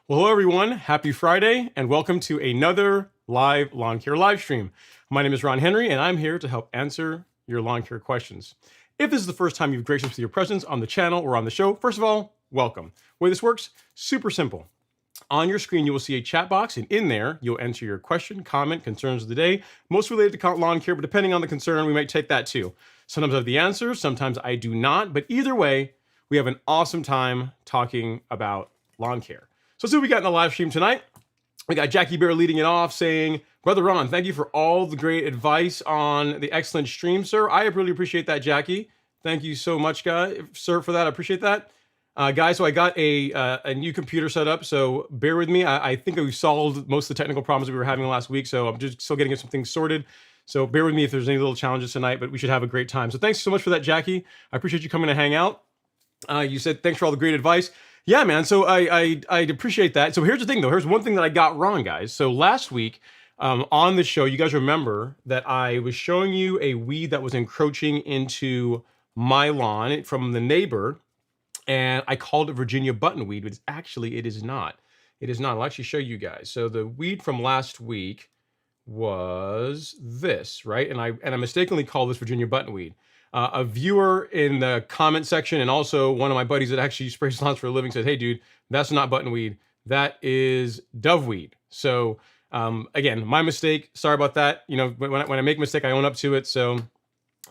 Well, hello everyone. Happy Friday and welcome to another live lawn care live stream. My name is Ron Henry and I'm here to help answer your lawn care questions. If this is the first time you've graced us with your presence on the channel or on the show, first of all, welcome. The way this works, super simple. On your screen, you will see a chat box, and in there, you'll enter your question, comment, concerns of the day, most related to lawn care, but depending on the concern, we might take that too. Sometimes I have the answers, sometimes I do not, but either way, we have an awesome time talking about lawn care. So let's see what we got in the live stream tonight. We got Jackie Bear leading it off saying, Brother Ron, thank you for all the great advice on the excellent stream, sir. I really appreciate that, Jackie. Thank you so much, sir, for that. I appreciate that. Guys, so I got a new computer set up, so bear with me. I think we've solved most of the technical problems we were having last week, so I'm just still getting some things sorted. So bear with me if there's any little challenges tonight, but we should have a great time. So thanks so much for that, Jackie. I appreciate you coming to hang out. You said thanks for all the great advice. Yeah, man, so I appreciate that. So here's the thing, though. Here's one thing that I got wrong, guys. So last week on the show, you guys remember that I was showing you a weed that was encroaching into my lawn from the neighbor, and I called it Virginia buttonweed, but actually it is not. It is not. I'll actually show you guys. So the weed from last week was this, right? And I mistakenly called this Virginia buttonweed. A viewer in the comment section and also one of my buddies that actually sprays lawns for a living said, hey, dude, that's not buttonweed. That is doveweed. So again, my mistake. Sorry about that. You know, when I make a mistake, I own up to it. So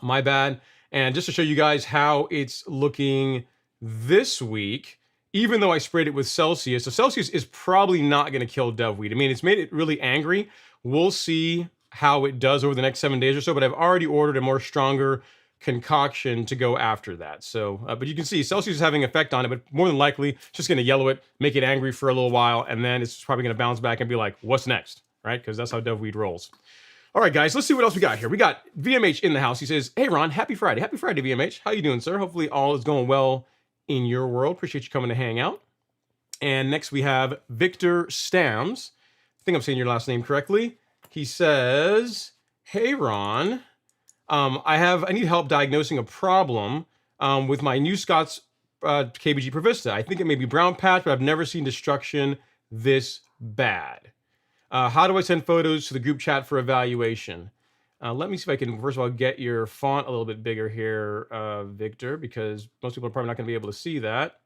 my bad. And just to show you guys how it's looking this week, even though I sprayed it with Celsius, so Celsius is probably not going to kill doveweed. I mean, it's made it really angry. We'll see how it does over the next 7 days or so, but I've already ordered a more stronger concoction to go after that. So, but you can see Celsius is having an effect on it, but more than likely it's just going to yellow it, make it angry for a little while, and then it's probably going to bounce back and be like, what's next, right? Because that's how doveweed rolls. All right, guys, let's see what else we got here. We got VMH in the house. He says, hey, Ron, happy Friday. Happy Friday, VMH. How you doing, sir? Hopefully all is going well in your world. Appreciate you coming to hang out. And next we have Victor Stams. I think I'm saying your last name correctly. He says, hey, Ron, I need help diagnosing a problem with my New Scots KBG Provista. I think it may be brown patch, but I've never seen destruction this bad. How do I send photos to the group chat for evaluation? Let me see if I can, first of all, get your font a little bit bigger here, Victor, because most people are probably not going to be able to see that.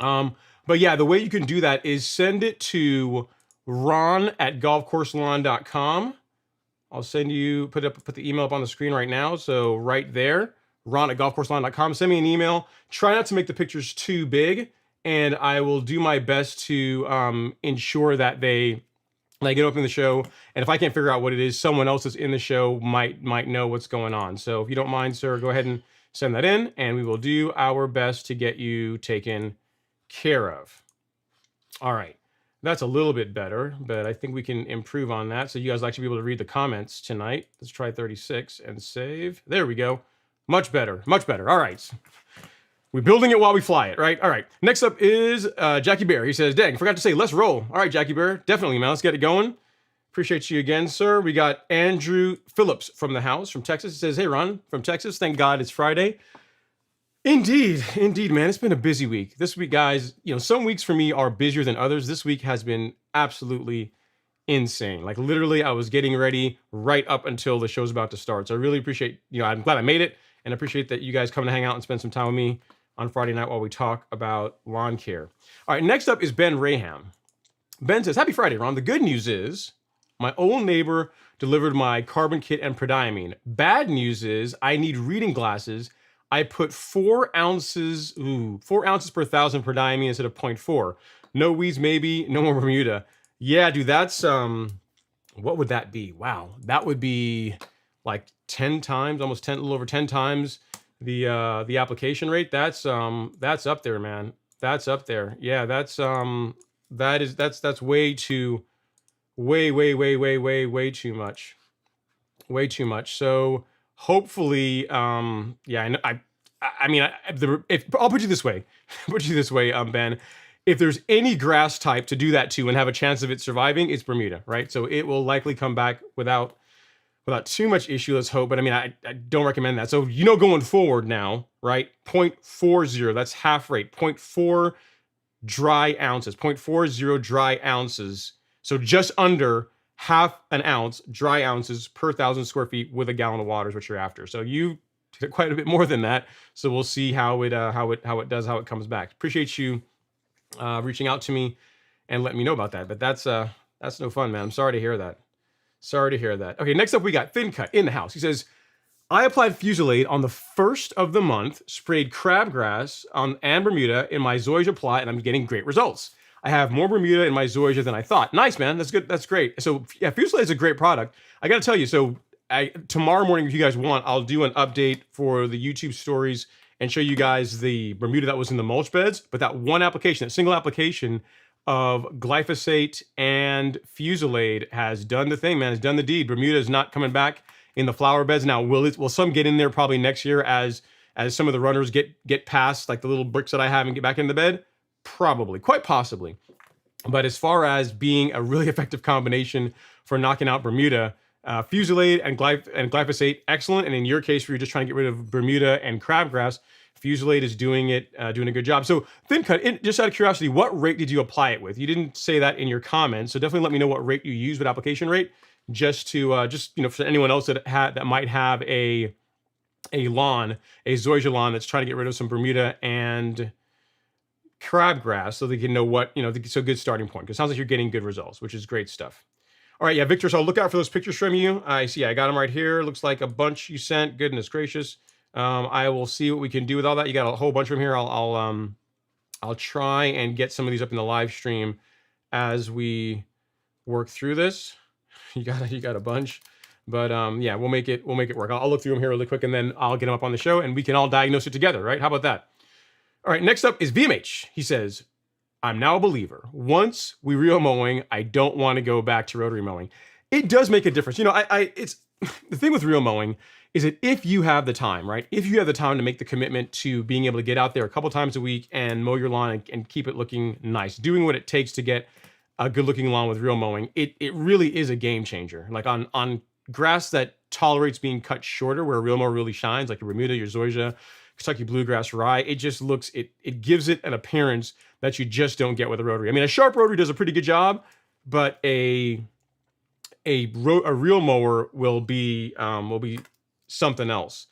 But yeah, the way you can do that is send it to ron@golfcourselawn.com. I'll send you, put the email up on the screen right now. So right there, ron@golfcourselawn.com. Send me an email. Try not to make the pictures too big, and I will do my best to ensure that they get up in the show. And if I can't figure out what it is, someone else that's in the show might know what's going on. So if you don't mind, sir, go ahead and send that in, and we will do our best to get you taken care of. All right. That's a little bit better, but I think we can improve on that. So you guys will actually be able to read the comments tonight. Let's try 36 and save. There we go. Much better. Much better. All right. We're building it while we fly it, right? All right. Next up is Jackie Bear. He says, dang, forgot to say, let's roll. All right, Jackie Bear. Definitely, man. Let's get it going. Appreciate you again, sir. We got Andrew Phillips from the house from Texas. He says, hey, Ron, from Texas. Thank God it's Friday. Indeed, man. It's been a busy week. This week, guys, you know, some weeks for me are busier than others. This week has been absolutely insane. Like literally, I was getting ready right up until the show's about to start. So I really appreciate, you know, I'm glad I made it, and appreciate that you guys come to hang out and spend some time with me on Friday night while we talk about lawn care. All right, next up is Ben Raham. Ben says, happy Friday, Ron. The good news is my old neighbor delivered my carbon kit and prodiamine. Bad news is I need reading glasses. I put 4 ounces per 1,000 prodiamine instead of 0.4. No weeds, maybe. No more Bermuda. Yeah, dude, that's, what would that be? Wow. That would be like 10 times, almost 10, a little over 10 times the application rate. That's up there, man. That's up there. Yeah, that's way too, way too much. Way too much. So, hopefully, yeah, I mean, I'll put you this way, Ben, if there's any grass type to do that to and have a chance of it surviving, it's Bermuda, right? So it will likely come back without too much issue, let's hope. But I mean, I don't recommend that. So, you know, going forward now, right? 0.40, that's half rate. 0.4 dry ounces, 0.40 dry ounces. So just under half an ounce, dry ounces per 1,000 square feet with a gallon of water is what you're after. So you did quite a bit more than that. So we'll see how it comes back. Appreciate you reaching out to me and letting me know about that. But that's no fun, man. I'm sorry to hear that. Sorry to hear that. Okay, next up we got Thin Cut in the house. He says, I applied Fungicide on the 1st of the month, sprayed crabgrass and Bermuda in my zoysia plot, and I'm getting great results. I have more Bermuda in my zoysia than I thought. Nice, man. That's good. That's great. So yeah, Fungicide is a great product. I got to tell you, so tomorrow morning, if you guys want, I'll do an update for the YouTube stories and show you guys the Bermuda that was in the mulch beds. But that one application, that single application of glyphosate and Fungicide has done the thing, man. It's done the deed. Bermuda is not coming back in the flower beds. Now, will some get in there probably next year as some of the runners get past like the little bricks that I have and get back in the bed? Probably, quite possibly. But as far as being a really effective combination for knocking out Bermuda, Fungicide and glyphosate, excellent. And in your case, where you're just trying to get rid of Bermuda and crabgrass, Fungicide is doing a good job. So Thin Cut, just out of curiosity, what rate did you apply it with? You didn't say that in your comments, so definitely let me know what rate you use, what application rate, just to for anyone else that might have a zoysia lawn that's trying to get rid of some Bermuda and crabgrass, so they can know what so good starting point. Because it sounds like you're getting good results, which is great stuff. All right, yeah, Victor. So I'll look out for those pictures from you. I see. I got them right here. Looks like a bunch you sent. Goodness gracious. I will see what we can do with all that. You got a whole bunch of them here. I'll try and get some of these up in the live stream as we work through this. You got a bunch, but yeah, we'll make it work. I'll look through them here really quick, and then I'll get them up on the show, and we can all diagnose it together, right? How about that? All right, next up is VMH. He says, I'm now a believer. Once we reel mowing, I don't want to go back to rotary mowing. It does make a difference. It's the thing with reel mowing is that if you have the time, right? If you have the time to make the commitment to being able to get out there a couple times a week and mow your lawn and keep it looking nice, doing what it takes to get a good looking lawn with reel mowing, it really is a game changer. Like on grass that tolerates being cut shorter, where a reel mower really shines, like your Bermuda, your zoysia, Kentucky bluegrass, rye, it just looks, it gives it an appearance that you just don't get with a rotary. I mean, a sharp rotary does a pretty good job, but a reel mower will be something else.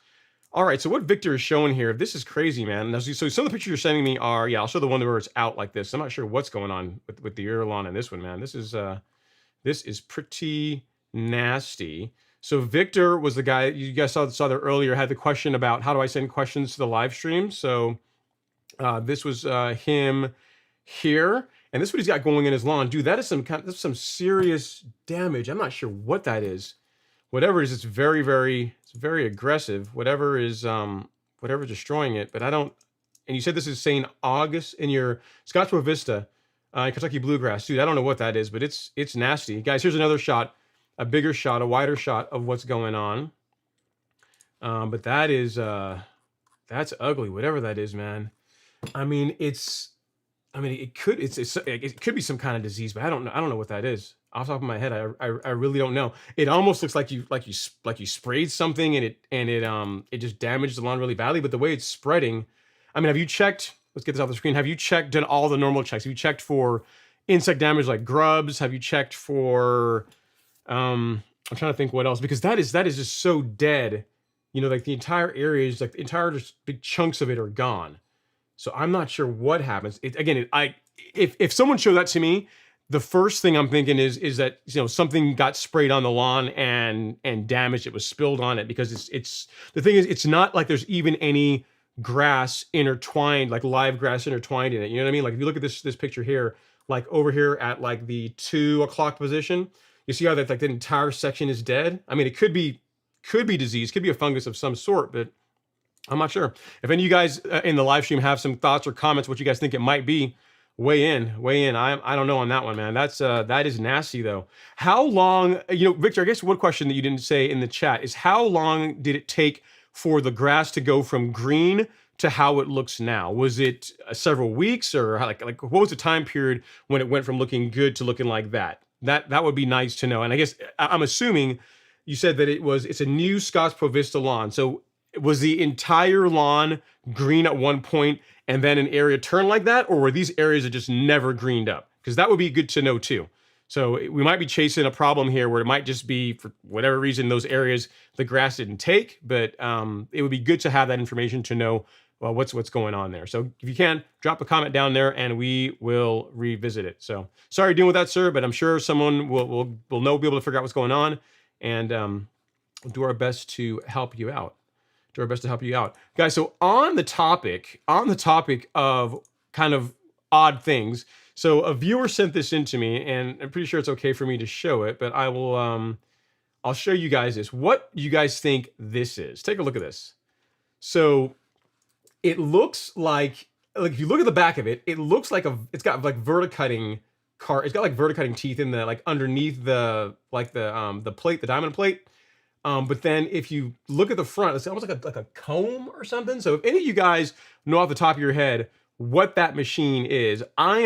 All right, so what Victor is showing here, this is crazy, man. Now, so some of the pictures you're sending me are, yeah, I'll show the one where it's out like this. I'm not sure what's going on with the ear lawn and this one, man. This is pretty nasty. So Victor was the guy you guys saw there earlier, had the question about how do I send questions to the live stream. So this was him here, and this is what he's got going in his lawn. Dude, that is some serious damage. I'm not sure what that is. Whatever it is, it's very aggressive. Whatever is destroying it, but I don't. And you said this is St. August in your Scottsboro Vista, Kentucky bluegrass, dude. I don't know what that is, but it's nasty, guys. Here's another shot. A bigger shot, a wider shot of what's going on. But that is, that's ugly, whatever that is, man. I mean, it could be some kind of disease, but I don't know what that is. Off the top of my head, I really don't know. It almost looks like you sprayed something and it just damaged the lawn really badly, but the way it's spreading, I mean, have you checked, let's get this off the screen. Have you done all the normal checks? Have you checked for insect damage like grubs? Have you checked for, I'm trying to think what else, because that is just so dead. Like the entire area is like the entire just big chunks of it are gone. So I'm not sure what happens. If someone showed that to me, the first thing I'm thinking is that something got sprayed on the lawn and damaged. It was spilled on it, because it's the thing is, it's not like there's even any grass intertwined, like live grass intertwined in it. You know what I mean? Like if you look at this picture here, like over here at like the 2 o'clock position, you see how that like the entire section is dead. I mean, it could be disease, could be a fungus of some sort, but I'm not sure. If any of you guys in the live stream have some thoughts or comments, what you guys think it might be, weigh in. I don't know on that one, man. That is nasty though. How long, Victor, I guess one question that you didn't say in the chat is how long did it take for the grass to go from green to how it looks now? Was it several weeks, or like what was the time period when it went from looking good to looking like that? That would be nice to know. And I guess I'm assuming you said that it's a new Scottsboro Vista lawn. So was the entire lawn green at one point and then an area turn like that, or were these areas that just never greened up? Because that would be good to know too. So we might be chasing a problem here where it might just be, for whatever reason, those areas the grass didn't take, but it would be good to have that information to know, well, what's going on there. So if you can, drop a comment down there and we will revisit it. So sorry dealing with that, sir, but I'm sure someone will be able to figure out what's going on, and we'll do our best to help you out. Guys, so on the topic of kind of odd things, so a viewer sent this in to me, and I'm pretty sure it's okay for me to show it, but I will, I'll show you guys this. What do you guys think this is? Take a look at this. So it looks like if you look at the back of it, it looks like it's got like verticutting teeth in the, like underneath the plate, the diamond plate. But then if you look at the front, it's almost like a comb or something. So if any of you guys know off the top of your head what that machine is, I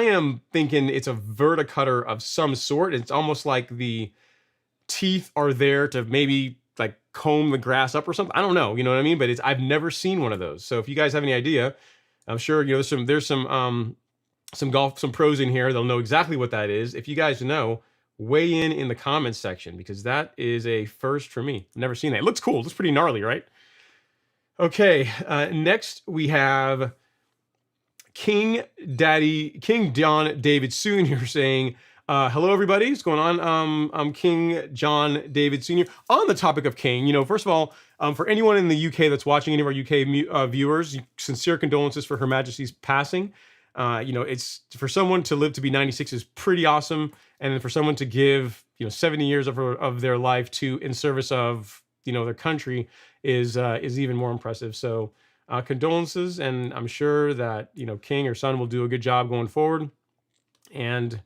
am thinking it's a verticutter of some sort. It's almost like the teeth are there to maybe like comb the grass up or something. I don't know, you know what I mean? But I've never seen one of those. So if you guys have any idea, I'm sure, you know, there's some pros in here. They'll know exactly what that is. If you guys know, weigh in the comments section, because that is a first for me. Never seen that. It looks cool. It looks pretty gnarly, right? Okay, next we have King John David Sr. saying, hello everybody, what's going on? I'm King John David Sr. On the topic of King, you know, first of all, for anyone in the UK that's watching, any of our UK viewers, sincere condolences for Her Majesty's passing. You know, it's, for someone to live to be 96 is pretty awesome, and then for someone to give, you know, 70 years of their life in service of, you know, their country is even more impressive. So condolences, and I'm sure that, you know, King, her son, will do a good job going forward, and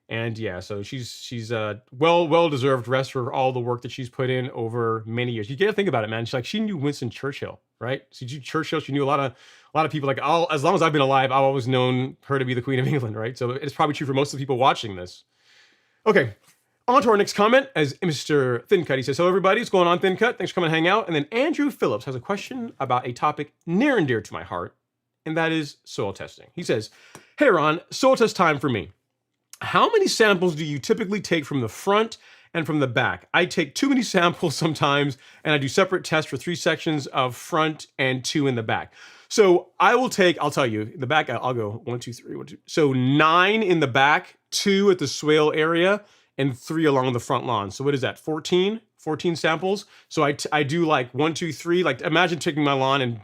yeah, so she's well deserved rest for all the work that she's put in over many years. You gotta think about it, man. She knew Winston Churchill, right? She knew Churchill. She knew a lot of people. Like, as long as I've been alive, I've always known her to be the Queen of England, right? So it's probably true for most of the people watching this. Okay, on to our next comment, as Mr. Thincut, he says, hello everybody, what's going on, Thincut? Thanks for coming to hang out. And then Andrew Phillips has a question about a topic near and dear to my heart, and that is soil testing. He says, hey Ron, soil test time for me. How many samples do you typically take from the front and from the back? I take too many samples sometimes, and I do separate tests for 3 sections of front and 2 in the back. So I'll tell you, the back, I'll go 1, 2, 3, 1, 2. So 9 in the back, 2 at the swale area, and 3 along the front lawn. So what is that, 14 samples? So I do like 1, 2, 3, like imagine taking my lawn and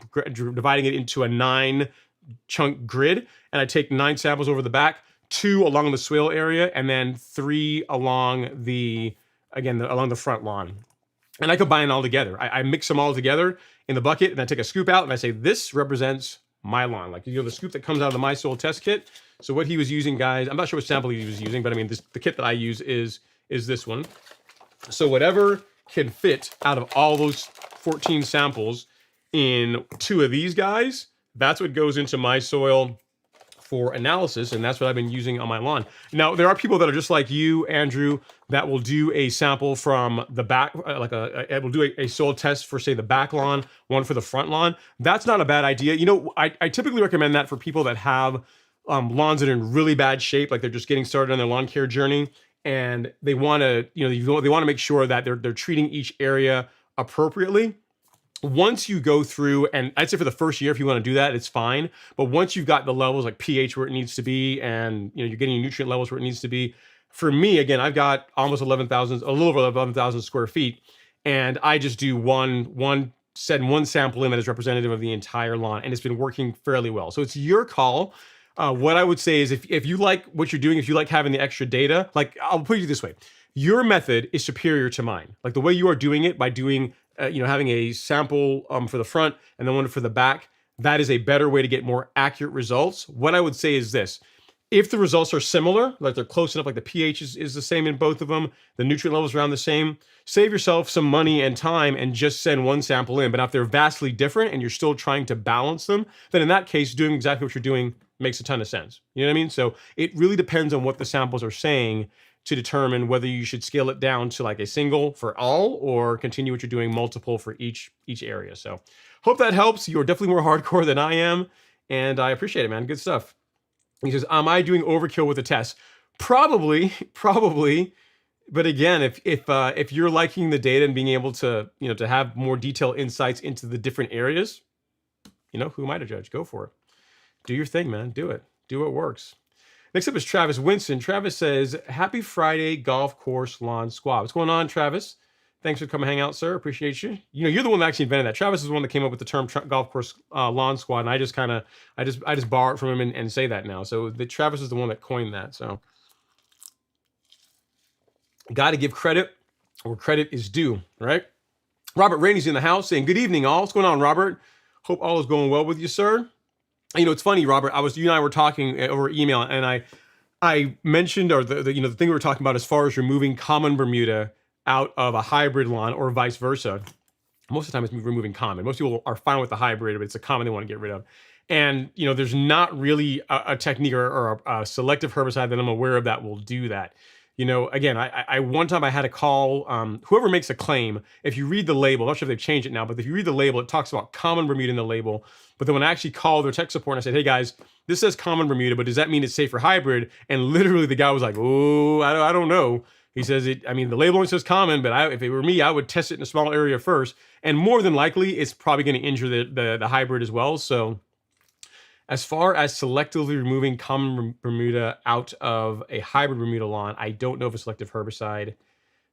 dividing it into a 9 chunk grid, and I take 9 samples over the back, 2 along the swale area, and then 3 along along the front lawn. And I combine it all together. I mix them all together in the bucket, and I take a scoop out, and I say, this represents my lawn. Like, you know, the scoop that comes out of the My Soil test kit. So what he was using, guys, I'm not sure what sample he was using, but I mean, the kit that I use is this one. So whatever can fit out of all those 14 samples in 2 of these guys, that's what goes into My Soil for analysis, and that's what I've been using on my lawn. Now, there are people that are just like you, Andrew, that will do a sample from the back, will do a soil test for, say, the back lawn, one for the front lawn. That's not a bad idea. You know, I typically recommend that for people that have lawns that are in really bad shape, like they're just getting started on their lawn care journey, and they want to, you know, they want to make sure that they're treating each area appropriately. Once you go through, and I'd say for the first year, if you want to do that, it's fine. But once you've got the levels like pH where it needs to be, and you know, you're getting your nutrient levels where it needs to be. For me, again, I've got almost a little over 11,000 square feet, and I just do one sample in that is representative of the entire lawn, and it's been working fairly well. So it's your call. What I would say is, if you like what you're doing, if you like having the extra data, like, I'll put it this way: your method is superior to mine. Like the way you are doing it, by doing you know, having a sample for the front and then one for the back, that is a better way to get more accurate results. What I would say is this: if the results are similar, like they're close enough, like the pH is the same in both of them, the nutrient levels around the same, save yourself some money and time and just send one sample in. But if they're vastly different and you're still trying to balance them, then in that case, doing exactly what you're doing makes a ton of sense. You know what I mean? So it really depends on what the samples are saying to determine whether you should scale it down to like a single for all or continue what you're doing multiple for each area. So hope that helps. You're definitely more hardcore than I am, and I appreciate it, man. Good stuff. He says, am I doing overkill with the test? Probably. But again, if you're liking the data and being able to, to have more detailed insights into the different areas, who am I to judge? Go for it. Do your thing, man. Do it. Do what works. Next up is Travis Winston. Travis says, happy Friday golf course lawn squad. What's going on, Travis? Thanks for coming hang out, sir. Appreciate you. You're the one that actually invented that. Travis is the one that came up with the term golf course lawn squad, and I just borrow it from him and say that now. So Travis is the one that coined that. So got to give credit where credit is due, right? Robert Rainey's in the house saying, good evening, all. What's going on, Robert? Hope all is going well with you, sir. It's funny, Robert. You and I were talking over email, and I mentioned, or the thing we were talking about as far as removing common Bermuda out of a hybrid lawn or vice versa. Most of the time it's removing common. Most people are fine with the hybrid, but it's a common they want to get rid of. And, there's not really a technique or a selective herbicide that I'm aware of that will do that. Again, I one time I had to call whoever makes a claim. If you read the label, I'm not sure if they've changed it now, but if you read the label, it talks about common Bermuda in the label. But then when I actually called their tech support and I said, hey guys, this says common Bermuda, but does that mean it's safe for hybrid? And literally the guy was like, oh, I don't know. He says, the label only says common, but if it were me, I would test it in a small area first. And more than likely, it's probably going to injure the hybrid as well. So as far as selectively removing common Bermuda out of a hybrid Bermuda lawn, I don't know of a selective herbicide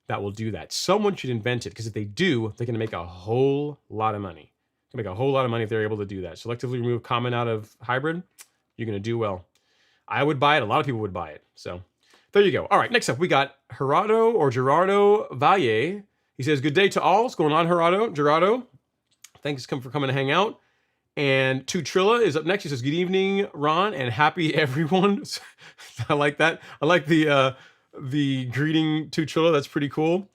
that will do that. Someone should invent it, because if they do, they're going to make a whole lot of money. Make a whole lot of money if they're able to do that. Selectively remove common out of hybrid, you're going to do well. I would buy it. A lot of people would buy it. So there you go. All right, next up, we got Gerardo Valle. He says, good day to all. What's going on, Gerardo? Thanks for coming to hang out. And Trilla is up next. He says, good evening, Ron, and happy everyone. I like that. I like the greeting Trilla. That's pretty cool.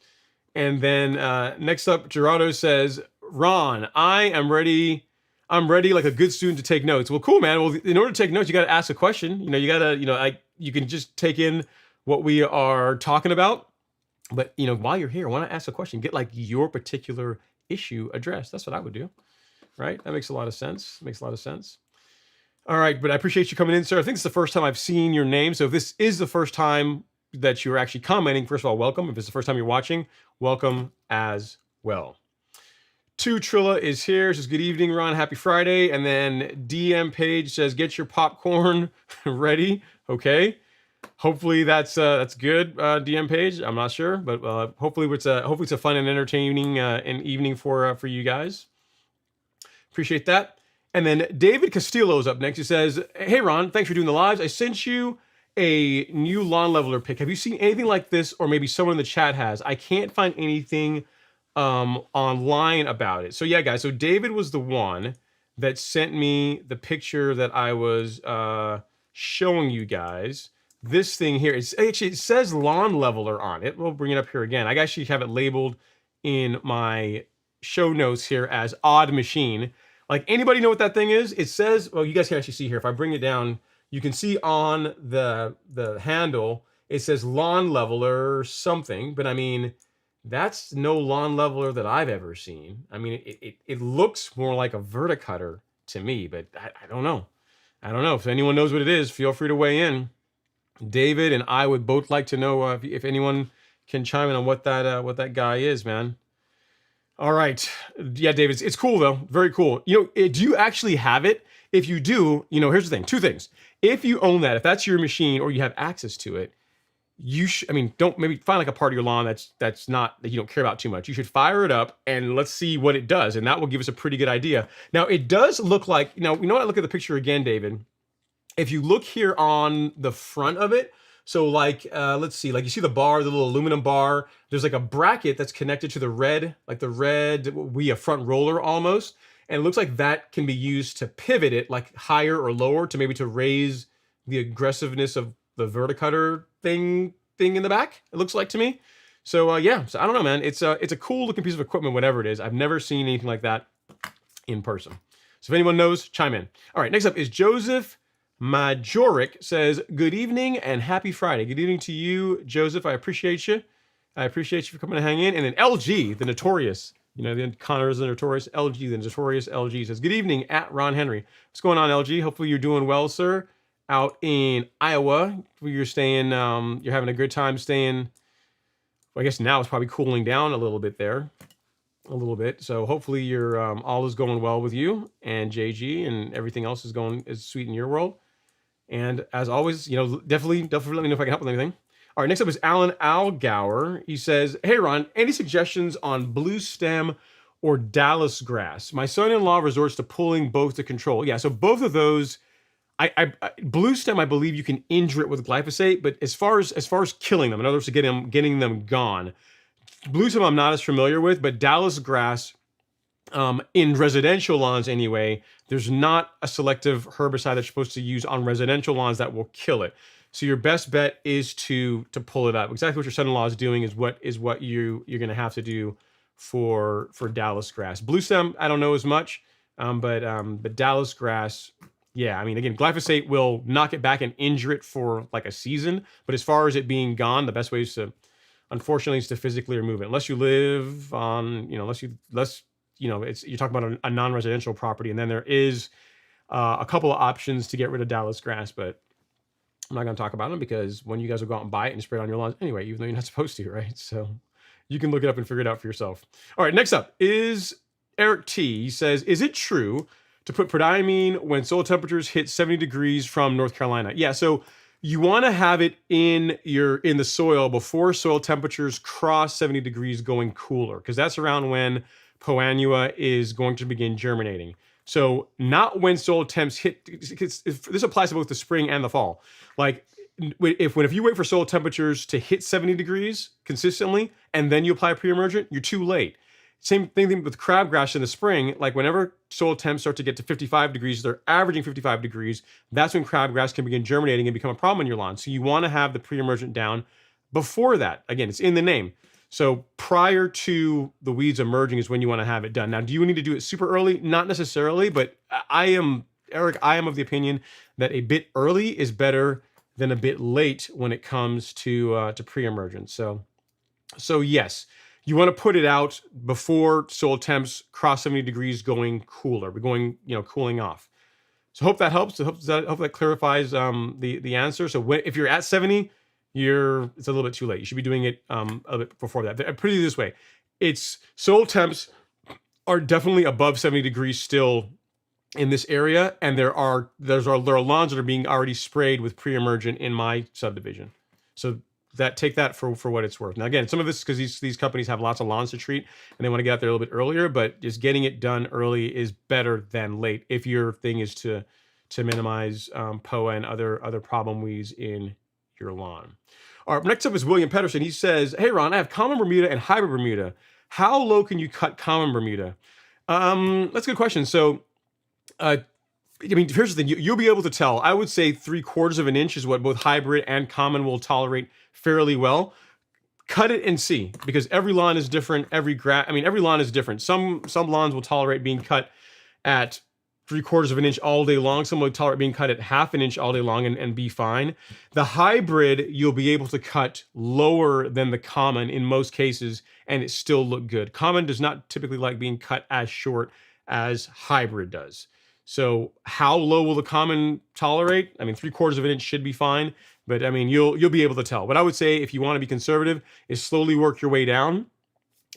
And then next up, Gerardo says, Ron, I am ready. I'm ready like a good student to take notes. Well, cool, man. Well, in order to take notes, you got to ask a question. You can just take in what we are talking about. But, while you're here, I want to ask a question. Get like your particular issue addressed. That's what I would do. Right? That makes a lot of sense. All right. But I appreciate you coming in, sir. I think it's the first time I've seen your name. So if this is the first time that you're actually commenting, first of all, welcome. If it's the first time you're watching, welcome as well. Trilla is here. Says, good evening, Ron. Happy Friday. And then DM page says, get your popcorn ready. Okay. Hopefully that's good. DM page. I'm not sure, but hopefully it's a fun and entertaining evening for you guys. Appreciate that. And then David Castillo is up next. He says, hey, Ron, thanks for doing the lives. I sent you a new lawn leveler pick. Have you seen anything like this? Or maybe someone in the chat has. I can't find anything online about it. So yeah, guys. So David was the one that sent me the picture that I was showing you guys. This thing here, it says lawn leveler on it. We'll bring it up here again. I actually have it labeled in my show notes here as odd machine. Like, anybody know what that thing is? It says, well, you guys can actually see here. If I bring it down, you can see on the handle, it says lawn leveler something. But that's no lawn leveler that I've ever seen. It looks more like a verticutter to me, but I don't know. If anyone knows what it is, feel free to weigh in. David and I would both like to know if anyone can chime in on what that guy is, man. All right. Yeah, David, it's cool though. Very cool. Do you actually have it? If you do, here's the thing. Two things. If you own that, if that's your machine or you have access to it, you should, don't maybe find like a part of your lawn that's not, that you don't care about too much. You should fire it up and let's see what it does. And that will give us a pretty good idea. Now it does look like, what I look at the picture again, David, if you look here on the front of it, so like, let's see, like you see the bar, the little aluminum bar, there's like a bracket that's connected to the red, a front roller almost. And it looks like that can be used to pivot it like higher or lower to raise the aggressiveness of the verticutter thing in the back, it looks like to me. So yeah, so I don't know, man. It's a cool looking piece of equipment, whatever it is. I've never seen anything like that in person. So if anyone knows, chime in. All right, next up is Joseph Majoric says, good evening and happy Friday. Good evening to you, Joseph. I appreciate you. I appreciate you for coming to hang in. And then LG, the notorious, the Connors, the notorious LG, the notorious LG says, good evening at Ron Henry. What's going on, LG? Hopefully you're doing well, sir. Out in Iowa, you're staying, you're having a good time staying. Well, I guess now it's probably cooling down a little bit there. A little bit. So hopefully your all is going well with you and JG, and everything else is sweet in your world. And as always, definitely let me know if I can help with anything. All right, next up is Alan Algauer. He says, hey, Ron, any suggestions on blue stem or Dallas grass? My son-in-law resorts to pulling both to control. Yeah, so both of those, blue stem, I believe you can injure it with glyphosate, but as far as killing them, in other words, getting them gone, blue stem I'm not as familiar with, but Dallas grass, in residential lawns anyway, there's not a selective herbicide that's supposed to use on residential lawns that will kill it. So your best bet is to pull it up. Exactly what your son-in-law is doing is what you're going to have to do for Dallas grass. Blue stem, I don't know as much, but Dallas grass, yeah. I mean, again, glyphosate will knock it back and injure it for like a season. But as far as it being gone, the best way is to, unfortunately, is to physically remove it. Unless you live on, you're talking about a non-residential property, and then there is a couple of options to get rid of Dallas grass, but I'm not going to talk about them because when you guys will go out and buy it and spray it on your lawns anyway, even though you're not supposed to, right? So you can look it up and figure it out for yourself. All right, next up is Eric T. He says, is it true to put prodiamine when soil temperatures hit 70 degrees from North Carolina? Yeah, so you want to have it in the soil before soil temperatures cross 70 degrees going cooler, because that's around when Poanua is going to begin germinating. So not when soil temps hit, this applies to both the spring and the fall. Like if you wait for soil temperatures to hit 70 degrees consistently and then you apply a pre-emergent, you're too late. Same thing with crabgrass in the spring. Like whenever soil temps start to get to 55 degrees, they're averaging 55 degrees. That's when crabgrass can begin germinating and become a problem in your lawn. So you want to have the pre-emergent down before that. Again, it's in the name. So prior to the weeds emerging is when you want to have it done. Now, do you need to do it super early? Not necessarily, but Eric, I am of the opinion that a bit early is better than a bit late when it comes to pre-emergence. So yes, you want to put it out before soil temps cross 70 degrees going cooler, cooling off. So hope that helps. Hope that clarifies the answer. So if you're at 70, it's a little bit too late. You should be doing it a bit before that. Put it this way, soil temps are definitely above 70 degrees still in this area, and there are lawns that are being already sprayed with pre-emergent in my subdivision. So take that for what it's worth. Now again, some of this is because these companies have lots of lawns to treat and they want to get out there a little bit earlier, but just getting it done early is better than late if your thing is to minimize POA and other problem weeds in your lawn. All right, next up is William Pedersen. He says, hey Ron, I have common Bermuda and hybrid Bermuda. How low can you cut common Bermuda? That's a good question. So here's the thing. You'll be able to tell. I would say 3/4 of an inch is what both hybrid and common will tolerate fairly well. Cut it and see, because every lawn is different. Every lawn is different. Some lawns will tolerate being cut at 3/4 of an inch all day long. Some will tolerate being cut at 1/2 an inch all day long and be fine. The hybrid, you'll be able to cut lower than the common in most cases, and it still look good. Common does not typically like being cut as short as hybrid does. So how low will the common tolerate? 3/4 of an inch should be fine, but you'll be able to tell. What I would say, if you want to be conservative, is slowly work your way down.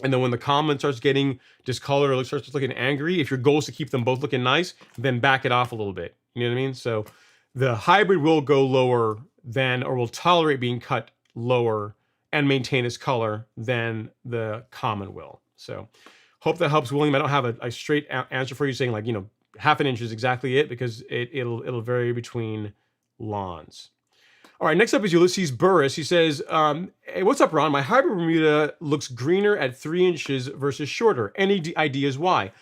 And then when the common starts getting discolored or starts looking angry, if your goal is to keep them both looking nice, then back it off a little bit. You know what I mean? So the hybrid will go lower than, or will tolerate being cut lower and maintain its color than the common will. So hope that helps, William. I don't have a straight answer for you saying 1/2 an inch is exactly it, because it'll vary between lawns. All right, next up is Ulysses Burris. He says, hey, what's up, Ron? My hybrid Bermuda looks greener at 3 inches versus shorter. Any ideas why?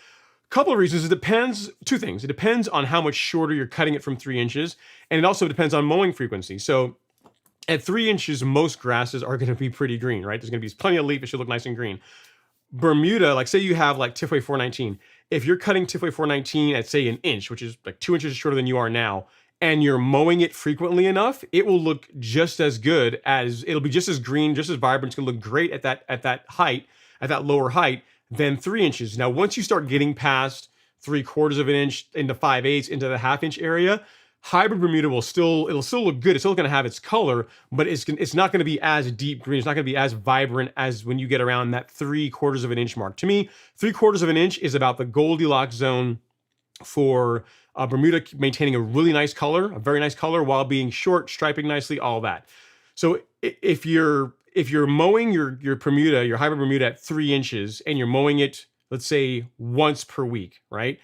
Couple of reasons. It depends, two things. It depends on how much shorter you're cutting it from 3 inches, and it also depends on mowing frequency. So at 3 inches, most grasses are going to be pretty green, right? There's going to be plenty of leaf. It should look nice and green. Bermuda, like say you have like Tifway 419. If you're cutting Tifway 419 at say an inch, which is like 2 inches shorter than you are now, and you're mowing it frequently enough, it will look just as good as, it'll be just as green, just as vibrant. It's gonna look great at that height, at that lower height than 3 inches. Now, once you start getting past 3/4 of an inch into 5/8 into the 1/2 inch area, hybrid Bermuda will still, it'll still look good. It's still gonna have its color, but it's not gonna be as deep green. It's not gonna be as vibrant as when you get around that 3/4 of an inch mark. To me, 3/4 of an inch is about the Goldilocks zone for Bermuda maintaining a really nice color, a very nice color, while being short, striping nicely, all that. So if you're mowing your Bermuda, your hybrid Bermuda at 3 inches, and you're mowing it, let's say once per week, right?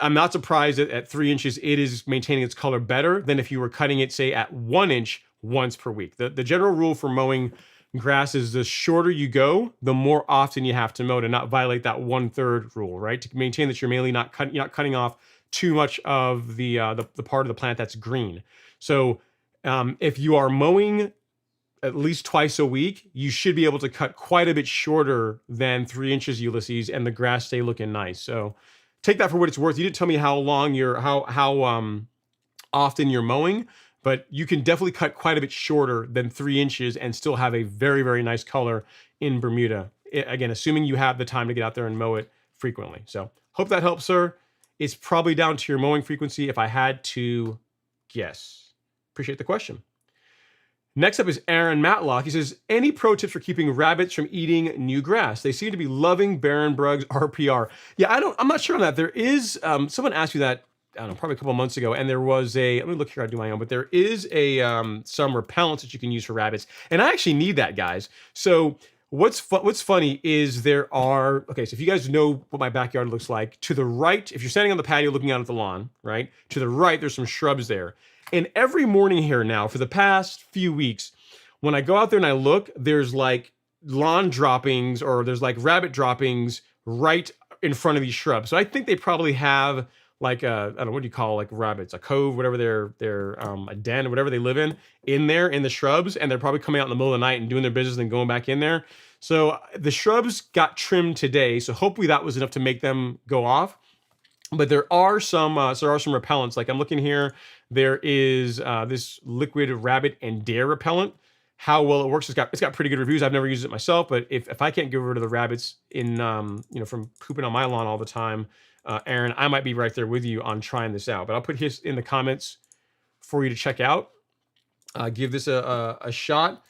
I'm not surprised that at 3 inches, it is maintaining its color better than if you were cutting it, say, at 1 inch once per week. The general rule for mowing grass is the shorter you go, the more often you have to mow to not violate that 1/3 rule, right? To maintain that you're mainly not cutting off too much of the part of the plant that's green. So if you are mowing at least twice a week, you should be able to cut quite a bit shorter than 3 inches, Ulysses, and the grass stay looking nice. So take that for what it's worth. You didn't tell me how long how often you're mowing, but you can definitely cut quite a bit shorter than 3 inches and still have a very, very nice color in Bermuda. Again, assuming you have the time to get out there and mow it frequently. So hope that helps, sir. It's probably down to your mowing frequency if I had to guess. Appreciate the question. Next up is Aaron Matlock. He says, any pro tips for keeping rabbits from eating new grass? They seem to be loving barren brugs RPR. Yeah, I'm not sure on that. There is, someone asked you that, I don't know, probably a couple months ago, and there was let me look here, I do my own, but there is some repellents that you can use for rabbits. And I actually need that, guys. So what's funny is okay, so if you guys know what my backyard looks like, to the right, if you're standing on the patio looking out at the lawn, right, to the right, there's some shrubs there. And every morning here now, for the past few weeks, when I go out there and I look, there's like lawn droppings or there's like rabbit droppings right in front of these shrubs. So I think they probably have like I don't know, what do you call like rabbits, a cove, whatever they're a den, whatever they live in there in the shrubs, and they're probably coming out in the middle of the night and doing their business and going back in there. So the shrubs got trimmed today, so hopefully that was enough to make them go off. But there are some repellents. Like I'm looking here, there is this liquid rabbit and dare repellent. How well it works, it's got pretty good reviews. I've never used it myself, but if I can't get rid of the rabbits in from pooping on my lawn all the time, Aaron, I might be right there with you on trying this out. But I'll put his in the comments for you to check out. Give this a shot.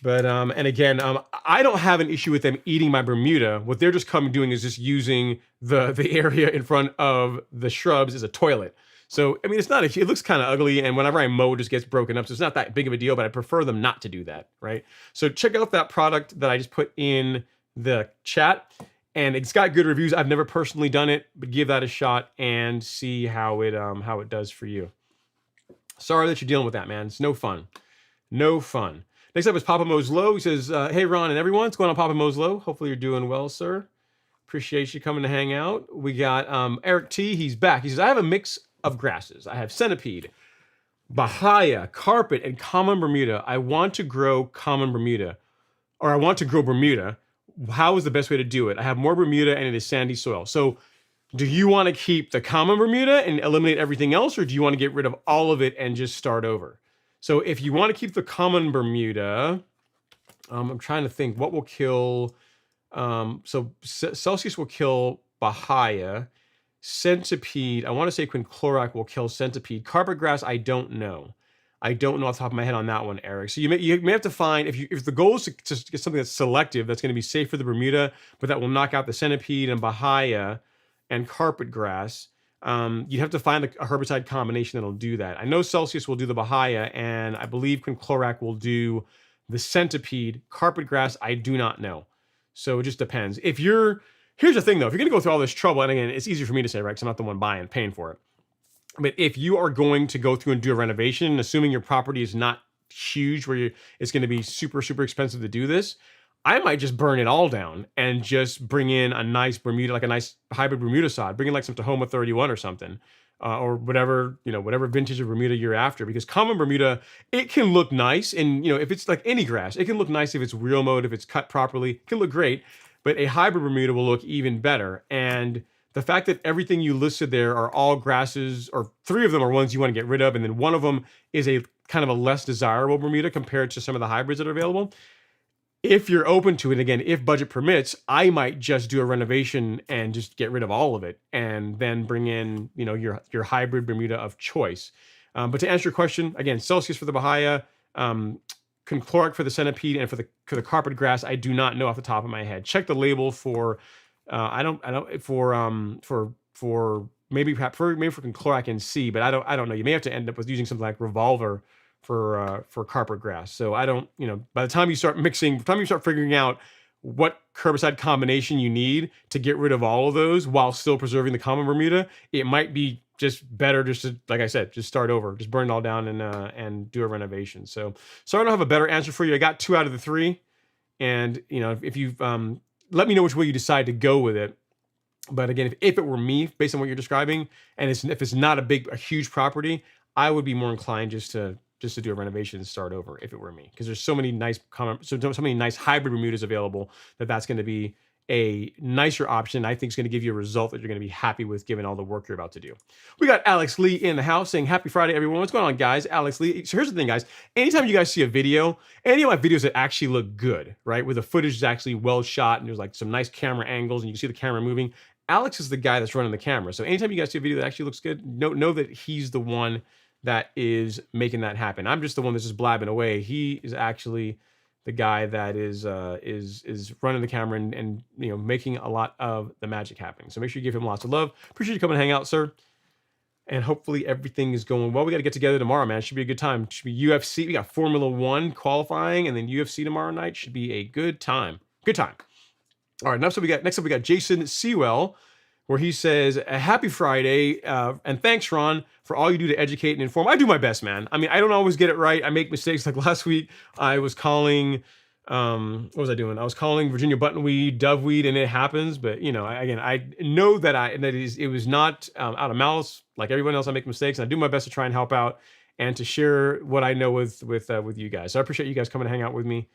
But and again, I don't have an issue with them eating my Bermuda. What they're just doing is just using the area in front of the shrubs as a toilet. So I mean, it's not it looks kind of ugly, and whenever I mow, it just gets broken up. So it's not that big of a deal. But I prefer them not to do that, right? So check out that product that I just put in the chat, and it's got good reviews. I've never personally done it, but give that a shot and see how it does for you. Sorry that you're dealing with that, man. It's no fun. No fun. Next up is Papa Moslow. He says, hey, Ron and everyone. What's going on, Papa Moslow? Hopefully you're doing well, sir. Appreciate you coming to hang out. We got Eric T. He's back. He says, I have a mix of grasses. I have centipede, bahia, carpet, and common Bermuda. I want to grow common Bermuda, or I want to grow Bermuda. How is the best way to do it? I have more Bermuda and it is sandy soil. So do you want to keep the common Bermuda and eliminate everything else, or do you want to get rid of all of it and just start over? So if you want to keep the common Bermuda, I'm trying to think what will kill. So Celsius will kill bahia. Centipede, I want to say quinclorac will kill centipede. Carpet grass, I don't know. I don't know off the top of my head on that one, Eric. So you may have to find, if the goal is to get something that's selective, that's going to be safe for the Bermuda, but that will knock out the centipede and bahia and carpet grass, you have to find a herbicide combination that'll do that. I know Celsius will do the bahia, and I believe quinclorac will do the centipede. Carpet grass, I do not know. So it just depends. Here's the thing, though. If you're going to go through all this trouble, and again, it's easier for me to say, right, because I'm not the one paying for it. But if you are going to go through and do a renovation, assuming your property is not huge, where it's going to be super, super expensive to do this, I might just burn it all down and just bring in a nice Bermuda, like a nice hybrid Bermuda sod. Bring in like some Tahoma 31 or something, or whatever vintage of Bermuda you're after. Because common Bermuda, it can look nice, and if it's like any grass, it can look nice if it's wheel mowed, if it's cut properly, it can look great. But a hybrid Bermuda will look even better. And the fact that everything you listed there are all grasses, or 3 of them are ones you want to get rid of, and then 1 of them is a kind of a less desirable Bermuda compared to some of the hybrids that are available. If you're open to it, again, if budget permits, I might just do a renovation and just get rid of all of it, and then bring in, you know, your hybrid Bermuda of choice. But to answer your question, again, Celsius for the Bahia, conchloric for the centipede, and for the carpet grass, I do not know off the top of my head. Check the label for maybe conchloric and C, but I don't know. You may have to end up with using something like Revolver for carpet grass. So I don't, you know, by the time you start figuring out what herbicide combination you need to get rid of all of those while still preserving the common Bermuda, it might be just better just to, like I said, just start over, just burn it all down and do a renovation. So I don't have a better answer for you. I got 2 out of the 3, and you know, if you've let me know which way you decide to go with it. But again, if it were me, based on what you're describing, and if it's not a huge property, I would be more inclined just to do a renovation and start over if it were me, because there's so many nice hybrid Bermudas available that's going to be a nicer option. I think it's going to give you a result that you're going to be happy with, given all the work you're about to do. We got Alex Lee in the house saying, "Happy Friday, everyone." What's going on, guys? Alex Lee. So here's the thing, guys. Anytime you guys see a video, any of my videos that actually look good, right, where the footage is actually well shot and there's like some nice camera angles and you can see the camera moving, Alex is the guy that's running the camera. So anytime you guys see a video that actually looks good, know that he's the one that is making that happen. I'm just the one that's just blabbing away. He is actually the guy that is running the camera and you know, making a lot of the magic happen. So make sure you give him lots of love. Appreciate you coming and hang out, sir. And hopefully everything is going well. We got to get together tomorrow, man. It should be a good time. It should be UFC. We got Formula 1 qualifying, and then UFC tomorrow night. Should be a good time. Good time. All right, next up we got Jason Sewell, where he says, "A happy Friday, and thanks, Ron, for all you do to educate and inform." I do my best, man. I mean, I don't always get it right. I make mistakes. Like last week, I was calling, what was I doing? I was calling Virginia buttonweed, doveweed, and it happens. But you know, I know that it was not out of malice. Like everyone else, I make mistakes, and I do my best to try and help out and to share what I know with you guys. So I appreciate you guys coming to hang out with me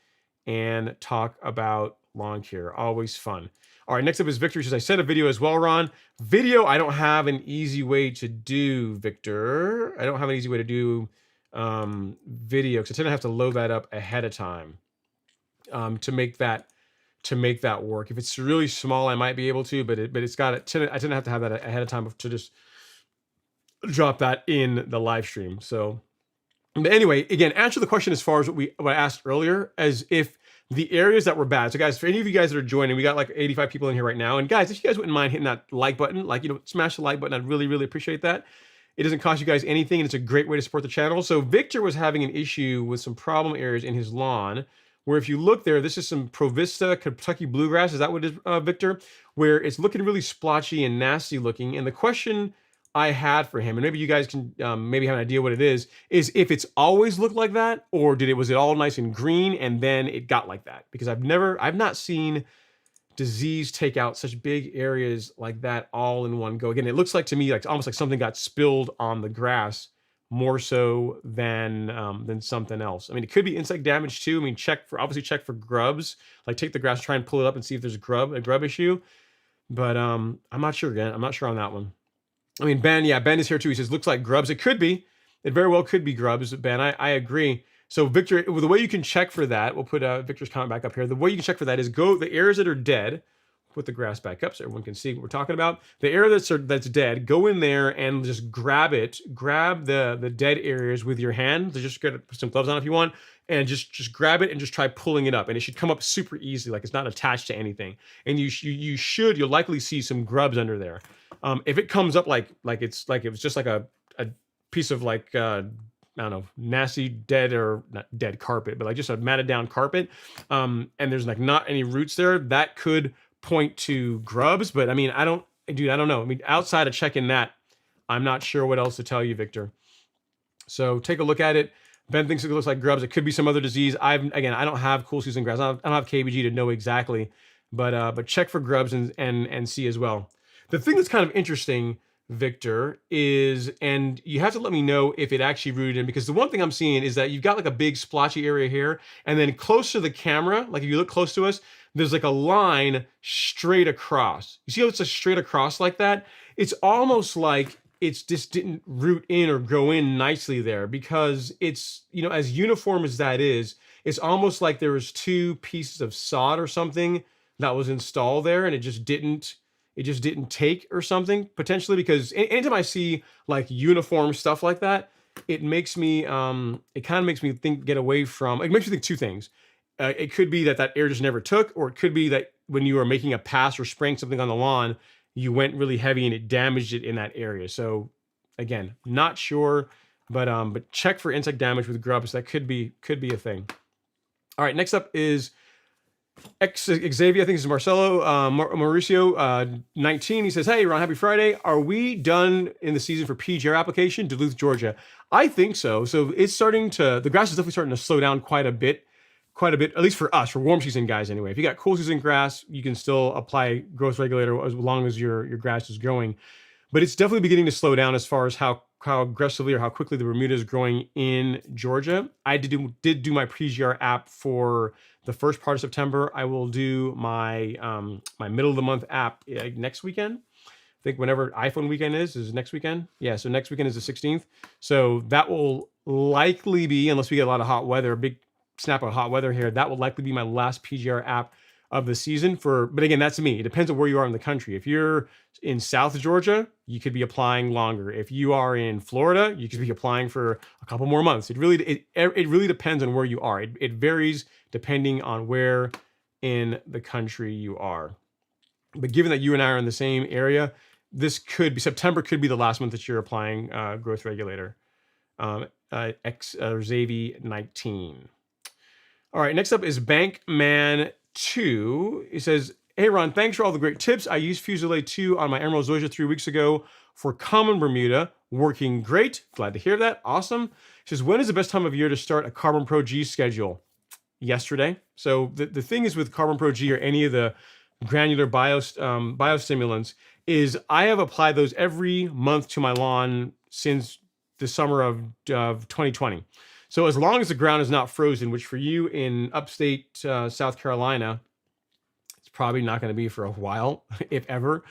and talk about lawn care. Always fun. All right, next up is Victor. He says, "I sent a video as well, Ron." Video, I don't have an easy way to do, Victor. I don't have an easy way to do video, because I tend to have to load that up ahead of time to make that work. If it's really small, I might be able to, but it's got I tend to have that ahead of time to just drop that in the live stream. So, but anyway, again, answer the question as far as what I asked earlier, as if the areas that were bad. So guys, for any of you guys that are joining, we got like 85 people in here right now. And guys, if you guys wouldn't mind hitting that like button, like, you know, smash the like button. I'd really, really appreciate that. It doesn't cost you guys anything, and it's a great way to support the channel. So Victor was having an issue with some problem areas in his lawn, where if you look there, this is some Provista Kentucky bluegrass. Is that what it is, Victor? Where it's looking really splotchy and nasty looking. And the question I had for him, and maybe you guys can maybe have an idea what it is if it's always looked like that, or was it all nice and green and then it got like that? Because I've not seen disease take out such big areas like that all in one go. Again, it looks like to me like almost like something got spilled on the grass more so than something else. I mean, it could be insect damage too. I mean, obviously check for grubs. Like take the grass, try and pull it up and see if there's a grub issue. But I'm not sure again. I'm not sure on that one. I mean, Ben is here too. He says, "Looks like grubs." It could be. It very well could be grubs, Ben. I agree. So Victor, the way you can check for that, we'll put Victor's comment back up here. The way you can check for that is go the areas that are dead. Put the grass back up so everyone can see what we're talking about. The area that's dead, go in there and just grab the dead areas with your hand. So just put some gloves on if you want, and just grab it and just try pulling it up, and it should come up super easy, like it's not attached to anything. And you'll likely see some grubs under there. If it comes up like it was just like a piece of like I don't know, nasty not dead carpet, but like just a matted down carpet, and there's like not any roots there, that could point to grubs. But I mean, I don't know. I mean, outside of checking that, I'm not sure what else to tell you, Victor. So take a look at it. Ben thinks it looks like grubs. It could be some other disease. I don't have cool season grass. I don't have KBG to know exactly, but check for grubs and see as well. The thing that's kind of interesting, Victor, is, and you have to let me know if it actually rooted in, because the one thing I'm seeing is that you've got like a big splotchy area here, and then close to the camera, like if you look close to us, there's like a line straight across. You see how it's a straight across like that? It's almost like it's just didn't root in or grow in nicely there, because it's, as uniform as that is, it's almost like there was two pieces of sod or something that was installed there, and it just didn't take or something, potentially. Because anytime I see like uniform stuff like that, it makes me it kind of makes me get away from, it makes me think two things. It could be that air just never took, or it could be that when you are making a pass or spraying something on the lawn, you went really heavy and it damaged it in that area. So again, not sure, but check for insect damage with grubs. That could be a thing. All right, next up is Xavier, I think this is Marcelo, Mauricio, 19. He says, "Hey, Ron, happy Friday. Are we done in the season for PGR application, Duluth, Georgia?" I think so. So it's the grass is definitely starting to slow down quite a bit, at least for us, for warm season guys anyway. If you got cool season grass, you can still apply growth regulator as long as your grass is growing. But it's definitely beginning to slow down as far as how aggressively or how quickly the Bermuda is growing in Georgia. I did do my PGR app for the first part of September. I will do my my middle of the month app next weekend. I think whenever iPhone weekend is next weekend. Yeah, so next weekend is the 16th. So that will likely be, unless we get a lot of hot weather, a big snap of hot weather here, that will likely be my last PGR app of the season. But again, that's me. It depends on where you are in the country. If you're in South Georgia, you could be applying longer. If you are in Florida, you could be applying for a couple more months. It really depends on where you are. It varies depending on where in the country you are. But given that you and I are in the same area, September could be the last month that you're applying growth regulator. Xavier 19. All right, next up is Bankman2. He says, "Hey Ron, thanks for all the great tips. I used Fusilade 2 on my Emerald Zoysia 3 weeks ago for common Bermuda. Working great. Glad to hear that. Awesome." He says, "When is the best time of year to start a Carbon Pro G schedule?" Yesterday. So the thing is with Carbon Pro G or any of the granular biostimulants is I have applied those every month to my lawn since the summer of 2020. So as long as the ground is not frozen, which for you in upstate South Carolina, it's probably not going to be for a while, if ever.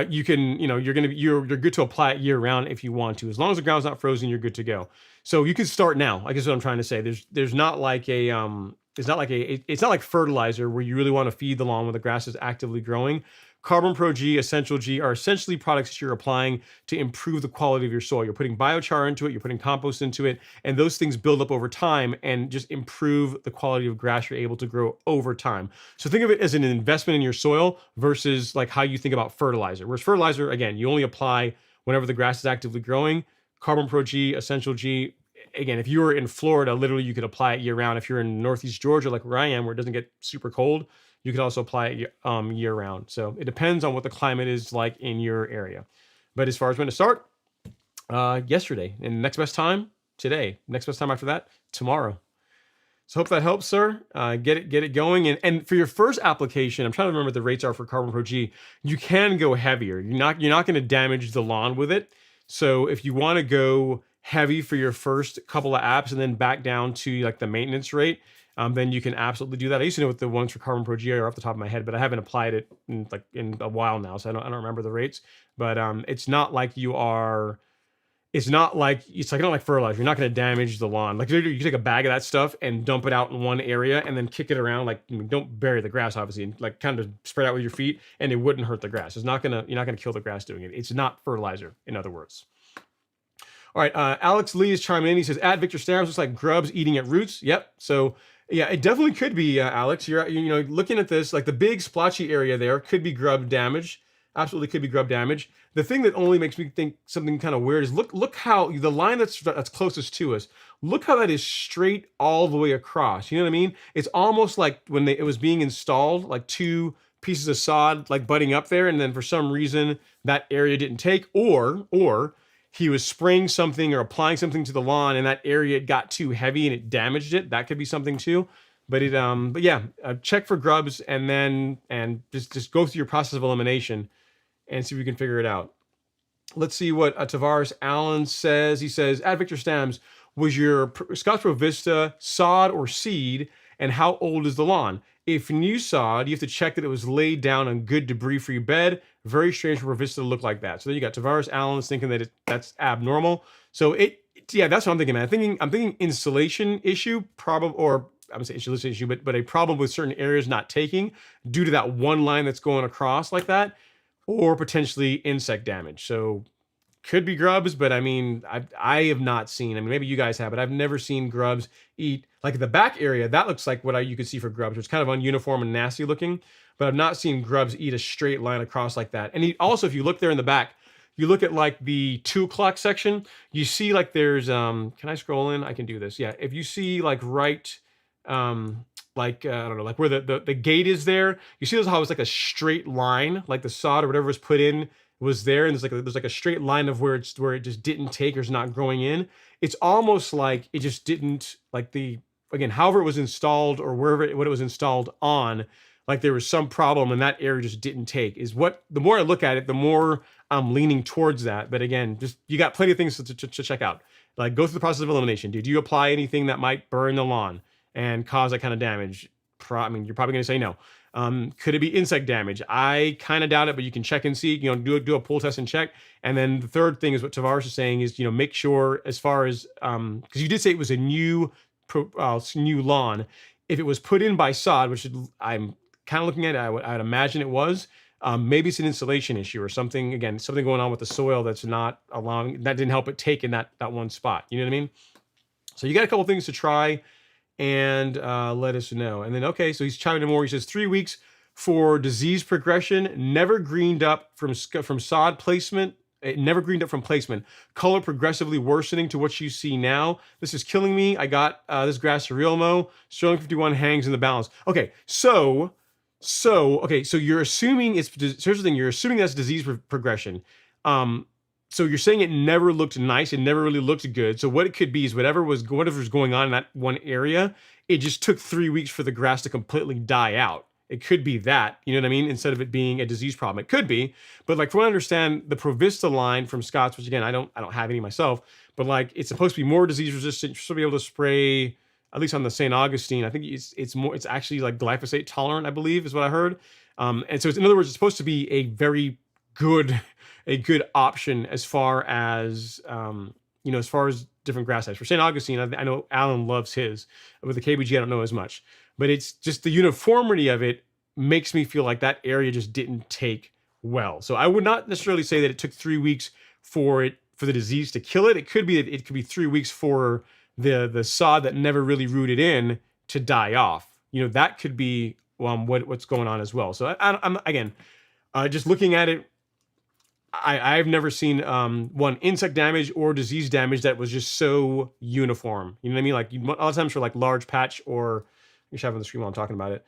You're good to apply it year round if you want to. As long as the ground's not frozen, you're good to go. So you can start now. I guess what I'm trying to say. There's not like it's not like fertilizer where you really want to feed the lawn when the grass is actively growing. Carbon Pro G, Essential G are essentially products that you're applying to improve the quality of your soil. You're putting biochar into it, you're putting compost into it, and those things build up over time and just improve the quality of grass you're able to grow over time. So think of it as an investment in your soil versus like how you think about fertilizer. Whereas fertilizer, again, you only apply whenever the grass is actively growing. Carbon Pro G, Essential G, again, if you were in Florida, literally you could apply it year round. If you're in Northeast Georgia, like where I am, where it doesn't get super cold, you could also apply it year round. So it depends on what the climate is like in your area. But as far as when to start, yesterday. And next best time, today. Next best time after that, tomorrow. So hope that helps, sir. Get it going. And for your first application, I'm trying to remember what the rates are for Carbon Pro G. You can go heavier. You're not going to damage the lawn with it. So if you want to go heavy for your first couple of apps and then back down to like the maintenance rate, then you can absolutely do that. I used to know what the ones for Carbon Pro G are off the top of my head, but I haven't applied it in a while now, so I don't remember the rates. But it's not like it's not like fertilizer. You're not going to damage the lawn. Like you take a bag of that stuff and dump it out in one area and then kick it around. Like don't bury the grass, obviously, and like kind of spread out with your feet, and it wouldn't hurt the grass. You're not gonna kill the grass doing it. It's not fertilizer, in other words. All right, Alex Lee is chiming in. He says, "At Victor Stams, looks like grubs eating at roots." Yep. So yeah, it definitely could be, Alex. You're looking at this, like the big splotchy area there could be grub damage. Absolutely could be grub damage. The thing that only makes me think something kind of weird is look how the line that's closest to us, look how that is straight all the way across. You know what I mean? It's almost like when it was being installed, like two pieces of sod like butting up there, and then for some reason that area didn't take, or he was spraying something or applying something to the lawn and that area got too heavy and it damaged it. That could be something too. But check for grubs and just go through your process of elimination and see if we can figure it out. Let's see what Tavares Allen says. He says, "At Victor Stams, was your Scotch Pro Vista sod or seed? And how old is the lawn? If new sod, you have to check that it was laid down on good debris-free bed. Very strange for Vista to look like that. So then you got Tavares Allen's thinking that that's abnormal. So yeah, that's what I'm thinking, man. I'm thinking insulation issue, probably, or I'm gonna say insulation issue, but a problem with certain areas not taking due to that one line that's going across like that, or potentially insect damage. So could be grubs, but I mean, I have not seen. I mean, maybe you guys have, but I've never seen grubs eat like the back area. That looks like what you could see for grubs. It's kind of ununiform and nasty looking, but I've not seen grubs eat a straight line across like that. And also, if you look there in the back, you look at like the 2 o'clock section, you see like there's can I scroll in? I can do this. Yeah, if you see like right like I don't know, like where the gate is there, you see how it's like a straight line, like the sod or whatever was put in was there, and there's like a straight line of where it just didn't take or is not growing in. It's almost like it just didn't, like the, again, however it was installed or what it was installed on, like there was some problem and that area just didn't take. Is what, the more I look at it, the more I'm leaning towards that. But again, just, you got plenty of things to check out. Like, go through the process of elimination. Did you apply anything that might burn the lawn and cause that kind of damage? I mean, you're probably going to say no. Could it be insect damage? I kind of doubt it, but you can check and see, do a pull test and check. And then the third thing is what Tavares is saying is, make sure, as far as, because you did say it was a new lawn. If it was put in by sod, which I'm kind of looking at it, I'd imagine it was, maybe it's an insulation issue or something, again, something going on with the soil that's not allowing, that didn't help it take in that one spot. You know what I mean? So you got a couple things to try and let us know. And then, okay, so he's chiming in more. He says 3 weeks for disease progression, never greened up from sod placement. It never greened up from placement. Color progressively worsening to what you see now. This is killing me. I got this grass to real mow. Sterling 51 hangs in the balance. Okay, so you're assuming it's, here's the thing, you're assuming that's disease progression. So you're saying it never looked nice, it never really looked good. So what it could be is whatever's going on in that one area, it just took 3 weeks for the grass to completely die out. It could be that, you know what I mean? Instead of it being a disease problem, it could be. But like, from what I understand, the Provista line from Scott's, which again, I don't have any myself, but like, it's supposed to be more disease resistant. You're supposed to be able to spray, at least on the St. Augustine, I think it's actually like glyphosate tolerant, I believe is what I heard. And so in other words, it's supposed to be a very good option as far as as far as different grass types. For St. Augustine, I know Alan loves his. With the KBG, I don't know as much, but it's just the uniformity of it makes me feel like that area just didn't take well. So I would not necessarily say that it took 3 weeks for the disease to kill it. It could be 3 weeks for the sod that never really rooted in to die off. That could be what's going on as well. So I'm again, just looking at it, I've never seen one insect damage or disease damage that was just so uniform. You know what I mean? Like, a lot of times for like large patch, or you should have on the screen while I'm talking about it.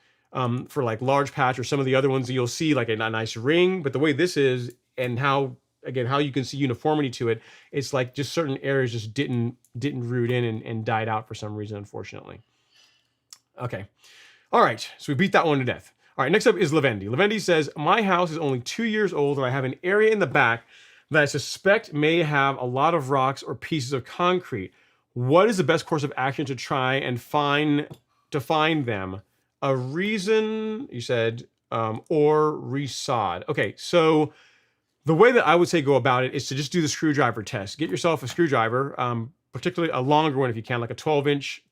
For like large patch or some of the other ones, you'll see like a nice ring. But the way this is, and how you can see uniformity to it, it's like just certain areas just didn't root in and died out for some reason, unfortunately. Okay. All right. So we beat that one to death. All right, next up is Lavendi. Lavendi says, my house is only 2 years old and I have an area in the back that I suspect may have a lot of rocks or pieces of concrete. What is the best course of action to try and find them? A reason, you said, or resod. Okay, so the way that I would say go about it is to just do the screwdriver test. Get yourself a screwdriver, particularly a longer one if you can, like a 12-inch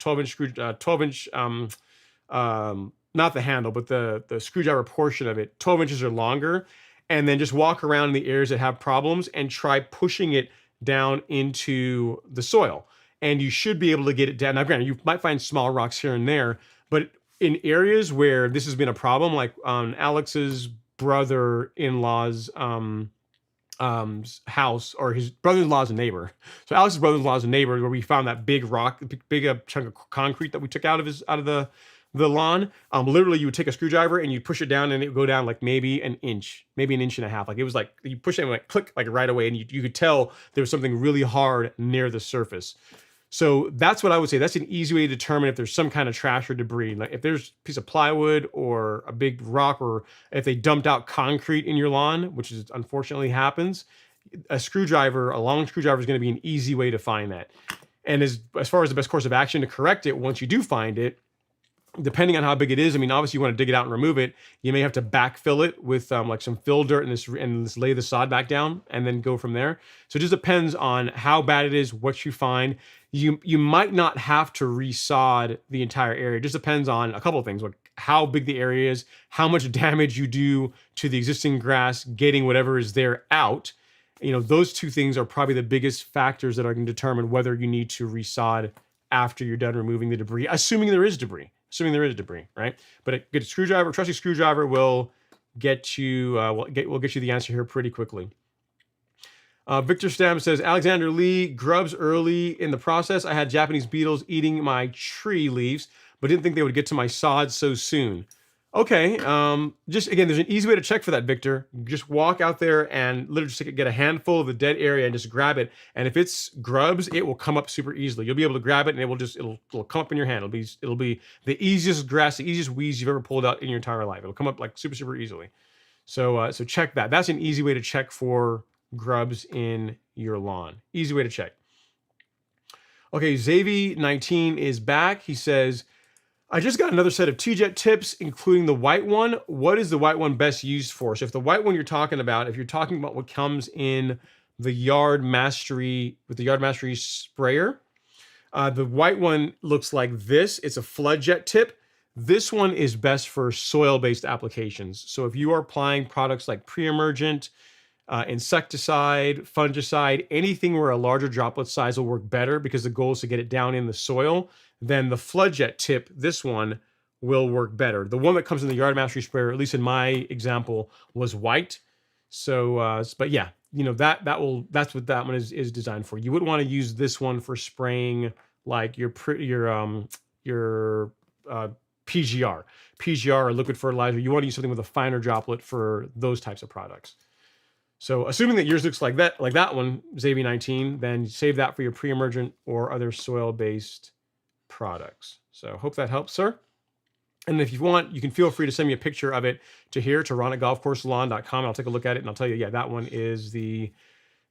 not the handle, but the screwdriver portion of it, 12 inches or longer, and then just walk around in the areas that have problems and try pushing it down into the soil. And you should be able to get it down. Now, granted, you might find small rocks here and there, but in areas where this has been a problem, like on Alex's brother-in-law's house, or his brother-in-law's a neighbor. So Alex's brother-in-law is a neighbor, where we found that big rock, big chunk of concrete that we took out of the lawn. Literally, you would take a screwdriver and you push it down, and it would go down like maybe an inch and a half. Like, it was like you push it and like click, like right away, and you could tell there was something really hard near the surface. So that's what I would say. That's an easy way to determine if there's some kind of trash or debris. Like if there's a piece of plywood or a big rock, or if they dumped out concrete in your lawn, which is unfortunately happens, a long screwdriver is going to be an easy way to find that. And as far as the best course of action to correct it, once you do find it, depending on how big it is, I mean, obviously you want to dig it out and remove it. You may have to backfill it with like some fill dirt and just lay the sod back down and then go from there. So it just depends on how bad it is, what you find. You might not have to resod the entire area. It just depends on a couple of things, like how big the area is, how much damage you do to the existing grass, getting whatever is there out. You know, those two things are probably the biggest factors that are going to determine whether you need to resod after you're done removing the debris, assuming there is debris. Right? But a good screwdriver, trusty screwdriver will get you will get you the answer here pretty quickly. Victor Stam says, Alexander Lee, grubs early in the process. I had Japanese beetles eating my tree leaves, but didn't think they would get to my sod so soon. Okay, just again, there's an easy way to check for that, Victor. Just walk out there and literally just get a handful of the dead area and just grab it. And if it's grubs, it will come up super easily. You'll be able to grab it and it'll come up in your hand. It'll be the easiest grass, the easiest weeds you've ever pulled out in your entire life. It'll come up like super easily. So so check that. That's an easy way to check for grubs in your lawn. Easy way to check. Okay, Xavi19 is back. He says, I just got another set of TJet tips, including the white one. What is the white one best used for? So if the white one you're talking about, if you're talking about what comes in the Yard Mastery, with the Yard Mastery sprayer, the white one looks like this. It's a flood jet tip. This one is best for soil-based applications. So if you are applying products like pre-emergent, insecticide, fungicide, anything where a larger droplet size will work better because the goal is to get it down in the soil, then the flood jet tip, this one, will work better. The one that comes in the Yard Mastery sprayer, at least in my example, was white. So, but yeah, you know, that's what that one is designed for. You wouldn't want to use this one for spraying like your PGR or liquid fertilizer. You want to use something with a finer droplet for those types of products. So assuming that yours looks like that one, Xavier19, then save that for your pre-emergent or other soil-based products. So hope that helps, sir. And if you want, you can feel free to send me a picture of it to ron@golfcourselawn.com. I'll take a look at it and I'll tell you, yeah, that one is the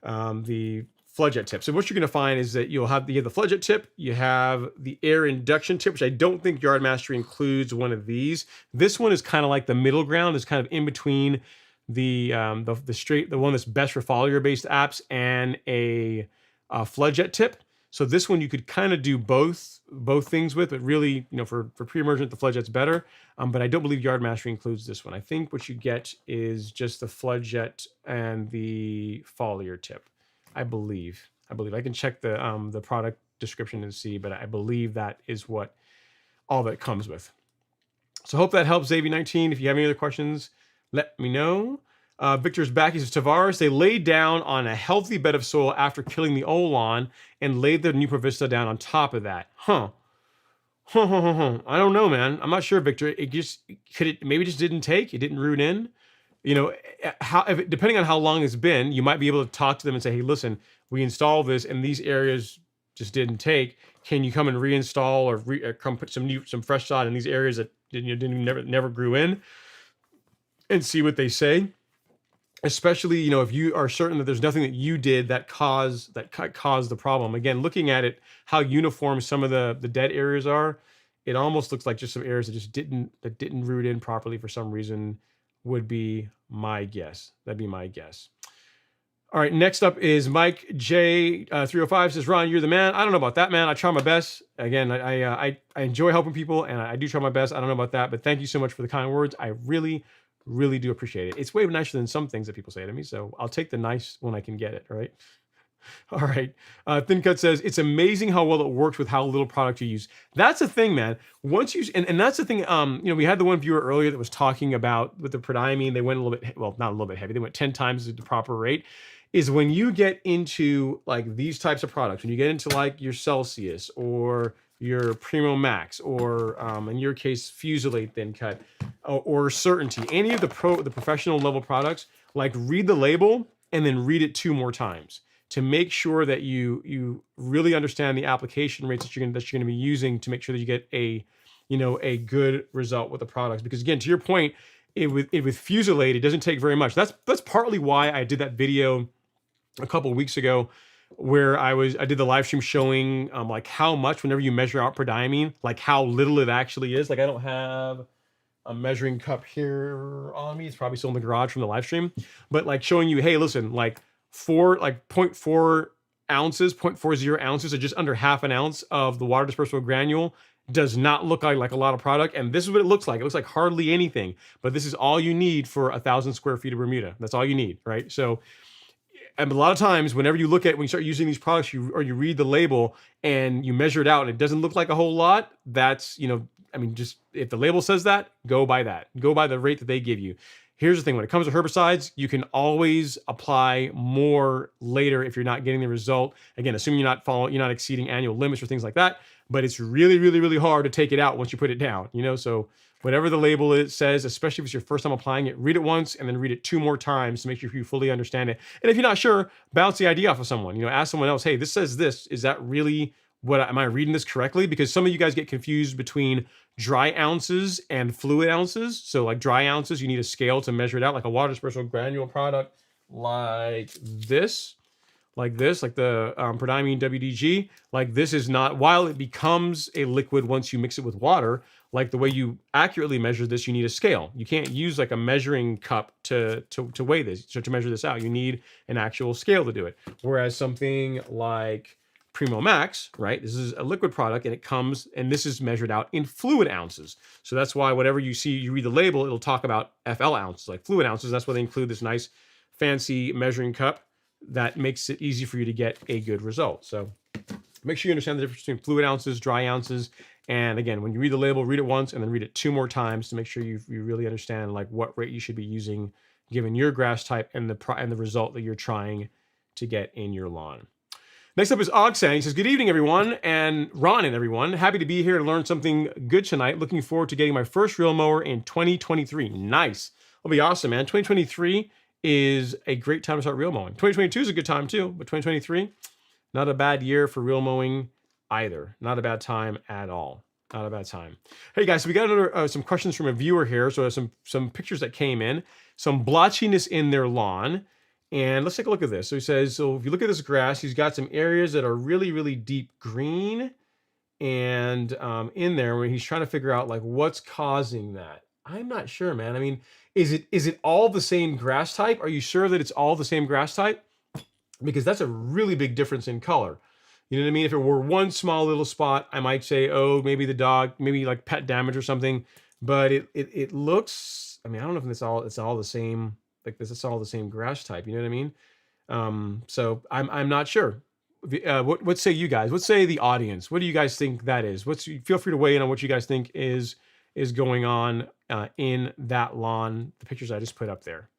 flood jet tip. So what you're going to find is that you have the flood jet tip, you have the air induction tip, which I don't think Yard Mastery includes one of these. This one is kind of like the middle ground. It's kind of in between the one that's best for foliar-based apps and a flood jet tip. So this one you could kind of do both things with, but really, you know, for pre-emergent, the flood jet's better. But I don't believe Yard Mastery includes this one. I think what you get is just the flood jet and the foliar tip. I believe. I can check the product description and see, but I believe that is what all that comes with. So hope that helps, Xavier19. If you have any other questions, let me know. Victor's back. He says, Tavares, they laid down on a healthy bed of soil after killing the old lawn and laid the new Provista down on top of that. I don't know, man. I'm not sure, Victor. Maybe just didn't take? It didn't root in? You know, depending on how long it's been, you might be able to talk to them and say, hey, listen, we installed this and these areas just didn't take. Can you come and reinstall or come put some fresh sod in these areas that never grew in? And see what they say. Especially, you know, if you are certain that there's nothing that you did that caused the problem. Again, looking at it, how uniform some of the dead areas are, it almost looks like just some areas that didn't root in properly for some reason, would be my guess. That'd be my guess. All right, next up is Mike J 305 says, Ron, you're the man. I don't know about that, man. I try my best. Again, I enjoy helping people and I do try my best. I don't know about that, but thank you so much for the kind words. I really do appreciate it. It's way nicer than some things that people say to me, so I'll take the nice when I can get it, right? All right. Thin Cut says, it's amazing how well it works with how little product you use. That's the thing, man. Once you, and that's the thing, you know, we had the one viewer earlier that was talking about with the prodiamine, they went a little bit, well, not a little bit heavy, they went 10 times the proper rate, is when you get into like these types of products, when you get into like your Celsius or your Primo Max, or in your case, Fusilate Thin Cut, or Certainty, any of the professional level products, like read the label and then read it 2 more times to make sure that you really understand the application rates that you're going to be using to make sure that you get a good result with the products. Because again, to your point, with Fusilate, it doesn't take very much. That's partly why I did that video a couple of weeks ago where I did the live stream showing like how much whenever you measure out prodiamine, like how little it actually is. Like I don't have a measuring cup here on me. It's probably still in the garage from the live stream, but like showing you, hey, listen, like zero point 0.4 ounces, 0.40 ounces, or just under half an ounce of the water dispersible granule does not look like a lot of product. And this is what it looks like. It looks like hardly anything, but this is all you need for 1,000 square feet of Bermuda. That's all you need, right? So, and a lot of times whenever you look at, when you start using these products, you read the label and you measure it out and it doesn't look like a whole lot, that's, I mean, just if the label says that, go by that. Go by the rate that they give you. Here's the thing, when it comes to herbicides, you can always apply more later if you're not getting the result. Again, assuming you're not exceeding annual limits or things like that, but it's really, really, really hard to take it out once you put it down, so whatever the label says, especially if it's your first time applying it, read it once and then read it 2 more times to make sure you fully understand it. And if you're not sure, bounce the idea off of someone. Ask someone else, hey, this says this. Is that really am I reading this correctly? Because some of you guys get confused between dry ounces and fluid ounces. So like dry ounces, you need a scale to measure it out, like a water dispersible granule product like this. Like the prodiamine WDG, like this is not, while it becomes a liquid once you mix it with water, like the way you accurately measure this, you need a scale. You can't use like a measuring cup to weigh this, to measure this out. You need an actual scale to do it. Whereas something like Primo Max, right? This is a liquid product and it comes, and this is measured out in fluid ounces. So that's why whatever you see, you read the label, it'll talk about FL ounces, like fluid ounces. That's why they include this nice fancy measuring cup that makes it easy for you to get a good result. So make sure you understand the difference between fluid ounces, dry ounces. And again, when you read the label, read it once and then read it 2 more times to make sure you really understand like what rate you should be using given your grass type and the result that you're trying to get in your lawn. Next up is Augustine. He says, good evening, everyone, and Ron and everyone. Happy to be here to learn something good tonight. Looking forward to getting my first reel mower in 2023. Nice. It'll be awesome, man. 2023 is a great time to start reel mowing. 2022 is a good time too, but 2023, not a bad year for reel mowing either. Not a bad time at all. Not a bad time. Hey guys, so we got another some questions from a viewer here. So some pictures that came in, some blotchiness in their lawn. And let's take a look at this. So he says, so if you look at this grass, he's got some areas that are really, really deep green and in there when he's trying to figure out like what's causing that. I'm not sure, man. I mean, is it all the same grass type? Are you sure that it's all the same grass type? Because that's a really big difference in color. You know what I mean? If it were one small little spot, I might say, oh, maybe the dog, maybe like pet damage or something. But it looks, I mean, I don't know if it's all the same, like this is all the same grass type. You know what I mean? So I'm not sure. What say you guys? What say the audience? What do you guys think that is? Feel free to weigh in on what you guys think is going on in that lawn, the pictures I just put up there.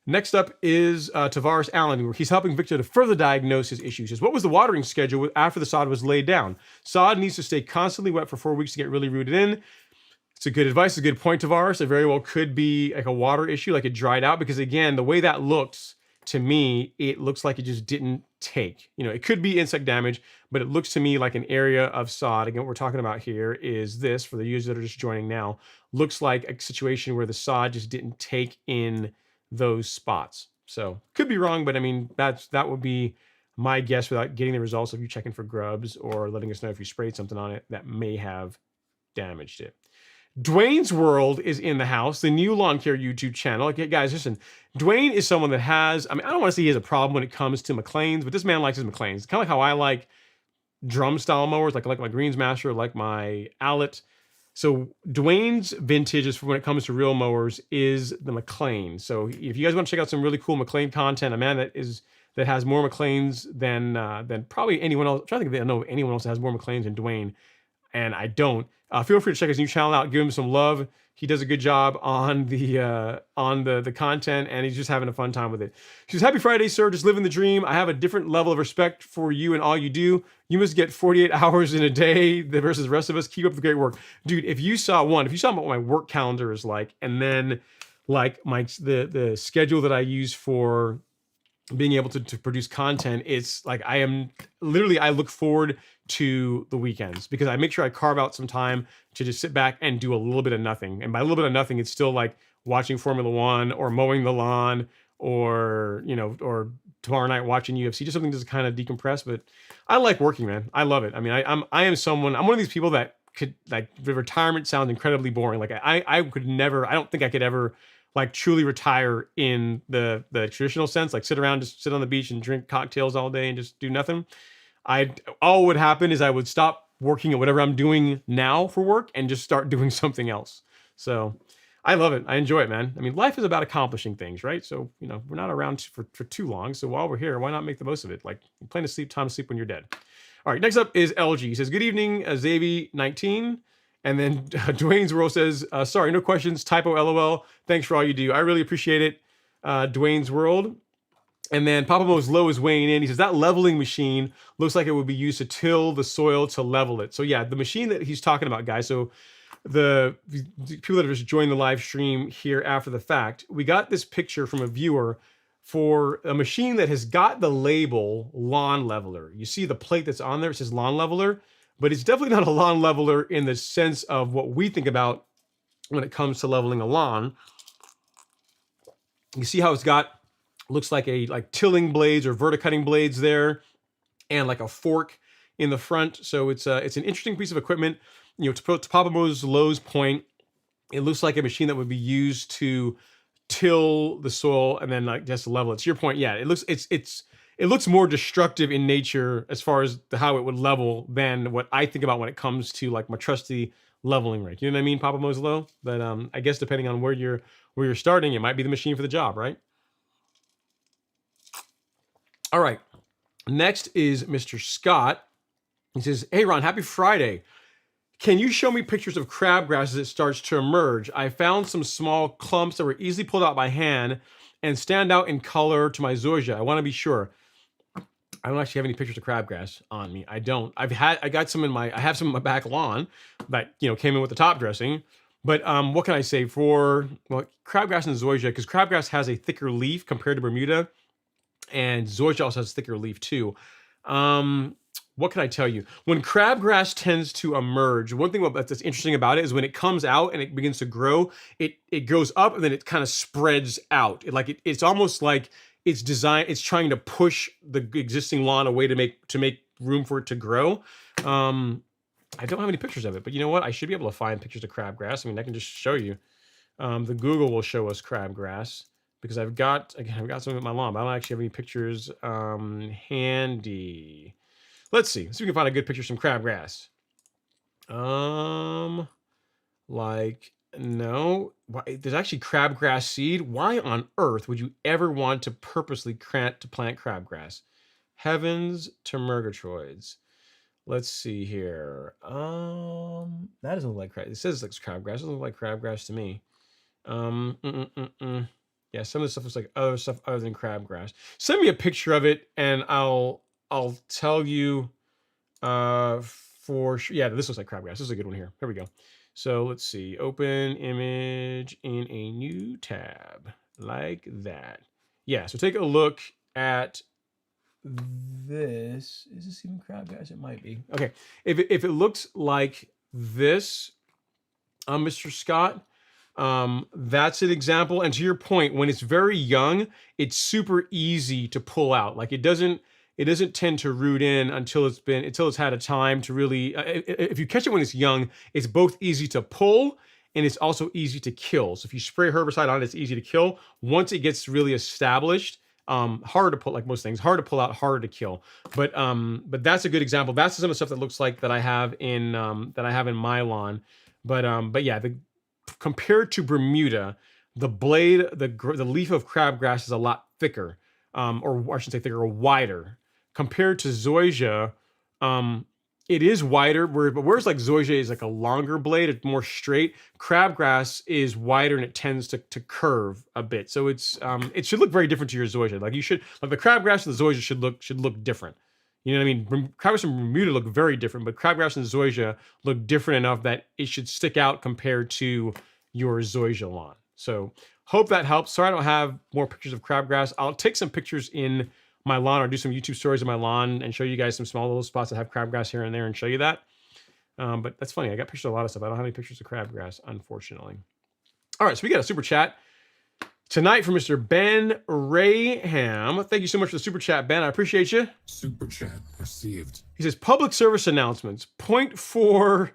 Next up is Tavares Allen, where he's helping Victor to further diagnose his issues. He says, what was the watering schedule after the sod was laid down? Sod needs to stay constantly wet for 4 weeks to get really rooted in. It's a good advice, it's a good point, Tavares. It very well could be like a water issue, like it dried out, because again, the way that looks, to me, it looks like it just didn't take. It could be insect damage, but it looks to me like an area of sod. Again, what we're talking about here is this, for the users that are just joining now, looks like a situation where the sod just didn't take in those spots. So could be wrong, but I mean, that would be my guess without getting the results of you checking for grubs or letting us know if you sprayed something on it that may have damaged it. Dwayne's World is in the house, the new lawn care YouTube channel. Okay, guys, listen, Dwayne is someone that has, I mean, I don't want to say he has a problem when it comes to Mclean's, but this man likes his Mclean's. It's kind of like how I like drum style mowers, like my Greensmaster, like my Owlet. So Dwayne's vintage is for when it comes to real mowers is the Mclean. So if you guys want to check out some really cool Mclean content, a man that has more Mcleans than probably anyone else. I'm trying to think if I know anyone else that has more Mcleans than Dwayne, and I don't. Feel free to check his new channel out. Give him some love. He does a good job on the content, and he's just having a fun time with it. She says, happy Friday, sir. Just living the dream. I have a different level of respect for you and all you do. You must get 48 hours in a day versus the rest of us. Keep up the great work. Dude, if you saw what my work calendar is like, and then like the schedule that I use for being able to produce content, it's like I look forward to the weekends because I make sure I carve out some time to just sit back and do a little bit of nothing. And by a little bit of nothing, it's still like watching Formula One or mowing the lawn or, you know, or tomorrow night watching UFC, just something to kind of decompress. But I like working, man. I love it. I mean, I am someone, I'm one of these people that could, like, the retirement sounds incredibly boring. Like I could never, I don't think I could ever like truly retire in the traditional sense, like sit around, just sit on the beach and drink cocktails all day and just do nothing. All would happen is I would stop working at whatever I'm doing now for work and just start doing something else. So I love it. I enjoy it, man. I mean, life is about accomplishing things, right? So, you know, we're not around for too long. So while we're here, why not make the most of it? Like, plan to sleep, time to sleep when you're dead. All right, next up is LG. He says, good evening, Xavi19. And then Dwayne's World says, sorry, no questions, typo, LOL. Thanks for all you do. I really appreciate it, Dwayne's World. And then Papa Mo's Low is weighing in. He says, that leveling machine looks like it would be used to till the soil to level it. So yeah, the machine that he's talking about, guys. So the people that have just joined the live stream here after the fact, we got this picture from a viewer for a machine that has got the label lawn leveler. You see the plate that's on there, it says lawn leveler, but it's definitely not a lawn leveler in the sense of what we think about when it comes to leveling a lawn. You see how it's got, looks like tilling blades or verticutting blades there, and like a fork in the front. So it's an interesting piece of equipment. You know, to Papa Mo's Low's point, it looks like a machine that would be used to till the soil and then like just level it. To your point, yeah, it looks more destructive in nature as far as how it would level than what I think about when it comes to like my trusty leveling rake. You know what I mean, Papa Mo's Low? But I guess depending on where you're starting, it might be the machine for the job, right? All right. Next is Mr. Scott. He says, hey, Ron, happy Friday. Can you show me pictures of crabgrass as it starts to emerge? I found some small clumps that were easily pulled out by hand and stand out in color to my zoysia. I want to be sure. I don't actually have any pictures of crabgrass on me. I don't. I have some in my back lawn that, you know, came in with the top dressing. But what can I say for, well, crabgrass and zoysia, because crabgrass has a thicker leaf compared to Bermuda, and zoysia also has a thicker leaf too. What can I tell you? When crabgrass tends to emerge, one thing that's interesting about it is when it comes out and it begins to grow, it goes up and then it kind of spreads out. It's almost like it's trying to push the existing lawn away to make room for it to grow. I don't have any pictures of it, but you know what? I should be able to find pictures of crabgrass. I mean, I can just show you. The Google will show us crabgrass because I've got some in my lawn, but I don't actually have any pictures handy. Let's see if we can find a good picture of some crabgrass. No, there's actually crabgrass seed. Why on earth would you ever want to purposely plant crabgrass? Heavens to Murgatroyds. Let's see here. That doesn't look like crab. It says it's like crabgrass. It doesn't look like crabgrass to me. Yeah, some of the stuff looks like other stuff other than crabgrass. Send me a picture of it, and I'll tell you for sure. Yeah, this looks like crabgrass. This is a good one here. Here we go. So let's see. Open image in a new tab like that. Yeah, so take a look at this. Is this even crabgrass? It might be. Okay, if it looks like this, Mr. Scott, that's an example. And to your point, when it's very young, it's super easy to pull out. Like it doesn't tend to root in until it's had a time to really, if you catch it when it's young, it's both easy to pull and it's also easy to kill. So if you spray herbicide on it, it's easy to kill. Once it gets really established, harder to pull, like most things, hard to pull out, harder to kill. But that's a good example. That's some of the stuff that looks like that I have in my lawn. But yeah, compared to Bermuda, the blade, the leaf of crabgrass is a lot thicker, or I should say thicker or wider. Compared to zoysia, it is wider, whereas like zoysia is like a longer blade, it's more straight. Crabgrass is wider and it tends to curve a bit. So it should look very different to your zoysia. Like the crabgrass and the zoysia should look different. You know what I mean? Crabgrass and Bermuda look very different, but crabgrass and zoysia look different enough that it should stick out compared to your zoysia lawn. So hope that helps. Sorry I don't have more pictures of crabgrass. I'll take some pictures in my lawn or do some YouTube stories of my lawn and show you guys some small little spots that have crabgrass here and there and show you that. But that's funny. I got pictures of a lot of stuff. I don't have any pictures of crabgrass, unfortunately. All right, so we got a super chat. tonight from Mr. Ben Rayham. Thank you so much for the super chat, Ben. I appreciate you. Super chat received. He says, public service announcements, 0.4,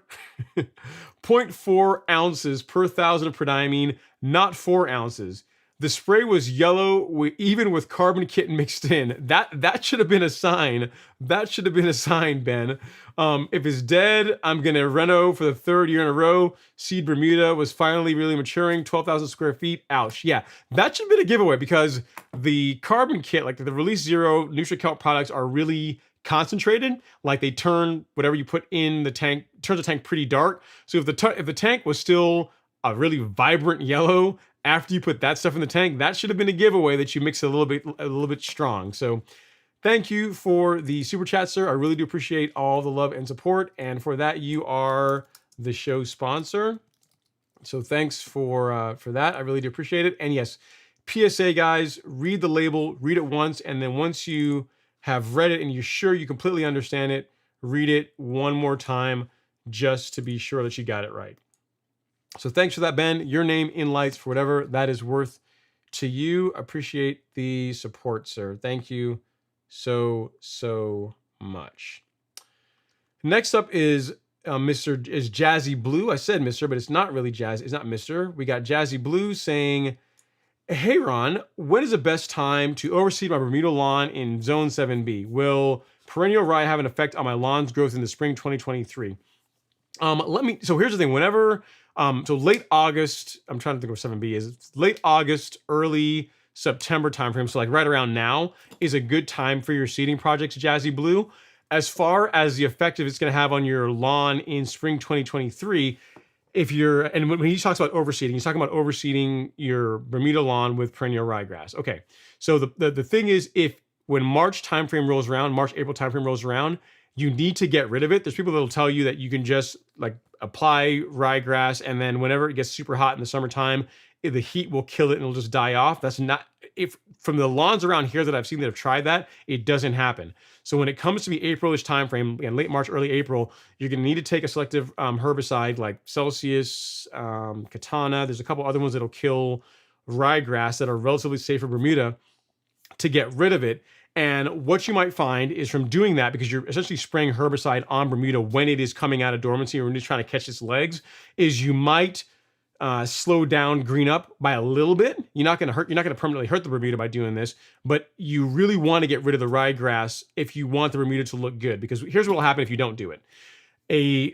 0.4 ounces per thousand of prodiamine, not 4 ounces. The spray was yellow, even with carbon kit mixed in. That should have been a sign. That should have been a sign, Ben. If it's dead, I'm going to reno for the 3rd year in a row. Seed Bermuda was finally really maturing, 12,000 square feet. Ouch. Yeah, that should have been a giveaway because the carbon kit, like the Release Zero NutriKelp products, are really concentrated. Like they turn whatever you put in the tank, turns the tank pretty dark. So if the tank was still a really vibrant yellow after you put that stuff in the tank, that should have been a giveaway that you mix a little bit strong. So thank you for the super chat, sir. I really do appreciate all the love and support. And for that, you are the show sponsor. So thanks for that. I really do appreciate it. And yes, PSA guys, read the label, read it once, and then once you have read it and you're sure you completely understand it, read it one more time just to be sure that you got it right. So thanks for that, Ben. Your name in lights for whatever that is worth to you. Appreciate the support, sir. Thank you so much. Next up is Jazzy Blue. I said Mr., but it's not really Jazzy. It's not Mr. We got Jazzy Blue saying, hey, Ron, when is the best time to overseed my Bermuda lawn in Zone 7B? Will perennial rye have an effect on my lawn's growth in the spring 2023? So here's the thing. Whenever, so late August, I'm trying to think of what 7B is. It's late August, early September timeframe. So like right around now is a good time for your seeding projects, Jazzy Blue. As far as the effect it's going to have on your lawn in spring 2023, if you're, and when he talks about overseeding, he's talking about overseeding your Bermuda lawn with perennial ryegrass. Okay. So the thing is, if when March timeframe rolls around, March, April timeframe rolls around, you need to get rid of it. There's people that'll tell you that you can just like apply ryegrass, and then whenever it gets super hot in the summertime, the heat will kill it and it'll just die off. That's not, if from the lawns around here that I've seen that have tried that, it doesn't happen. So when it comes to the April-ish timeframe, again, late March, early April, you're going to need to take a selective herbicide like Celsius, Katana. There's a couple other ones that'll kill ryegrass that are relatively safe for Bermuda to get rid of it. And what you might find is from doing that, because you're essentially spraying herbicide on Bermuda when it is coming out of dormancy or when it's trying to catch its legs, is you might slow down green up by a little bit. You're not going to permanently hurt the Bermuda by doing this, but you really want to get rid of the ryegrass if you want the Bermuda to look good, because here's what will happen if you don't do it.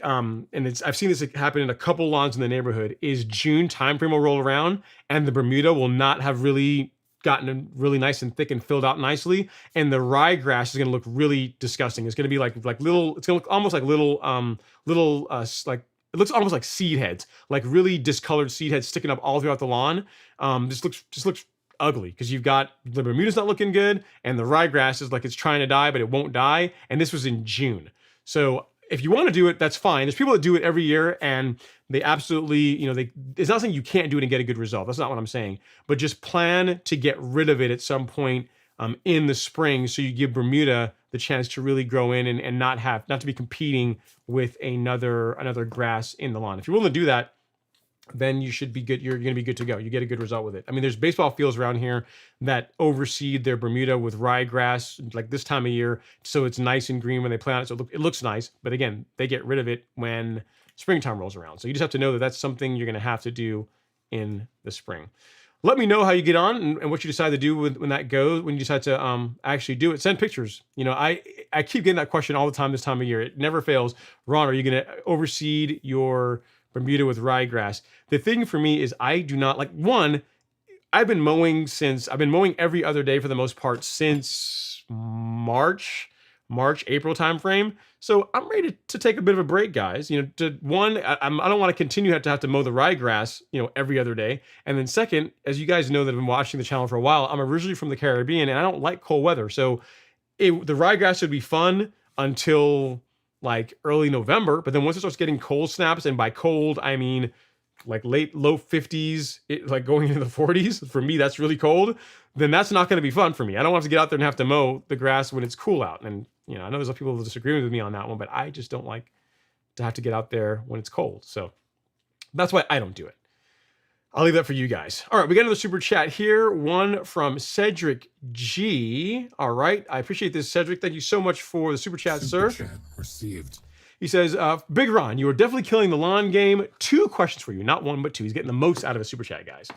I've seen this happen in a couple lawns in the neighborhood, is June timeframe will roll around and the Bermuda will not have really gotten really nice and thick and filled out nicely, and the ryegrass is going to look really disgusting. It's going to be like little, it's going to look almost like little like, it looks almost like seed heads, like really discolored seed heads sticking up all throughout the lawn. Just looks ugly because you've got the Bermuda's not looking good and the ryegrass is like it's trying to die, but it won't die. And this was in June. So if you want to do it, that's fine. There's people that do it every year and they absolutely, it's not saying you can't do it and get a good result. That's not what I'm saying. But just plan to get rid of it at some point in the spring, so you give Bermuda the chance to really grow in and not to be competing with another grass in the lawn. If you're willing to do that, then you should be good. You're going to be good to go. You get a good result with it. I mean, there's baseball fields around here that overseed their Bermuda with ryegrass like this time of year, so it's nice and green when they plant it. So it looks nice, but again, they get rid of it when springtime rolls around. So you just have to know that that's something you're going to have to do in the spring. Let me know how you get on and what you decide to do when that goes, when you decide to actually do it. Send pictures. I keep getting that question all the time this time of year. It never fails. Ron, are you going to overseed your Bermuda with ryegrass? The thing for me is I do not like, one, I've been mowing every other day for the most part since March, April timeframe. So I'm ready to take a bit of a break, guys. I don't want to continue to have to mow the ryegrass, every other day. And then second, as you guys know that have been watching the channel for a while, I'm originally from the Caribbean and I don't like cold weather. So the ryegrass would be fun until like early November, but then once it starts getting cold snaps, and by cold I mean like low 50s, like going into the 40s, for me that's really cold, then that's not going to be fun for me. I don't want to get out there and have to mow the grass when it's cool out. And I know there's some people who disagree with me on that one, but I just don't like to have to get out there when it's cold. So that's why I don't do it. I'll leave that for you guys. All right, we got another super chat here. One from Cedric G. All right, I appreciate this, Cedric. Thank you so much for the super chat, Super sir. chat received. He says, Big Ron, you are definitely killing the lawn game. 2 questions for you, not 1, but 2. He's getting the most out of a super chat, guys.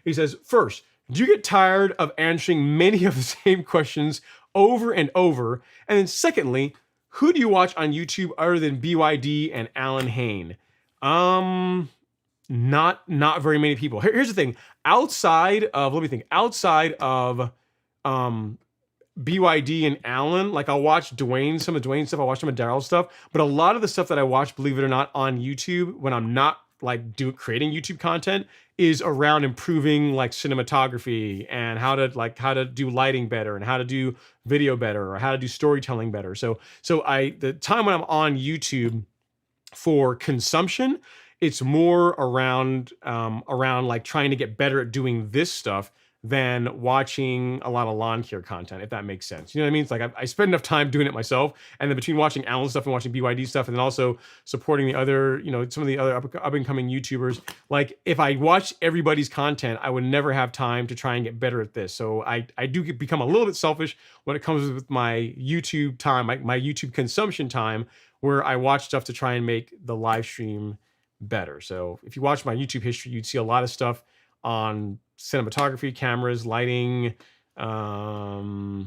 He says, first, do you get tired of answering many of the same questions over and over? And then secondly, who do you watch on YouTube other than BYD and Alan Hain? Not very many people. Here's the thing. Outside of BYD and Alan, like I'll watch Dwayne, some of Dwayne's stuff, I'll watch some of Daryl's stuff, but a lot of the stuff that I watch, believe it or not, on YouTube when I'm not like creating YouTube content is around improving like cinematography and how to do lighting better and how to do video better or how to do storytelling better. So the time when I'm on YouTube for consumption, it's more around like trying to get better at doing this stuff than watching a lot of lawn care content, if that makes sense. You know what I mean? It's like I spend enough time doing it myself, and then between watching Alan stuff and watching BYD stuff, and then also supporting the other, some of the other up and coming YouTubers. Like if I watch everybody's content, I would never have time to try and get better at this. So I do become a little bit selfish when it comes with my YouTube time, my YouTube consumption time, where I watch stuff to try and make the live stream better. So if you watch my YouTube history, you'd see a lot of stuff on cinematography, cameras, lighting, other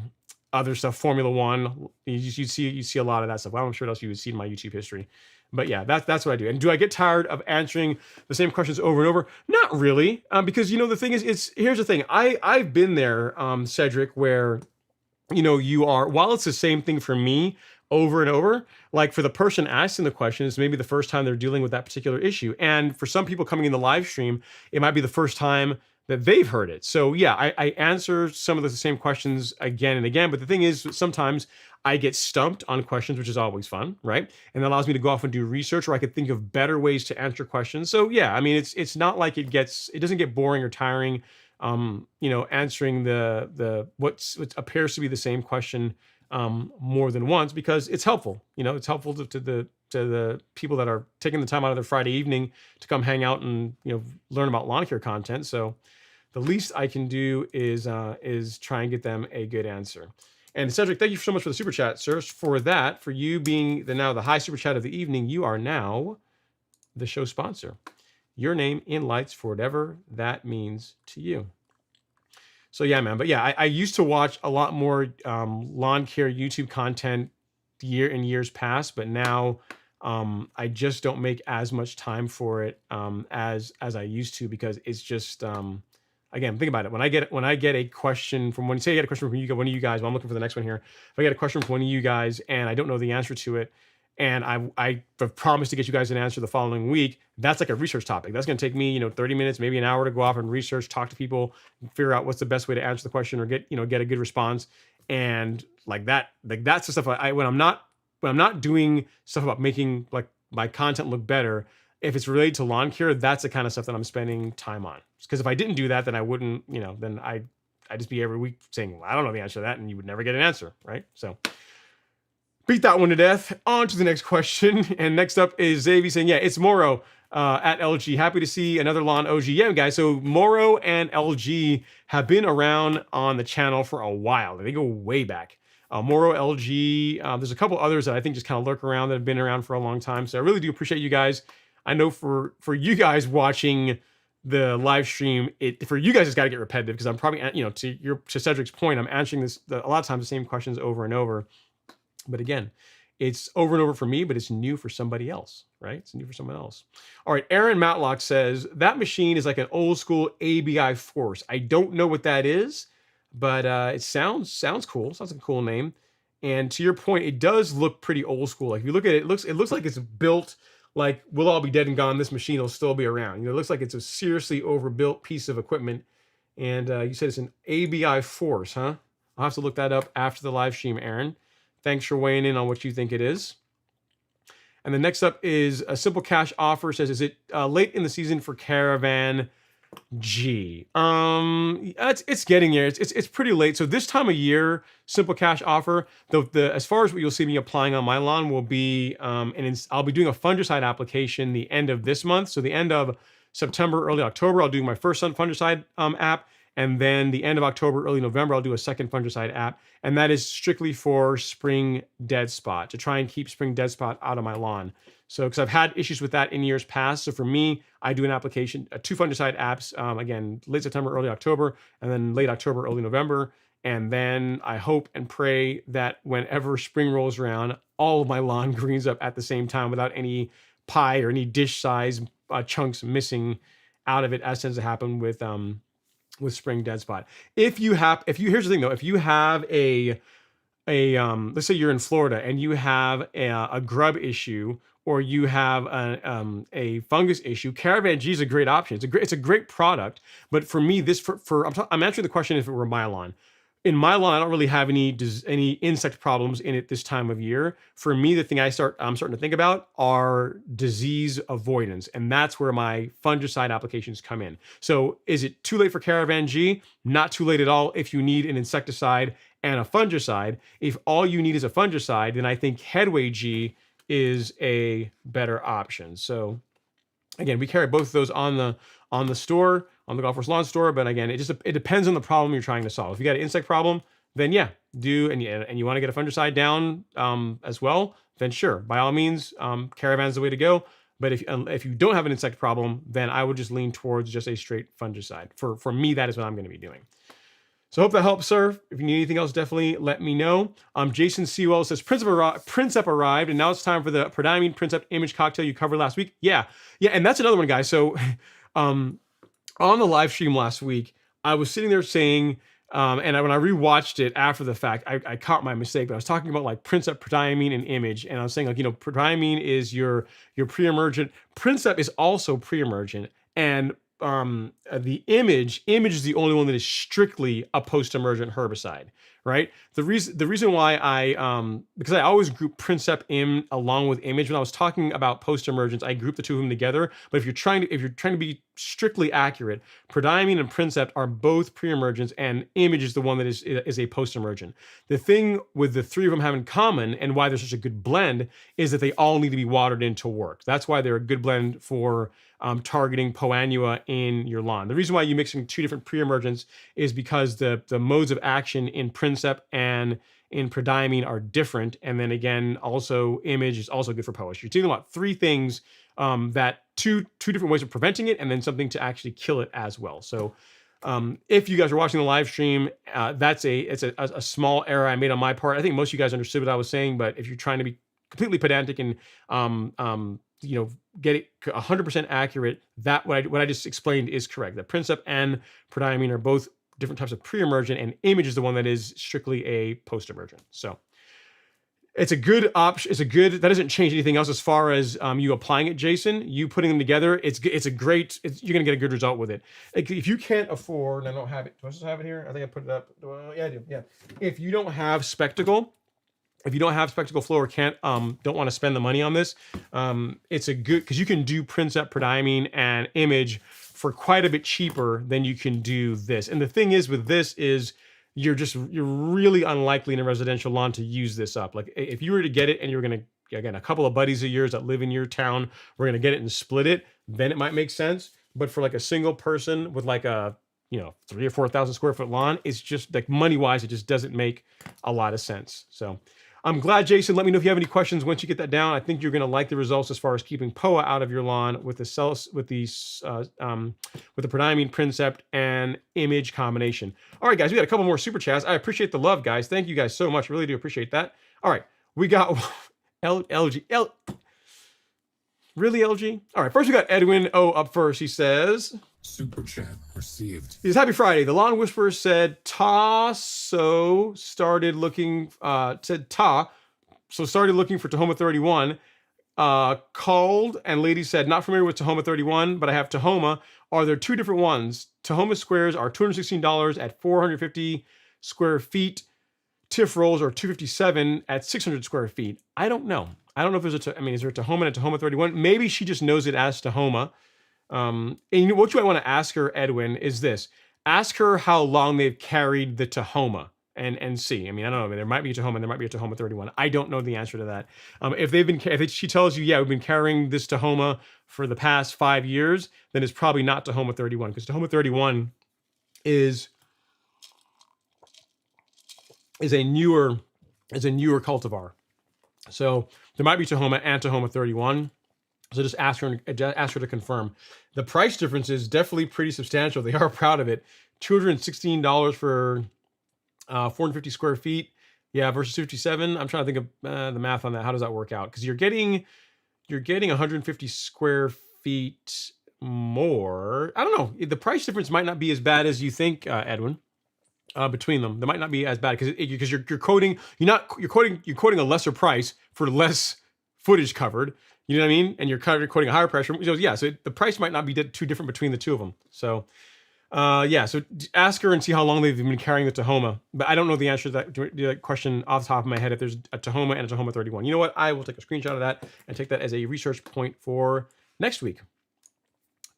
stuff, Formula One. You see a lot of that stuff. Well, I'm sure what else you would see in my YouTube history. But yeah, that's what I do. And do I get tired of answering the same questions over and over? Not really, because the thing is, here's the thing. I've been there, Cedric, where you are, while it's the same thing for me over and over, like for the person asking the question, it's maybe the first time they're dealing with that particular issue. And for some people coming in the live stream, it might be the first time that they've heard it. So yeah, I answer some of the same questions again and again. But the thing is, sometimes I get stumped on questions, which is always fun, right? And that allows me to go off and do research, or I could think of better ways to answer questions. So yeah, I mean, it's not like it doesn't get boring or tiring, answering the what appears to be the same question more than once, because it's helpful. It's helpful to the people that are taking the time out of their Friday evening to come hang out and learn about lawn care content. So the least I can do is try and get them a good answer. And Cedric, thank you so much for the super chat, sir. For you being the high super chat of the evening, you are now the show sponsor. Your name in lights for whatever that means to you. So yeah, man. But yeah, I used to watch a lot more lawn care YouTube content in years past, but now I just don't make as much time for it as I used to, because it's just again, think about it. When I get a question from one of you guys, well, I'm looking for the next one here. If I get a question from one of you guys and I don't know the answer to it, and I've promised to get you guys an answer the following week, that's like a research topic. That's going to take me, 30 minutes, maybe an hour to go off and research, talk to people, figure out what's the best way to answer the question or get a good response. And that's the stuff when I'm not doing stuff about making like my content look better, if it's related to lawn care, that's the kind of stuff that I'm spending time on. Because if I didn't do that, then I wouldn't, then I'd just be every week saying, well, I don't know the answer to that, and you would never get an answer, right? So beat that one to death. On to the next question. And next up is Xavier saying, yeah, it's Moro at LG. Happy to see another lawn OG. Yeah, guys. So Moro and LG have been around on the channel for a while. They go way back. Moro, LG. There's a couple others that I think just kind of lurk around that have been around for a long time. So I really do appreciate you guys. I know for you guys watching the live stream, for you guys, it's got to get repetitive, because I'm probably, to Cedric's point, I'm answering a lot of times the same questions over and over. But again, it's over and over for me, but it's new for somebody else, right? It's new for someone else. All right, Aaron Matlock says, that machine is like an old school ABI Force. I don't know what that is, but it sounds cool. Sounds like a cool name. And to your point, it does look pretty old school. Like if you look at it, it looks like it's built like we'll all be dead and gone. This machine will still be around. It looks like it's a seriously overbuilt piece of equipment. And you said it's an ABI Force, huh? I'll have to look that up after the live stream, Aaron. Thanks for weighing in on what you think it is. And the next up is a simple cash offer. Says, is it late in the season for caravan G. It's getting there. It's pretty late. So this time of year, simple cash offer. The as far as what you'll see me applying on my lawn will be, I'll be doing a fungicide application the end of this month. So the end of September, early October, I'll do my first fungicide app, and then the end of October, early November, I'll do a second fungicide app, and that is strictly for spring dead spot, to try and keep spring dead spot out of my lawn. So, because I've had issues with that in years past. So for me, I do an application, two fungicide apps, again, late September, early October, and then late October, early November. And then I hope and pray that whenever spring rolls around, all of my lawn greens up at the same time without any pie or any dish size chunks missing out of it, as tends to happen with spring dead spot. Here's the thing though, if you have let's say you're in Florida and you have a grub issue, or you have a fungus issue, Caravan G is a great option. It's a great product. But for me, I'm answering the question if it were my lawn. In my lawn, I don't really have any insect problems in it this time of year. For me, the thing I'm starting to think about are disease avoidance, and that's where my fungicide applications come in. So, is it too late for Caravan G? Not too late at all. If you need an insecticide and a fungicide, if all you need is a fungicide, then I think Headway G is a better option. So again, we carry both of those on the store, on the Golf Course Lawn Store. But again, it depends on the problem you're trying to solve. If you got an insect problem, then yeah, and you want to get a fungicide down as well, then sure, by all means, Caravan's the way to go. But if you don't have an insect problem, then I would just lean towards just a straight fungicide. For me, that is what I'm going to be doing. So I hope that helps, sir. If you need anything else, definitely let me know. Jason Sewell says, Princep arrived, and now it's time for the Prodiamine Princep image cocktail you covered last week. Yeah, and that's another one, guys. So on the live stream last week, I was sitting there saying, when I rewatched it after the fact, I caught my mistake, but I was talking about like Princep, Prodiamine, and image, and I was saying like, Prodiamine is your pre-emergent. Princep is also pre-emergent, and the image is the only one that is strictly a post-emergent herbicide, right? The reason why because I always group Princep in along with image. When I was talking about post-emergence, I grouped the two of them together. But if you're trying to be strictly accurate, Prodiamine and Princep are both pre-emergents, and image is the one that is a post-emergent. The thing with the three of them have in common, and why they're such a good blend, is that they all need to be watered in to work. That's why they're a good blend for targeting Poa annua in your lawn. The reason why you mix in two different pre-emergents is because the modes of action in Princep and in Prodiamine are different. And then again, also image is also good for Poa. You're talking about three things, that two different ways of preventing it, and then something to actually kill it as well. So if you guys are watching the live stream, it's a small error I made on my part. I think most of you guys understood what I was saying, but if you're trying to be completely pedantic and get it 100% accurate, that what I just explained is correct. That Princep and Prodiamine are both different types of pre-emergent, and image is the one that is strictly a post-emergent. So it's a good option. That doesn't change anything else as far as you applying it, Jason. You putting them together, you're gonna get a good result with it. If you can't afford, and I don't have it. Do I still have it here? I think I put it up. Yeah, I do. Yeah. If you don't have Spectacle flow, or don't want to spend the money on this, it's a good, because you can do Princep, Prodiamine, and image for quite a bit cheaper than you can do this. And the thing is with this is you're really unlikely in a residential lawn to use this up. Like if you were to get it and you were going to, again, a couple of buddies of yours that live in your town, we're going to get it and split it, then it might make sense. But for like a single person with like a 3,000 or 4,000 square foot lawn, it's just like money wise, it just doesn't make a lot of sense. So I'm glad, Jason. Let me know if you have any questions once you get that down. I think you're going to like the results as far as keeping Poa out of your lawn with the Prodiamine, Princep, and image combination. All right, guys, we got a couple more super chats. I appreciate the love, guys. Thank you guys so much. I really do appreciate that. All right, we got LG. Really, LG? All right, first we got Edwin O up first. He says, Super chat received. He says, Happy Friday. The Lawn Whisperer said started looking for Tahoma 31. Called, and lady said, not familiar with Tahoma 31, but I have Tahoma. Are there two different ones? Tahoma squares are $216 at 450 square feet. Tiff rolls are $257 at 600 square feet. I don't know. I don't know if there's is there a Tahoma and a Tahoma 31? Maybe she just knows it as Tahoma. And you know, what you might want to ask her, Edwin, is this. Ask her how long they've carried the Tahoma and see. I mean, I don't know. There might be a Tahoma, there might be a Tahoma 31. I don't know the answer to that. If she tells you, yeah, we've been carrying this Tahoma for the past 5 years, then it's probably not Tahoma 31, because Tahoma 31 is a newer cultivar. So there might be Tahoma and Tahoma 31. So just ask her to confirm. The price difference is definitely pretty substantial. They are proud of it. $216 for 450 square feet. Yeah, versus 57. I'm trying to think of the math on that. How does that work out? Because you're getting 150 square feet more. I don't know. The price difference might not be as bad as you think, Edwin. Between them, they might not be as bad because you're quoting a lesser price for less footage covered. You know what I mean? And you're quoting a higher price. So the price might not be too different between the two of them. So so ask her and see how long they've been carrying the Tahoma. But I don't know the answer to that question off the top of my head. If there's a Tahoma and a Tahoma 31, you know what? I will take a screenshot of that and take that as a research point for next week.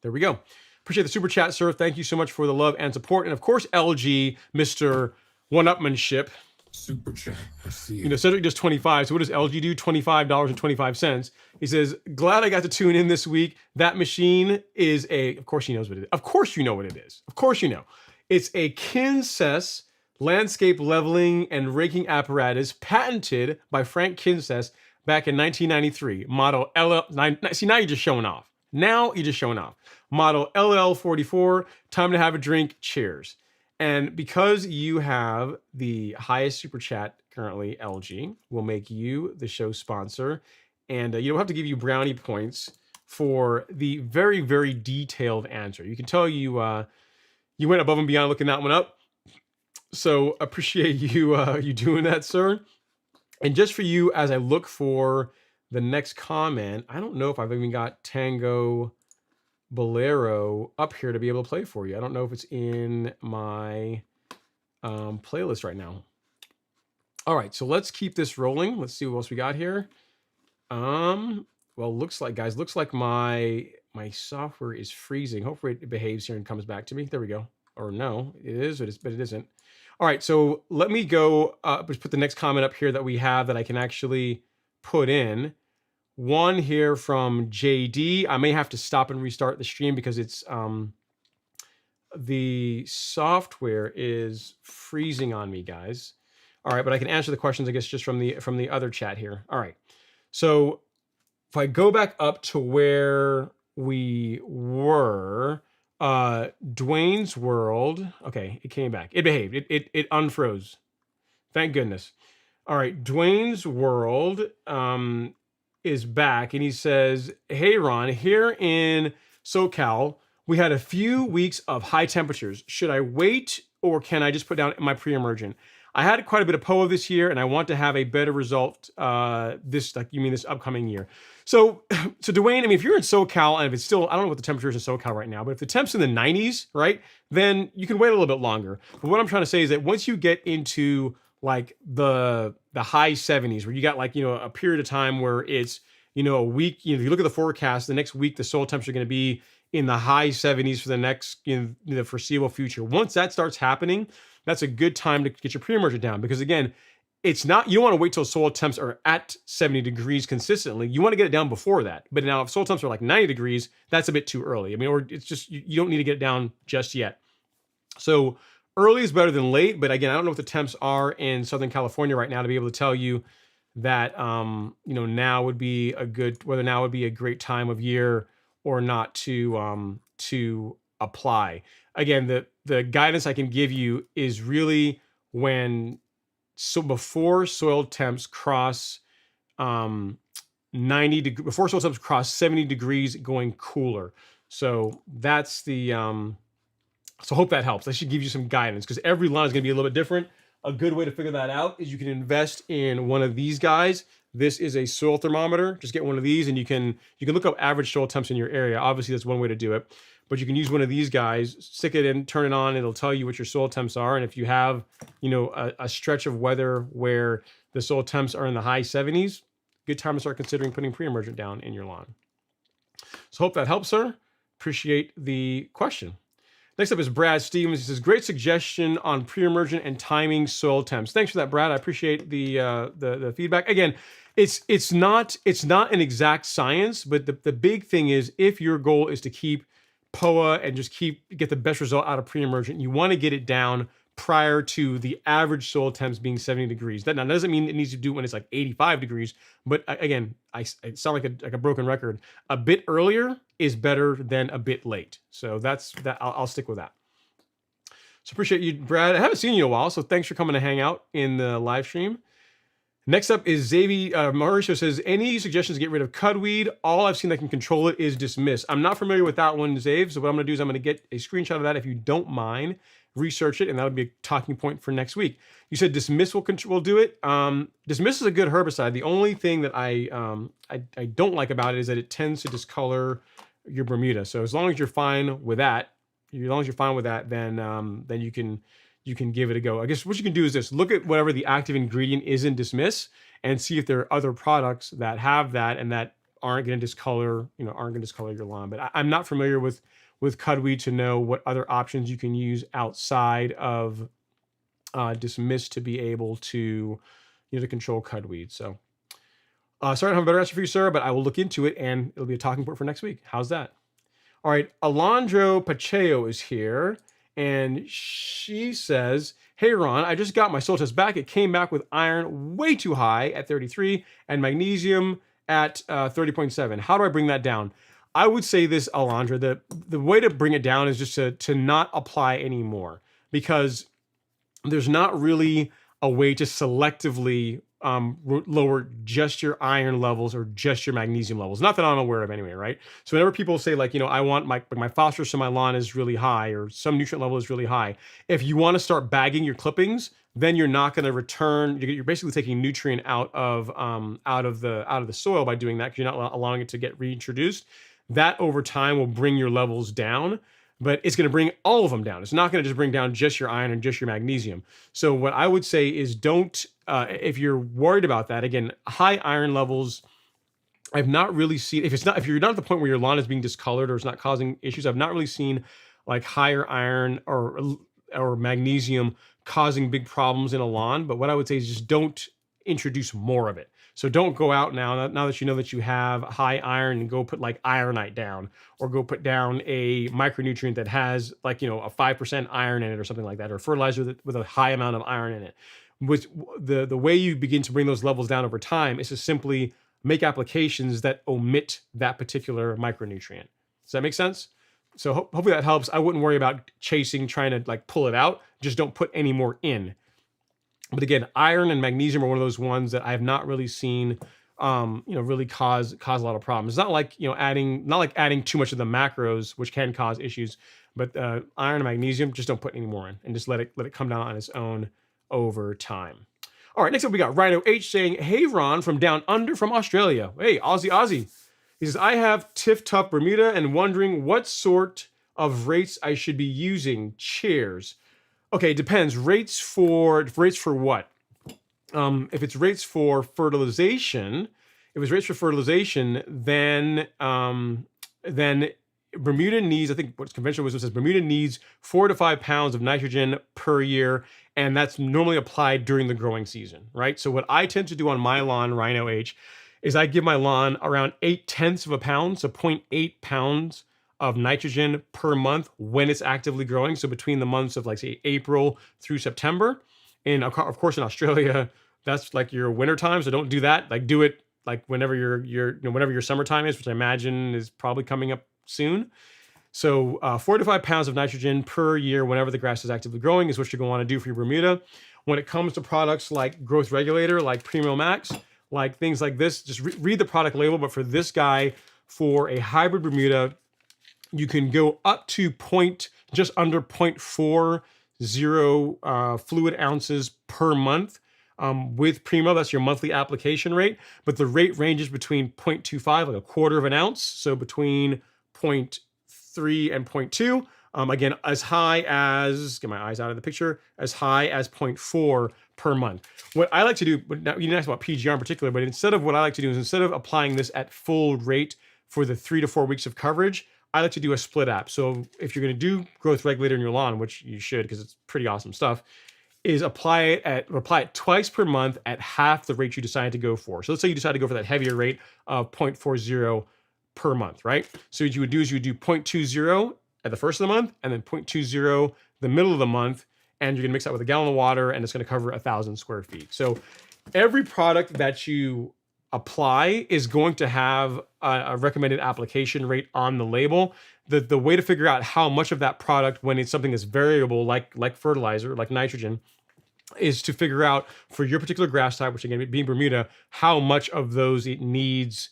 There we go. Appreciate the super chat, sir. Thank you so much for the love and support. And of course, LG, Mr. One-upmanship. Super chat received. You know, Cedric does 25. So what does LG do? $25.25. He says, glad I got to tune in this week. That machine is of course he knows what it is. Of course you know what it is. Of course you know. It's a Kinsess landscape leveling and raking apparatus patented by Frank Kinsess back in 1993. Model LL. See, now you're just showing off. Model LL44. Time to have a drink. Cheers. And because you have the highest super chat currently, LG, will make you the show sponsor. And you don't have to give you brownie points for the very, very detailed answer. You can tell you went above and beyond looking that one up. So appreciate you doing that, sir. And just for you, as I look for the next comment, I don't know if I've even got Tango Bolero up here to be able to play for you. I don't know if it's in my playlist right now. All right, so let's keep this rolling. Let's see what else we got here. Well, looks like my software is freezing. Hopefully it behaves here and comes back to me. There we go. Or no, it is, but it isn't. All right, so let me go just put the next comment up here that we have that I can actually put in. One here from JD. I may have to stop and restart the stream because it's the software is freezing on me, guys. All right, but I can answer the questions, I guess, just from the other chat here. All right. So if I go back up to where we were, Dwayne's World. Okay, it came back. It behaved. It unfroze. Thank goodness. All right, Dwayne's World is back, and he says, hey, Ron, here in SoCal, we had a few weeks of high temperatures. Should I wait, or can I just put down my pre-emergent? I had quite a bit of POA this year, and I want to have a better result this upcoming year. So Dwayne, I mean, if you're in SoCal, and if it's still, I don't know what the temperature is in SoCal right now, but if the temp's in the 90s, right, then you can wait a little bit longer. But what I'm trying to say is that once you get into like the high 70s, where you got like, a period of time where it's, a week, if you look at the forecast, the next week, the soil temps are going to be in the high 70s for the next, the foreseeable future. Once that starts happening, that's a good time to get your pre-emergent down, because again, it's not, you don't want to wait till soil temps are at 70 degrees consistently. You want to get it down before that. But now if soil temps are like 90 degrees, that's a bit too early. I mean, or it's just, you don't need to get it down just yet. So early is better than late, but again, I don't know what the temps are in Southern California right now to be able to tell you that, now would be whether now would be a great time of year or not to apply. Again, the guidance I can give you is really before soil temps cross 90 degrees, before soil temps cross 70 degrees going cooler. So that's the so hope that helps. That should give you some guidance, because every line is going to be a little bit different. A good way to figure that out is you can invest in one of these guys. This is a soil thermometer. Just get one of these, and you can look up average soil temps in your area. Obviously, that's one way to do it. But you can use one of these guys, stick it in, turn it on. It'll tell you what your soil temps are. And if you have, a stretch of weather where the soil temps are in the high 70s, good time to start considering putting pre-emergent down in your lawn. So hope that helps, sir. Appreciate the question. Next up is Brad Stevens. He says, great suggestion on pre-emergent and timing soil temps. Thanks for that, Brad. I appreciate the feedback. Again, it's not an exact science, but the big thing is if your goal is to keep POA and just get the best result out of pre-emergent, you want to get it down prior to the average soil temps being 70 degrees. That now doesn't mean it needs to do it when it's like 85 degrees, but again, I sound like a broken record. A bit earlier is better than a bit late. So that's that. I'll stick with that. So appreciate you, Brad. I haven't seen you in a while, so thanks for coming to hang out in the live stream. Next up is Xavier Mauricio says, any suggestions to get rid of cudweed? All I've seen that can control it is dismiss. I'm not familiar with that one, Xavier, so what I'm going to do is I'm going to get a screenshot of that if you don't mind. Research it, and that would be a talking point for next week. You said dismiss will do it. Dismiss is a good herbicide. The only thing that I don't like about it is that it tends to discolor your Bermuda. So as long as you're fine with that, then you can give it a go. I guess what you can do is this: look at whatever the active ingredient is in dismiss, and see if there are other products that have that and that aren't going to discolor your lawn. But I'm not familiar with cudweed to know what other options you can use outside of dismiss to be able to to control cudweed. So sorry, I don't have a better answer for you, sir, but I will look into it and it'll be a talking point for next week. How's that? All right, Alondro Pacheco is here, and she says, hey, Ron, I just got my soil test back. It came back with iron way too high at 33 and magnesium at 30.7. How do I bring that down? I would say this, Alondra, the way to bring it down is just to not apply anymore, because there's not really a way to selectively lower just your iron levels or just your magnesium levels. Not that I'm aware of anyway, right? So whenever people say like, I want my phosphorus in my lawn is really high or some nutrient level is really high, if you want to start bagging your clippings, then you're not going to return. You're basically taking nutrient out of the soil by doing that, because you're not allowing it to get reintroduced. That over time will bring your levels down, but it's going to bring all of them down. It's not going to just bring down just your iron and just your magnesium. So what I would say is don't, if you're worried about that, again, high iron levels, I've not really seen, if you're not at the point where your lawn is being discolored or it's not causing issues, I've not really seen like higher iron or magnesium causing big problems in a lawn. But what I would say is just don't introduce more of it. So don't go out now that you know that you have high iron and go put like ironite down, or go put down a micronutrient that has like, a 5% iron in it or something like that, or fertilizer with a high amount of iron in it. Which the way you begin to bring those levels down over time is to simply make applications that omit that particular micronutrient. Does that make sense? So hopefully that helps. I wouldn't worry about trying to like pull it out. Just don't put any more in. But again, iron and magnesium are one of those ones that I have not really seen, really cause a lot of problems. It's not like, adding too much of the macros, which can cause issues, but iron and magnesium, just don't put any more in and just let it come down on its own over time. All right, next up we got Rhino H saying, hey, Ron, from down under from Australia. Hey, Aussie. He says, I have Tiff Tough Bermuda and wondering what sort of rates I should be using. Cheers. Okay, it depends. Rates for what? If it's rates for fertilization, then Bermuda needs, I think what's conventional wisdom says, Bermuda needs 4 to 5 pounds of nitrogen per year, and that's normally applied during the growing season, right? So what I tend to do on my lawn, Rhino H, is I give my lawn around 0.8 of a pound, so 0.8 pounds of nitrogen per month when it's actively growing. So between the months of like say April through September, and of course in Australia, that's like your winter time. So don't do that. Like do it like whenever whenever your summertime is, which I imagine is probably coming up soon. So 4 to 5 pounds of nitrogen per year whenever the grass is actively growing is what you're going to want to do for your Bermuda. When it comes to products like growth regulator, like Primo Max, like things like this, just read the product label. But for this guy, for a hybrid Bermuda, you can go up to just under 0.40 fluid ounces per month with Primo. That's your monthly application rate. But the rate ranges between 0.25, like a quarter of an ounce, so between 0.3 and 0.2. Again, as high as, get my eyes out of the picture, as high as 0.4 per month. What I like to do, now you didn't ask about PGR in particular, but instead of applying this at full rate for the 3 to 4 weeks of coverage, I like to do a split app. So if you're going to do growth regulator in your lawn, which you should because it's pretty awesome stuff, is apply it twice per month at half the rate you decide to go for. So let's say you decide to go for that heavier rate of 0.40 per month, right? So what you would do is you would do 0.20 at the first of the month and then 0.20 the middle of the month, and you're gonna mix that with a gallon of water, and it's gonna cover 1,000 square feet. So every product that you apply is going to have a recommended application rate on the label. The way to figure out how much of that product, when it's something that's variable, like fertilizer, like nitrogen, is to figure out for your particular grass type, which again being Bermuda, how much of those it needs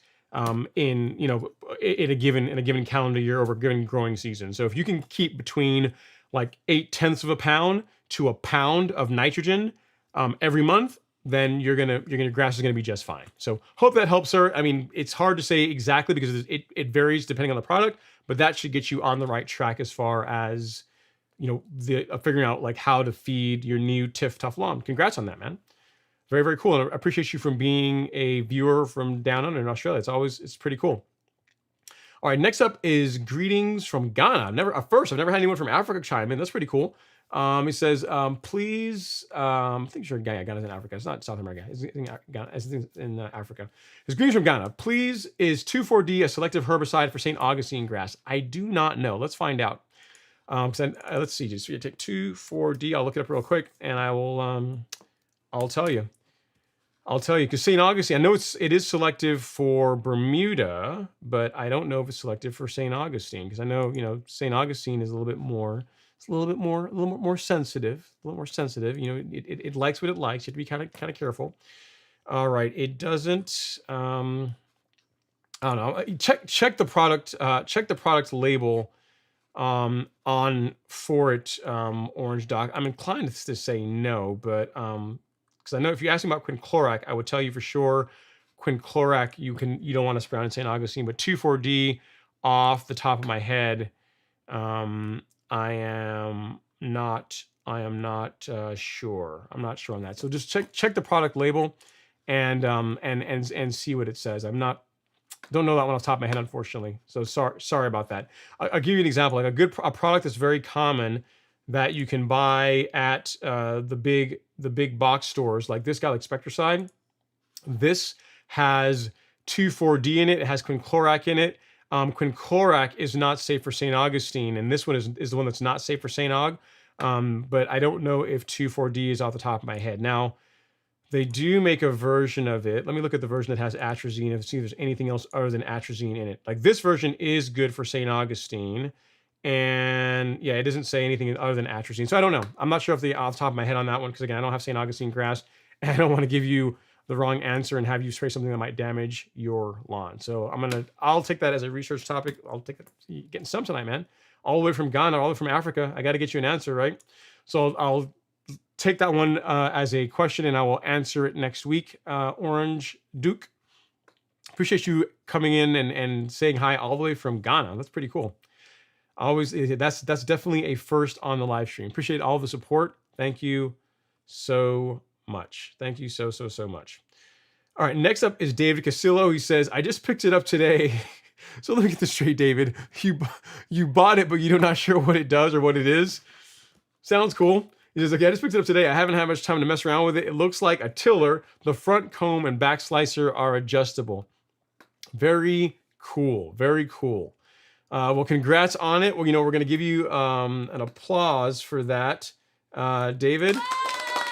in a given calendar year over a given growing season. So if you can keep between like 0.8 of a pound to a pound of nitrogen every month, then your grass is gonna be just fine. So hope that helps, sir. I mean, it's hard to say exactly because it varies depending on the product, but that should get you on the right track as far as figuring out like how to feed your new Tough lawn. Congrats on that, man. Very, very cool. And I appreciate you from being a viewer from down under in Australia. It's pretty cool. All right, next up is greetings from Ghana. I've never had anyone from Africa chime in. That's pretty cool. He says, please, I think sure Ghana's in Africa. It's not South America. It's in Ghana. It's in Africa. His greetings from Ghana. Please, is 2,4-D a selective herbicide for St. Augustine grass? I do not know. Let's find out. Let's see. Just take 2,4-D. I'll look it up real quick, and I will. I'll tell you. Because St. Augustine, I know it is selective for Bermuda, but I don't know if it's selective for St. Augustine, because I know St. Augustine is a little bit more. It's a little bit more sensitive. A little more sensitive. It likes what it likes. You have to be kind of careful. All right. It doesn't. I don't know. Check the product. Check the product label. On for it. Orange Doc. I'm inclined to say no, but because I know if you ask me about quinclorac, I would tell you for sure quinclorac you don't want to spray on in St. Augustine, but 2,4-D off the top of my head, I am not sure. I'm not sure on that. So just check the product label and see what it says. Don't know that one off the top of my head, unfortunately. So sorry about that. I'll give you an example, like a product that's very common that you can buy at the big box stores, like this guy, like Spectricide. This has 2,4-D in it. It has quinclorac in it. Quinclorac is not safe for St. Augustine, and this one is the one that's not safe for St. Aug. But I don't know if 2,4-D is off the top of my head. Now, they do make a version of it. Let me look at the version that has atrazine and see if there's anything else other than atrazine in it. Like this version is good for St. Augustine. And yeah, it doesn't say anything other than atrazine. So I don't know. I'm not sure if off the top of my head on that one, because again, I don't have St. Augustine grass, and I don't want to give you the wrong answer and have you spray something that might damage your lawn. So I'll take that as a research topic. I'll take it. You're getting some tonight, man. All the way from Ghana, all the way from Africa. I got to get you an answer, right? So I'll take that one as a question, and I will answer it next week. Orange Duke, appreciate you coming in and saying hi all the way from Ghana. That's pretty cool. That's definitely a first on the live stream. Appreciate all the support. Thank you so much. Thank you so much. All right, next up is David Casillo. He says, I just picked it up today. So let me get this straight, David. You bought it, but you're not sure what it does or what it is. Sounds cool. He says, okay, I just picked it up today. I haven't had much time to mess around with it. It looks like a tiller. The front comb and back slicer are adjustable. Very cool. Very cool. Well, congrats on it. Well, we're going to give you an applause for that, David.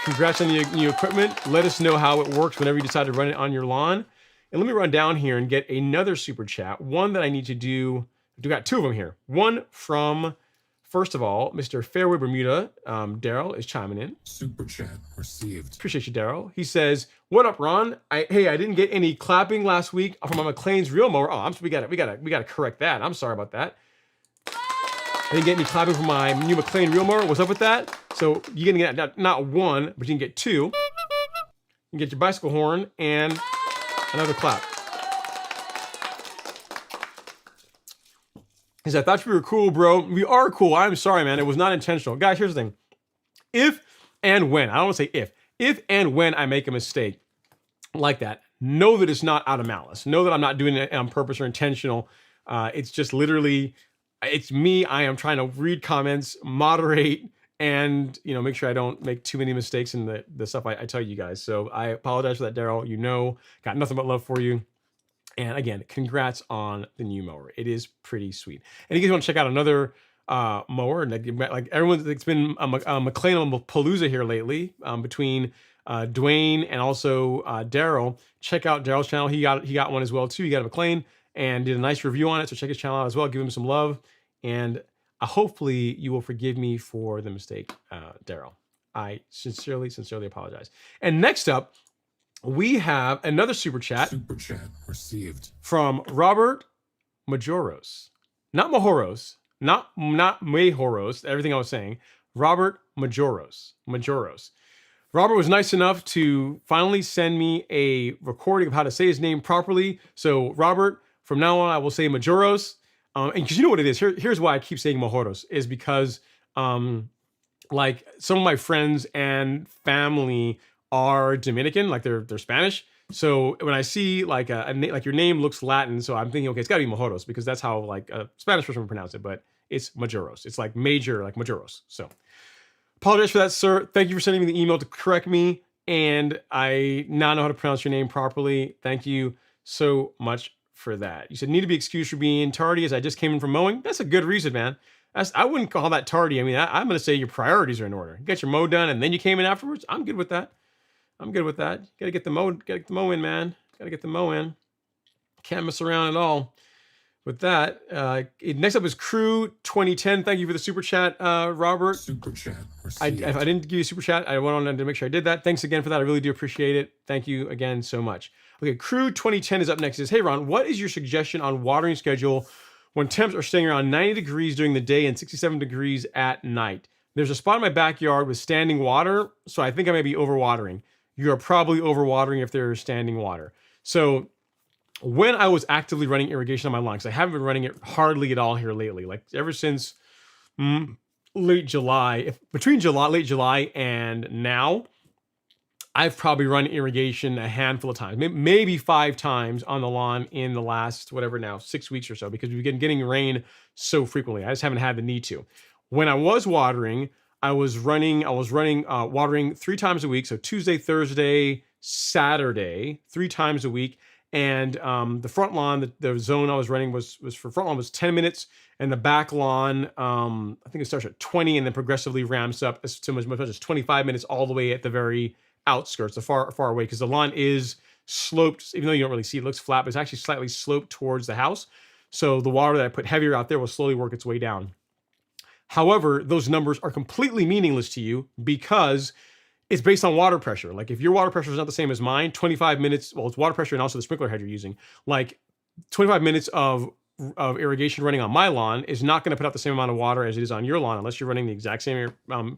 Congrats on the new equipment. Let us know how it works whenever you decide to run it on your lawn. And let me run down here and get another super chat. One that I need to do. I've got two of them here. One from, first of all, Mr. Fairway Bermuda. Daryl is chiming in. Super chat received. Appreciate you, Daryl. He says, "What up, Ron? I didn't get any clapping last week from my Mclean's real mower. Oh, we gotta correct that. I'm sorry about that. I didn't get any clapping from my new Mclean real mower. What's up with that? So you're gonna get not one, but you can get two. You can get your bicycle horn and another clap." He said, "I thought we were cool, bro. We are cool. I'm sorry, man. It was not intentional." Guys, here's the thing. If and when, I don't want to say if and when I make a mistake like that, know that it's not out of malice. Know that I'm not doing it on purpose or intentional. It's just literally, it's me. I am trying to read comments, moderate, and make sure I don't make too many mistakes in the stuff I tell you guys. So I apologize for that, Daryl. Got nothing but love for you. And again, congrats on the new mower. It is pretty sweet. And you guys want to check out another mower, like everyone, it's been a Mclean on Palooza here lately, between Dwayne and also Daryl. Check out Daryl's channel. He got one as well too. He got a Mclean and did a nice review on it. So check his channel out as well. Give him some love, and hopefully you will forgive me for the mistake, Daryl. I sincerely apologize. And next up, we have another super chat. Super chat received from Robert Majoros. Not Majoros. Not Majoros. Everything I was saying. Robert Majoros. Robert was nice enough to finally send me a recording of how to say his name properly. So Robert, from now on, I will say Majoros. And because you know what it is. Here's why I keep saying Majoros. Is because like some of my friends and family are Dominican, like they're Spanish. So when I see like a name, like your name looks Latin, so I'm thinking, okay, it's got to be Majoros because that's how like a Spanish person would pronounce it. But it's Majoros. It's like major, like Majoros. So apologize for that, sir. Thank you for sending me the email to correct me, and I now know how to pronounce your name properly. Thank you so much for that. You said need to be excused for being tardy as I just came in from mowing. That's a good reason, man. I wouldn't call that tardy. I mean, I'm going to say your priorities are in order. You got your mow done, and then you came in afterwards. I'm good with that. You gotta get the mow in, man. Gotta get the mow in. Can't mess around at all with that. Next up is Crew 2010. Thank you for the super chat, Robert. Super chat If I didn't give you a super chat, I went on to make sure I did that. Thanks again for that. I really do appreciate it. Thank you again so much. Okay, Crew 2010 is up next. It says, hey Ron, what is your suggestion on watering schedule when temps are staying around 90 degrees during the day and 67 degrees at night? There's a spot in my backyard with standing water, so I think I may be overwatering. You're probably overwatering if there's standing water. So when I was actively running irrigation on my lawn, because I haven't been running it hardly at all here lately, like ever since late July, late July and now, I've probably run irrigation a handful of times, maybe 5 times on the lawn in the last, 6 weeks or so, because we've been getting rain so frequently. I just haven't had the need to. When I was watering, I was watering 3 times a week. So Tuesday, Thursday, Saturday, 3 times a week. And the front lawn, the zone I was running was for front lawn was 10 minutes. And the back lawn, I think it starts at 20 and then progressively ramps up to as much as 25 minutes all the way at the very outskirts, the far away. Because the lawn is sloped, even though you don't really see it, looks flat, but it's actually slightly sloped towards the house. So the water that I put heavier out there will slowly work its way down. However, those numbers are completely meaningless to you because it's based on water pressure. Like if your water pressure is not the same as mine, 25 minutes, well, it's water pressure and also the sprinkler head you're using. Like 25 minutes of irrigation running on my lawn is not going to put out the same amount of water as it is on your lawn unless you're running the exact same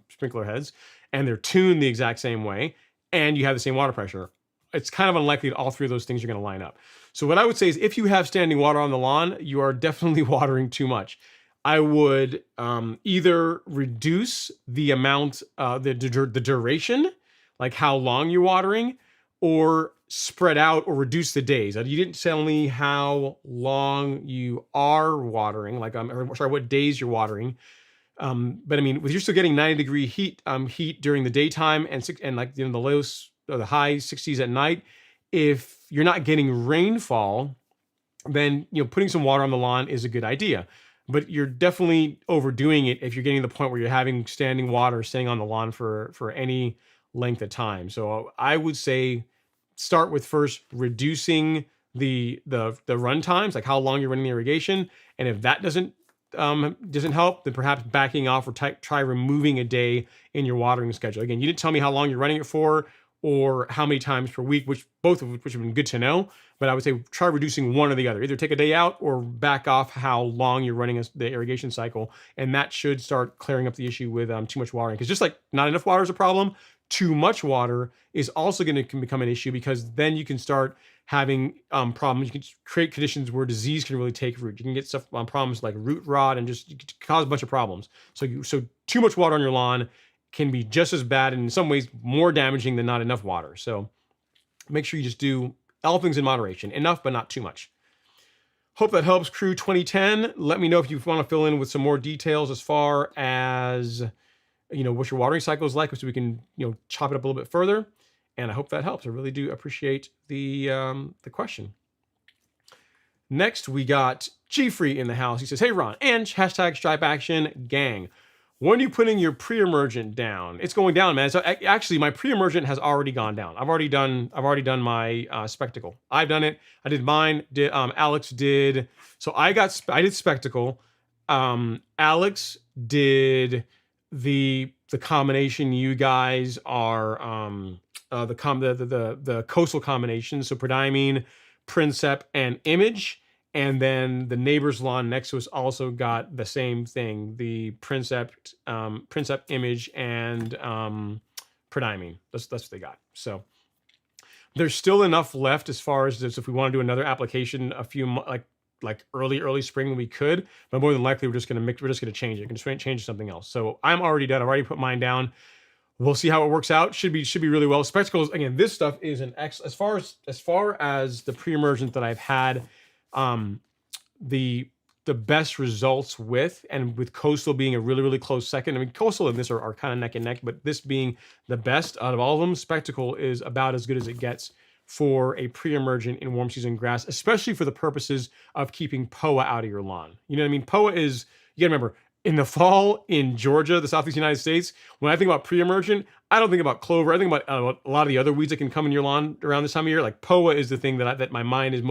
sprinkler heads and they're tuned the exact same way and you have the same water pressure. It's kind of unlikely that all 3 of those things are going to line up. So what I would say is if you have standing water on the lawn, you are definitely watering too much. I would either reduce the amount, the duration, like how long you're watering, or spread out or reduce the days. You didn't tell me how long you are watering, like what days you're watering. But I mean, you're still getting 90-degree heat during the daytime and like the lows or the high 60s at night. If you're not getting rainfall, then putting some water on the lawn is a good idea. But you're definitely overdoing it if you're getting to the point where you're having standing water staying on the lawn for any length of time. So I would say start with first reducing the run times, like how long you're running the irrigation. And if that doesn't help, then perhaps backing off or try removing a day in your watering schedule. Again, you didn't tell me how long you're running it for or how many times per week, both of which have been good to know. But I would say try reducing one or the other. Either take a day out or back off how long you're running the irrigation cycle. And that should start clearing up the issue with too much watering. Because just like not enough water is a problem, too much water is also going to become an issue, because then you can start having problems. You can create conditions where disease can really take root. You can get stuff problems like root rot and just cause a bunch of problems. So too much water on your lawn can be just as bad and in some ways more damaging than not enough water. So make sure you just do All things in moderation. Enough, but not too much. Hope that helps, crew 2010. Let me know if you want to fill in with some more details as far as, what your watering cycle is like, so we can, chop it up a little bit further. And I hope that helps. I really do appreciate the question. Next, we got G-Free in the house. He says, hey, Ron, and hashtag Stripe Action Gang. When are you putting your pre-emergent down? It's going down, man. So actually, my pre-emergent has already gone down. I've already done my spectacle. I've done it. I did mine. Alex did. So I did spectacle. Alex did the combination. You guys are the coastal combination. So prodiamine, Princep, and Image. And then the neighbor's lawn next to us also got the same thing, the Princep, Image, and prodiamine. That's what they got. So there's still enough left as far as this. If we want to do another application, a few like early spring, we could. But more than likely, we're just gonna change it. We're gonna change to something else. So I'm already done. I've already put mine down. We'll see how it works out. Should be really well. Spectacles, again, this stuff is an as far as the pre-emergent that I've had. The best results with, and with coastal being a really close second. I mean, coastal and this are kind of neck and neck, but this being the best out of all of them, spectacle is about as good as it gets for a pre-emergent in warm season grass, especially for the purposes of keeping POA out of your lawn. You know what I mean? POA is, you gotta remember, in the fall in Georgia, the Southeast United States, when I think about pre-emergent, I don't think about clover. I think about a lot of the other weeds that can come in your lawn around this time of year. Like POA is the thing that my mind is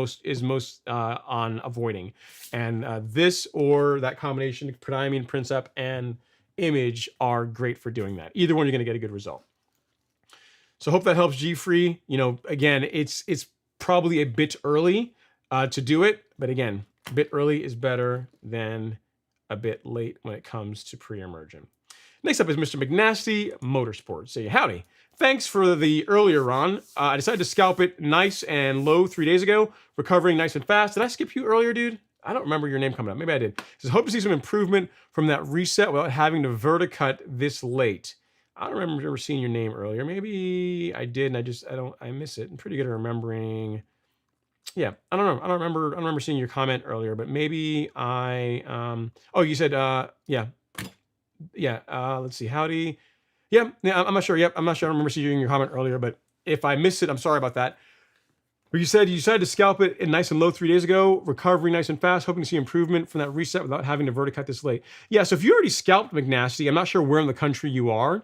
most on avoiding. And this or that combination, prodiamine, Princep, and Image are great for doing that. Either one, you're going to get a good result. So hope that helps, G-Free. Again, it's probably a bit early to do it. But again, a bit early is better than a bit late when it comes to pre-emergent. Next up is Mr. McNasty Motorsports. Say howdy. Thanks for the earlier, Ron. I decided to scalp it nice and low 3 days ago, recovering nice and fast. Did I skip you earlier, dude? I don't remember your name coming up. Maybe I did. It says, hope to see some improvement from that reset without having to verticut this late. I don't remember seeing your name earlier. Maybe I did, and I miss it. I'm pretty good at remembering. Yeah, I don't know. I don't remember seeing your comment earlier, but maybe you said, let's see, howdy. Yeah, I'm not sure. Yep, I'm not sure. I don't remember seeing your comment earlier, but if I missed it, I'm sorry about that. But you said you decided to scalp it in nice and low 3 days ago, recovery nice and fast, hoping to see improvement from that reset without having to verticut this late. Yeah, so if you already scalped McNasty, I'm not sure where in the country you are.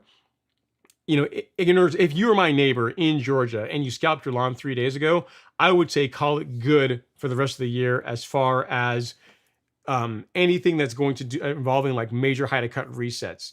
If you were my neighbor in Georgia and you scalped your lawn 3 days ago, I would say call it good for the rest of the year as far as anything that's going to do involving like major high to cut resets.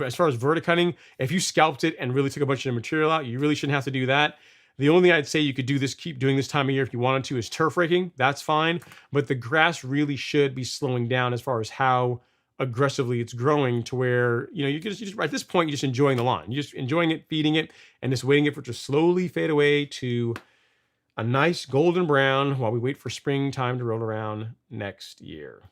As far as verticutting, if you scalped it and really took a bunch of material out, you really shouldn't have to do that. The only thing I'd say you could keep doing this time of year if you wanted to is turf raking. That's fine, but the grass really should be slowing down as far as how aggressively it's growing, to where you just at this point you're just enjoying the lawn. You're just enjoying it, feeding it, and just waiting for it to slowly fade away to a nice golden brown while we wait for springtime to roll around next year.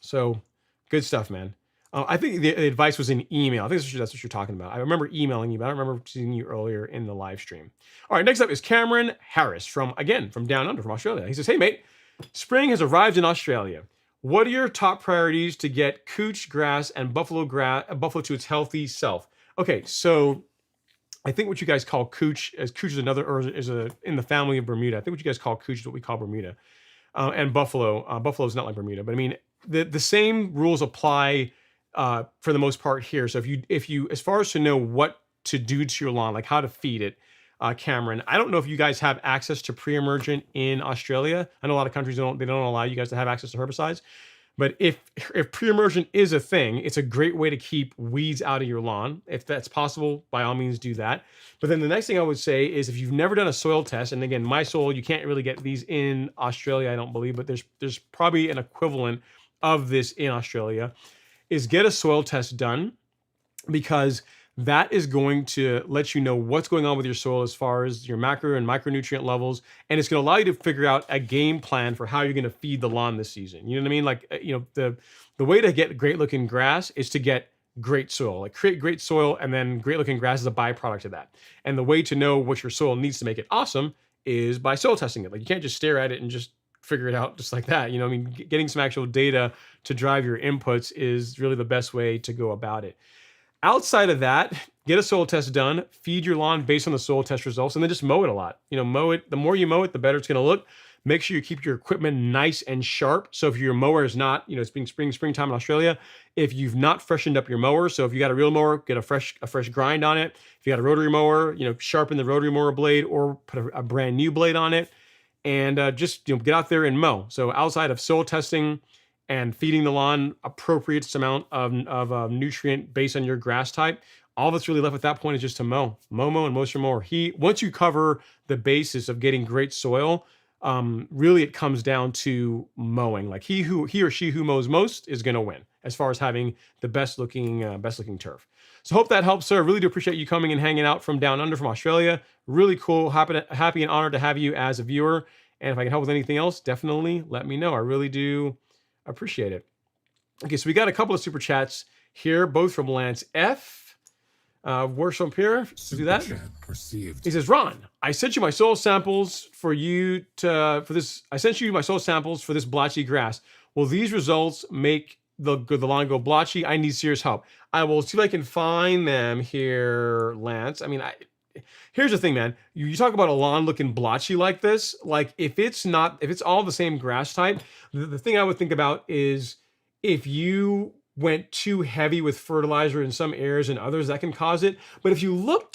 So good stuff, man. I think the advice was in email. I think that's what you're talking about. I remember emailing you, but I don't remember seeing you earlier in the live stream. All right, next up is Cameron Harris from down under, from Australia. He says, hey mate, spring has arrived in Australia. What are your top priorities to get couch grass and buffalo to its healthy self? Okay, so I think what you guys call couch is another, or is in the family of Bermuda. I think what you guys call couch is what we call Bermuda, and buffalo. Buffalo is not like Bermuda, but I mean the same rules apply for the most part here. So if you as far as to know what to do to your lawn, like how to feed it, Cameron, I don't know if you guys have access to pre-emergent in Australia. I know a lot of countries don't allow you guys to have access to herbicides. But if pre-emergent is a thing, it's a great way to keep weeds out of your lawn. If that's possible, by all means do that. But then the next thing I would say is, if you've never done a soil test, and again, my soil, you can't really get these in Australia, I don't believe, but there's probably an equivalent of this in Australia, is get a soil test done, because that is going to let you know what's going on with your soil as far as your macro and micronutrient levels. And it's going to allow you to figure out a game plan for how you're going to feed the lawn this season. You know what I mean? Like, the way to get great looking grass is to get great soil, like create great soil, and then great looking grass is a byproduct of that. And the way to know what your soil needs to make it awesome is by soil testing it. Like you can't just stare at it and just figure it out just like that. You know, I mean, getting some actual data to drive your inputs is really the best way to go about it. Outside of that, get a soil test done, feed your lawn based on the soil test results, and then just mow it a lot. You know, mow it. The more you mow it, the better it's going to look. Make sure you keep your equipment nice and sharp. So if your mower is not, you know, it's being springtime in Australia, if you've not freshened up your mower, so if you got a real mower, get a fresh grind on it. If you got a rotary mower, you know, sharpen the rotary mower blade or put a brand new blade on it, and just, you know, get out there and mow. So outside of soil testing and feeding the lawn appropriate amount of nutrient based on your grass type, all that's really left at that point is just to mow, and mow some more. Once you cover the basis of getting great soil, really it comes down to mowing. Like he or she who mows most is going to win as far as having the best looking turf. So hope that helps, sir. I really do appreciate you coming and hanging out from down under, from Australia. Really cool. Happy and honored to have you as a viewer. And if I can help with anything else, definitely let me know. I really do appreciate it. Okay, so we got a couple of super chats here, both from Lance F. Works from here. Do that. He says, Ron, I sent you my soil samples for this. I sent you my soil samples for this blotchy grass. Will these results make the lawn go blotchy? I need serious help. I will see if I can find them here, Lance. I mean, here's the thing, man. You talk about a lawn looking blotchy like this. Like if it's all the same grass type, the thing I would think about is if you went too heavy with fertilizer in some areas and others, that can cause it. But if you look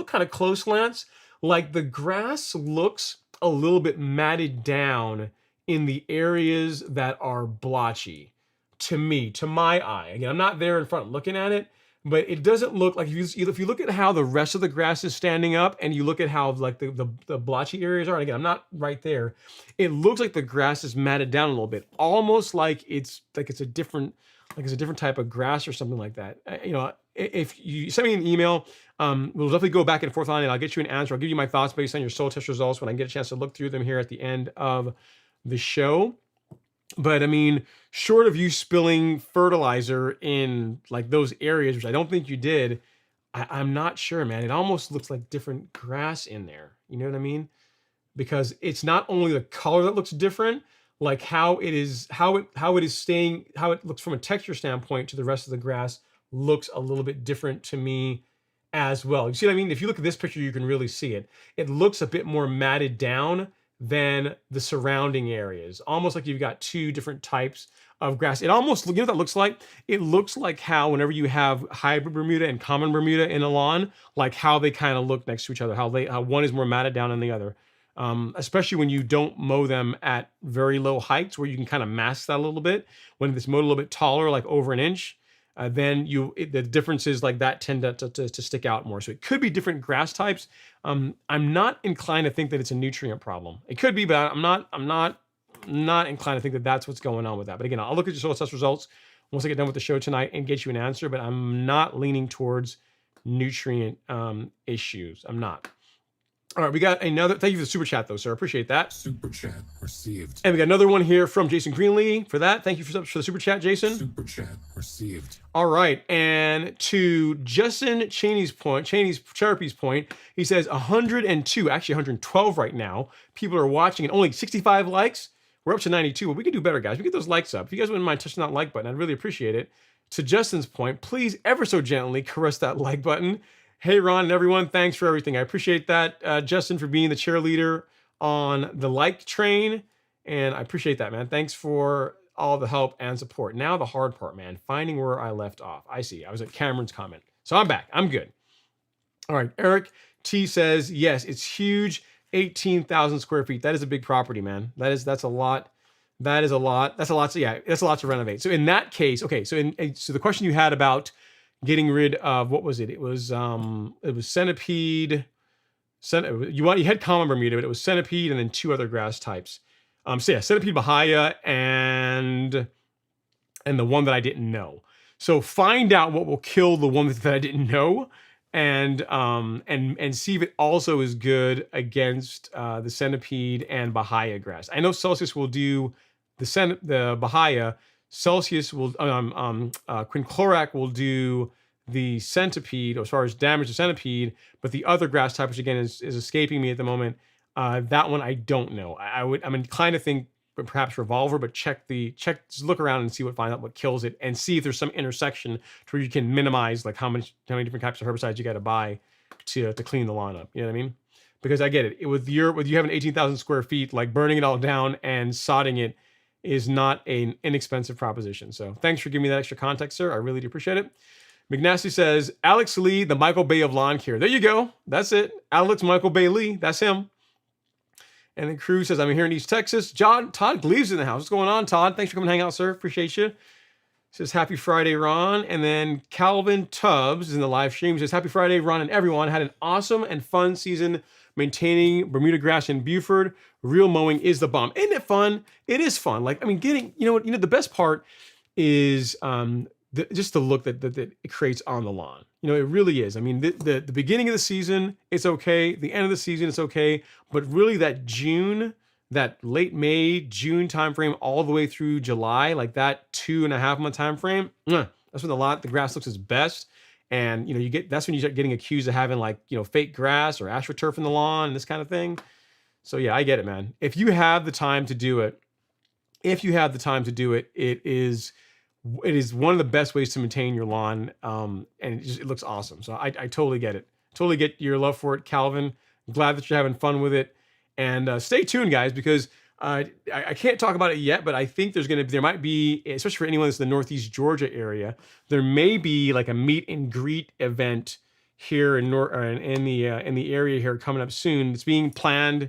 kind of close, Lance, like the grass looks a little bit matted down in the areas that are blotchy to me, to my eye. Again, I'm not there in front looking at it, but it doesn't look like, if you look at how the rest of the grass is standing up and you look at how like the blotchy areas are, and again, I'm not right there, it looks like the grass is matted down a little bit, almost like it's a different type of grass or something like that. You know, if you send me an email, we'll definitely go back and forth on it. I'll get you an answer. I'll give you my thoughts based on your soil test results when I get a chance to look through them here at the end of the show. But I mean, short of you spilling fertilizer in like those areas, which I don't think you did, I'm not sure, man. It almost looks like different grass in there. You know what I mean? Because it's not only the color that looks different, like how it looks from a texture standpoint to the rest of the grass looks a little bit different to me as well. You see what I mean? If you look at this picture, you can really see it. It looks a bit more matted down than the surrounding areas. Almost like you've got two different types of grass. It almost, you know what that looks like? It looks like how whenever you have hybrid Bermuda and common Bermuda in a lawn, like how they kind of look next to each other, how one is more matted down than the other. Especially when you don't mow them at very low heights where you can kind of mask that a little bit. When it's mowed a little bit taller, like over an inch, then the differences like that tend to stick out more. So it could be different grass types. I'm not inclined to think that it's a nutrient problem. It could be, but I'm not inclined to think that that's what's going on with that. But again, I'll look at your soil test results once I get done with the show tonight and get you an answer, but I'm not leaning towards nutrient issues. I'm not. All right, we got another. Thank you for the super chat, though, sir. Appreciate that. Super chat received. And we got another one here from Jason Greenlee for that. Thank you for the super chat, Jason. Super chat received. All right, and to Justin Cheney's Cherapy's point, he says 102, actually 112 right now. People are watching and only 65 likes. We're up to 92. Well, we can do better, guys. We get those likes up. If you guys wouldn't mind touching that like button, I'd really appreciate it. To Justin's point, please ever so gently caress that like button. Hey, Ron and everyone, thanks for everything. I appreciate that, Justin, for being the cheerleader on the like train. And I appreciate that, man. Thanks for all the help and support. Now the hard part, man, finding where I left off. I see. I was at Cameron's comment. So I'm back. I'm good. All right. Eric T says, yes, it's huge. 18,000 square feet. That is a big property, man. That's a lot. That's a lot to renovate. So in that case, okay. So the question you had about getting rid of, what was it? It was centipede. You had common Bermuda, but it was centipede and then two other grass types. Centipede bahia and the one that I didn't know. So find out what will kill the one that I didn't know, and see if it also is good against the centipede and bahia grass. I know Celsius will do the bahia. Celsius will, quinclorac will do the centipede as far as damage to centipede, but the other grass type, which again is escaping me at the moment, That one I don't know. I'm inclined to think perhaps revolver, but just look around and find out what kills it, and see if there's some intersection to where you can minimize like how many different types of herbicides you got to buy to clean the lawn up. You know what I mean? Because I get it. With you having 18,000 square feet, like burning it all down and sodding it is not an inexpensive proposition. So thanks for giving me that extra context, sir. I really do appreciate it. McNasty says, Alex Lee, the Michael Bay of lawn care. There you go. That's it. Alex Michael Bay Lee. That's him. And then Cruz says, I'm here in East Texas. Todd Gleaves in the house. What's going on, Todd? Thanks for coming to hang out, sir. Appreciate you. Says, happy Friday, Ron. And then Calvin Tubbs is in the live stream. Says, happy Friday, Ron and everyone. Had an awesome and fun season maintaining Bermuda grass in Buford. Real mowing is the bomb. Isn't it fun? It is fun. Like, I mean, the best part is just the look that it creates on the lawn. It really is. I mean, the beginning of the season, it's okay. The end of the season, it's okay. But really that late May, June timeframe, all the way through July, like that 2.5 month timeframe, that's when the grass looks its best. And that's when you start getting accused of having fake grass or astroturf in the lawn and this kind of thing. So yeah, I get it, man. If you have the time to do it, it is one of the best ways to maintain your lawn, and it looks awesome. So I totally get it. Totally get your love for it, Calvin. I'm glad that you're having fun with it. And stay tuned, guys, because I can't talk about it yet, but I think there might be, especially for anyone that's in the Northeast Georgia area, there may be like a meet and greet event here in the area here coming up soon. It's being planned.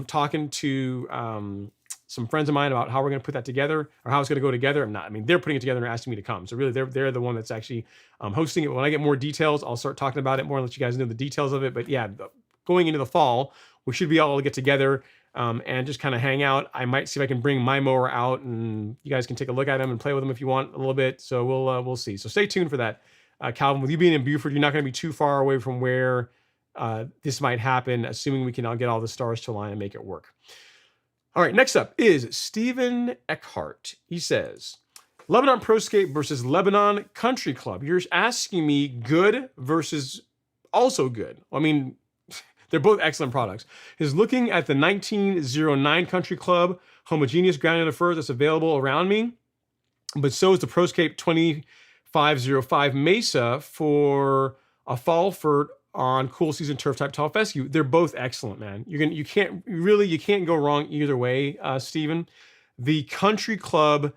Talking to some friends of mine about how we're going to put that together, or how it's going to go together. They're putting it together and asking me to come. So really, they're the one that's actually hosting it. When I get more details, I'll start talking about it more and let you guys know the details of it. But yeah, going into the fall, we should be able to get together and just kind of hang out. I might see if I can bring my mower out, and you guys can take a look at them and play with them if you want a little bit. So we'll see. So stay tuned for that. Calvin, with you being in Buford, you're not going to be too far away from where this might happen, assuming we can all get all the stars to align and make it work. All right, next up is Stephen Eckhart. He says, Lebanon Proscape versus Lebanon Country Club. You're asking me good versus also good. They're both excellent products. He's looking at the 1909 Country Club homogeneous granular furs that's available around me, but so is the Proscape 2505 Mesa for a fall fert on cool season turf type tall fescue. They're both excellent, man. You can't go wrong either way, Stephen. The Country Club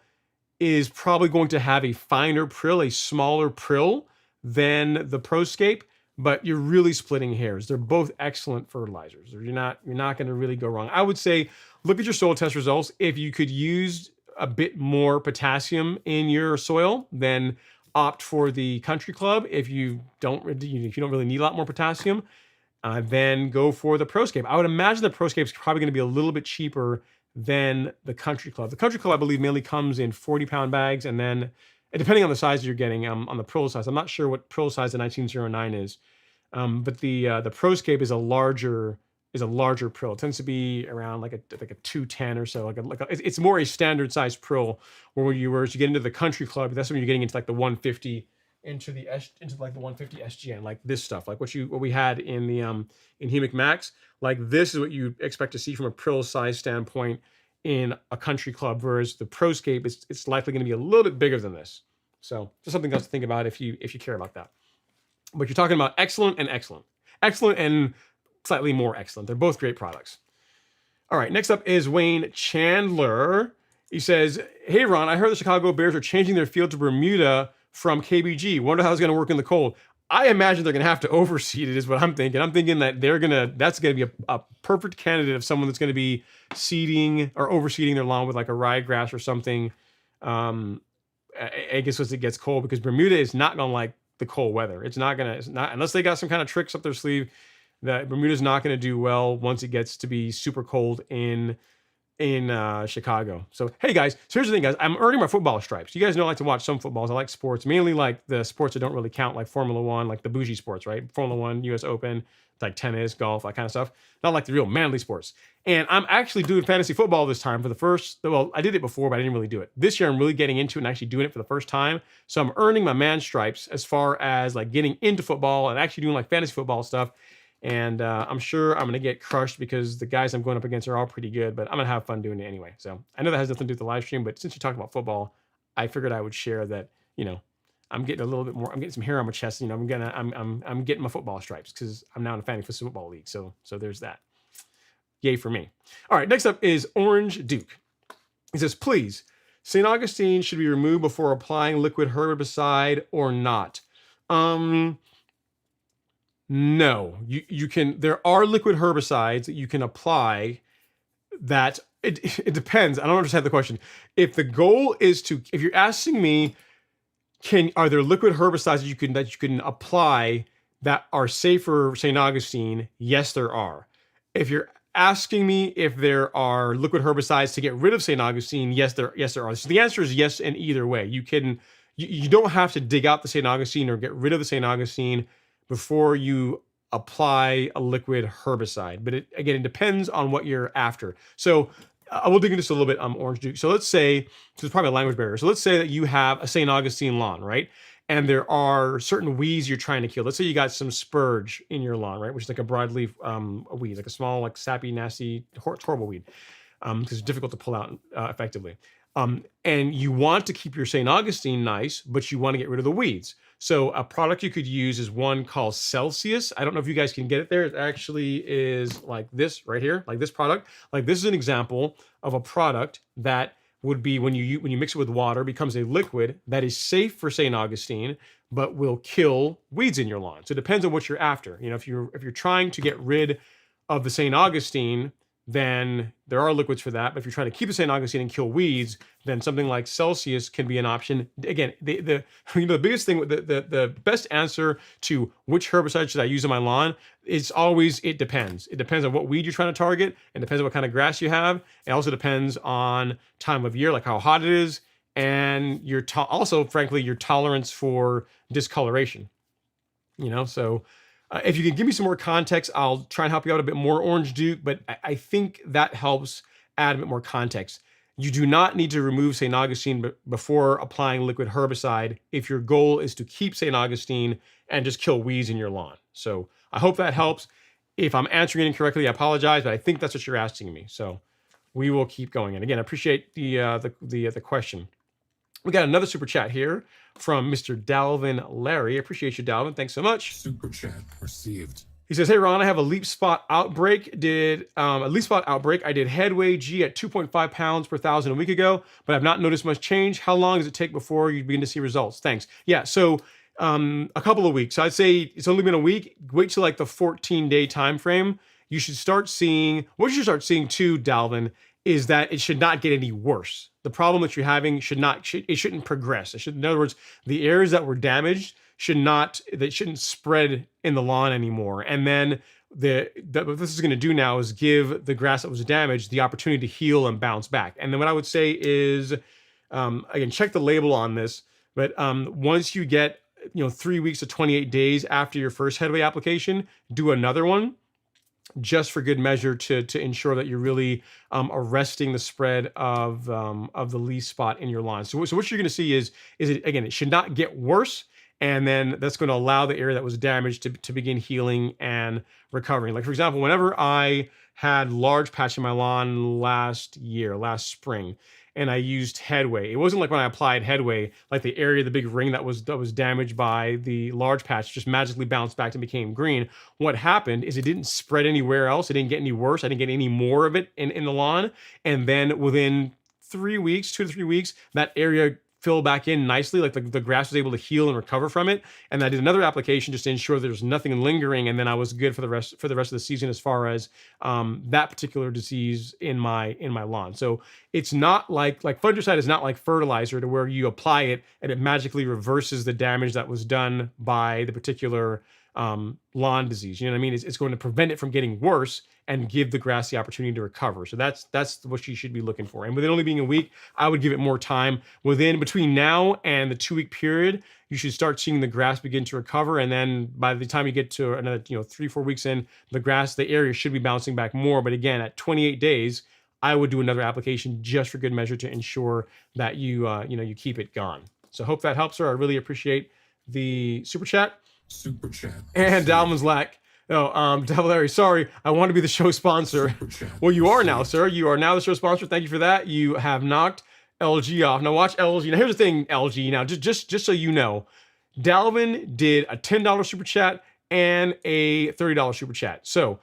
is probably going to have a finer prill, a smaller prill than the Proscape, but you're really splitting hairs. They're both excellent fertilizers. You're not going to really go wrong. I would say look at your soil test results. If you could use a bit more potassium in your soil, then opt for the Country Club. If you don't really need a lot more potassium, then go for the Proscape. I would imagine the Proscape is probably going to be a little bit cheaper than the Country Club. The Country Club, I believe, mainly comes in 40-pound bags, and then depending on the size you're getting, on the prill size, I'm not sure what prill size the 1909 is, but the Proscape is a larger prill. It tends to be around like a 210 or so. It's more a standard size prill. Whereas you get into the Country Club, that's when you're getting into like the 150 into the 150 SGN, like this stuff, like what we had in the in Humic Max. Like this is what you expect to see from a prill size standpoint in a Country Club, whereas the Proscape it's likely going to be a little bit bigger than this. So just something else to think about if you care about that. But you're talking about excellent and slightly more excellent. They're both great products. All right, next up is Wayne Chandler. He says, hey, Ron, I heard the Chicago Bears are changing their field to Bermuda from KBG. Wonder how it's going to work in the cold. I imagine they're going to have to overseed it is what I'm thinking. I'm thinking that that's going to be a perfect candidate of someone that's going to be seeding or overseeding their lawn with like a ryegrass or something. I guess as it gets cold, because Bermuda is not going to like the cold weather. It's not unless they got some kind of tricks up their sleeve. That Bermuda's not going to do well once it gets to be super cold in Chicago. So hey guys, so here's the thing, guys. I'm earning my football stripes. You guys know I like to watch some footballs. I like sports, mainly like the sports that don't really count, like Formula One, like the bougie sports, right? Formula One, US Open, like tennis, golf, that kind of stuff. Not like the real manly sports. And I'm actually doing fantasy football this time for the first. Well, I did it before, but I didn't really do it this year. I'm really getting into it and actually doing it for the first time. So I'm earning my man stripes as far as like getting into football and actually doing like fantasy football stuff. And I'm sure I'm going to get crushed because the guys I'm going up against are all pretty good, but I'm going to have fun doing it anyway. So I know that has nothing to do with the live stream, but since you talked about football, I figured I would share that, I'm getting a little bit more, I'm getting some hair on my chest. I'm getting my football stripes because I'm now in a fantasy football league. So there's that. Yay for me. All right, next up is Orange Duke. He says, please, St. Augustine should be removed before applying liquid herbicide or not? No, you can. There are liquid herbicides that you can apply. That it depends. I don't understand the question. If the goal is to, if you're asking me, are there liquid herbicides that you can apply that are safe for St. Augustine? Yes, there are. If you're asking me if there are liquid herbicides to get rid of St. Augustine, yes, there are. So the answer is yes in either way. You don't have to dig out the St. Augustine or get rid of the St. Augustine before you apply a liquid herbicide. But it depends on what you're after. So I will dig into this a little bit, Orange Duke. So let's say, this is probably a language barrier. So let's say that you have a St. Augustine lawn, right? And there are certain weeds you're trying to kill. Let's say you got some spurge in your lawn, right? Which is like a broadleaf weed, like a small, like sappy, nasty, horrible weed, because it's difficult to pull out effectively. And you want to keep your St. Augustine nice, but you want to get rid of the weeds. So a product you could use is one called Celsius. I don't know if you guys can get it there. It actually is like this right here, like this product. Like this is an example of a product that would be when you mix it with water, becomes a liquid that is safe for St. Augustine, but will kill weeds in your lawn. So it depends on what you're after. If you're trying to get rid of the St. Augustine, then there are liquids for that. But if you're trying to keep the St. Augustine and kill weeds, then something like Celsius can be an option. Again, the biggest thing, the best answer to which herbicide should I use on my lawn is always, it depends. It depends on what weed you're trying to target. It depends on what kind of grass you have. It also depends on time of year, like how hot it is, and also, frankly, your tolerance for discoloration. So if you can give me some more context, I'll try and help you out a bit more, Orange Duke, but I think that helps add a bit more context. You do not need to remove St. Augustine before applying liquid herbicide if your goal is to keep St. Augustine and just kill weeds in your lawn. So I hope that helps. If I'm answering it incorrectly, I apologize, but I think that's what you're asking me. So we will keep going. And again, I appreciate the question. We got another super chat here from Mr. Dalvin Larry. I appreciate you, Dalvin. Thanks so much. Super chat received. He says, hey, Ron, I have a leaf spot outbreak. I did headway G at 2.5 pounds per thousand a week ago, but I've not noticed much change. How long does it take before you begin to see results? Thanks. Yeah, so a couple of weeks. So I'd say it's only been a week. Wait till like the 14-day time frame. What you should start seeing too, Dalvin, is that it should not get any worse. The problem that you're having shouldn't progress. In other words, the areas that were damaged shouldn't spread in the lawn anymore. And then what this is going to do now is give the grass that was damaged the opportunity to heal and bounce back. And then what I would say is, again, check the label on this, but once you get 3 weeks to 28 days after your first headway application, do another one, just for good measure to ensure that you're really arresting the spread of the leaf spot in your lawn. So what you're going to see is it should not get worse, and then that's going to allow the area that was damaged to begin healing and recovering. Like, for example, whenever I had large patch in my lawn last spring, and I used headway, it wasn't like when I applied headway, like the area, the big ring that was damaged by the large patch just magically bounced back and became green. What happened is it didn't spread anywhere else. It didn't get any worse. I didn't get any more of it in the lawn. And then within 3 weeks, 2 to 3 weeks, that area fill back in nicely, like the grass was able to heal and recover from it. And I did another application just to ensure there's nothing lingering, and then I was good for the rest of the season as far as that particular disease in my lawn. So it's not like fungicide is not like fertilizer to where you apply it and it magically reverses the damage that was done by the particular lawn disease. You know what I mean? It's going to prevent it from getting worse and give the grass the opportunity to recover. So that's what you should be looking for. And with it only being a week, I would give it more time. Between now and the 2-week period, you should start seeing the grass begin to recover. And then by the time you get to another 3-4 weeks in, the area should be bouncing back more. But again, at 28 days, I would do another application just for good measure to ensure that you keep it gone. So hope that helps, sir. I really appreciate the super chat. Super chat. And Dalvin's like, No, Devil Larry, sorry, I want to be the show sponsor. Super chat Well, you are now, received. sir. You are now the show sponsor. Thank you for that. You have knocked LG off. Now watch LG. Now here's the thing, LG. Now just so you know, Dalvin did a $10 super chat and a $30 super chat. So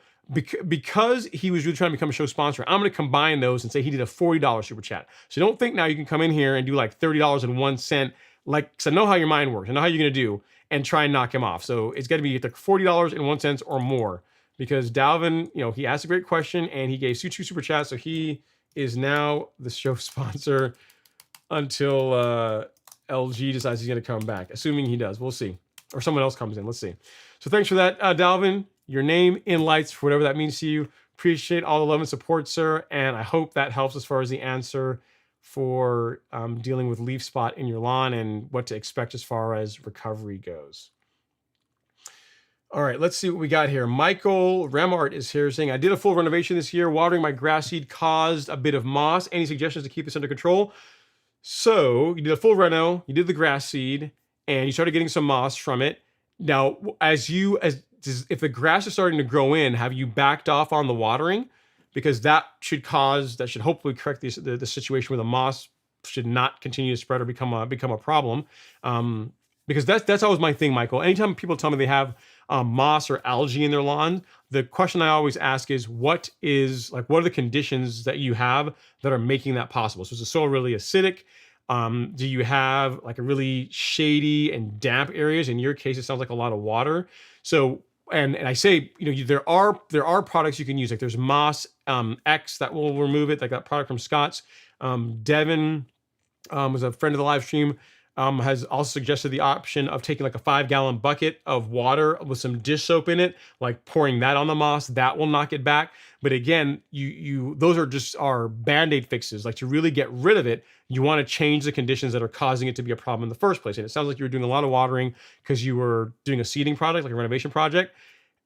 because he was really trying to become a show sponsor, I'm going to combine those and say he did a $40 super chat. So don't think now you can come in here and do like $30.01, like, because I know how your mind works. I know how you're going to do, and try and knock him off. So it's got to be like $40.01 or more, because Dalvin, he asked a great question and he gave two super chats. So he is now the show sponsor until LG decides he's going to come back, assuming he does. We'll see. Or someone else comes in. Let's see. So thanks for that, Dalvin. Your name in lights, for whatever that means to you. Appreciate all the love and support, sir. And I hope that helps as far as the answer for dealing with leaf spot in your lawn and what to expect as far as recovery goes. All right, let's see what we got here. Michael Remart is here saying, I did a full renovation this year. Watering my grass seed caused a bit of moss. Any suggestions to keep this under control? So you did a full reno, you did the grass seed, and you started getting some moss from it. Now, if the grass is starting to grow in, have you backed off on the watering? Because that should hopefully correct the situation where the moss should not continue to spread or become a problem. Because that's always my thing, Michael. Anytime people tell me they have moss or algae in their lawn, the question I always ask is, what are the conditions that you have that are making that possible? So is the soil really acidic? Do you have like a really shady and damp areas? In your case, it sounds like a lot of water. So, and I say, there are products you can use. Like there's Moss X that will remove it, like that product from Scott's. Devin was a friend of the live stream. Has also suggested the option of taking like a 5-gallon bucket of water with some dish soap in it, like pouring that on the moss. That will knock it back. But again, those are just our Band-Aid fixes. Like to really get rid of it, you want to change the conditions that are causing it to be a problem in the first place. And it sounds like you were doing a lot of watering because you were doing a seeding project, like a renovation project.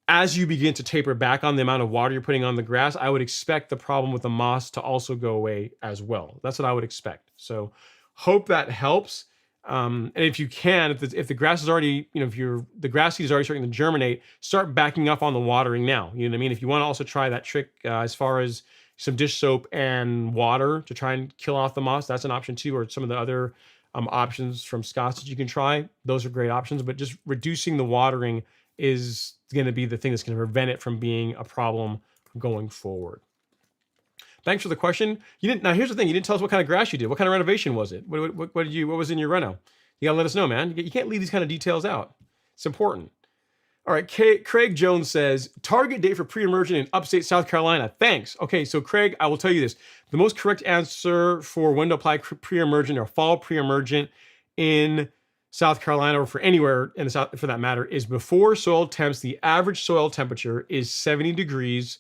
As you begin to taper back on the amount of water you're putting on the grass, I would expect the problem with the moss to also go away as well. That's what I would expect. So hope that helps. And if you can, if the grass is already, the grass seed is already starting to germinate, start backing up on the watering now. You know what I mean? If you want to also try that trick as far as some dish soap and water to try and kill off the moss, that's an option too, or some of the other options from Scott's that you can try. Those are great options, but just reducing the watering is going to be the thing that's going to prevent it from being a problem going forward. Thanks for the question. Now here's the thing. You didn't tell us what kind of grass you did. What kind of renovation was it? What was in your reno? You gotta let us know, man. You can't leave these kind of details out. It's important. All right, Craig Jones says, target date for pre-emergent in upstate South Carolina. Thanks. Okay, so Craig, I will tell you this. The most correct answer for when to apply pre-emergent or fall pre-emergent in South Carolina, or for anywhere in the South for that matter, is before soil temps. The average soil temperature is 70 degrees.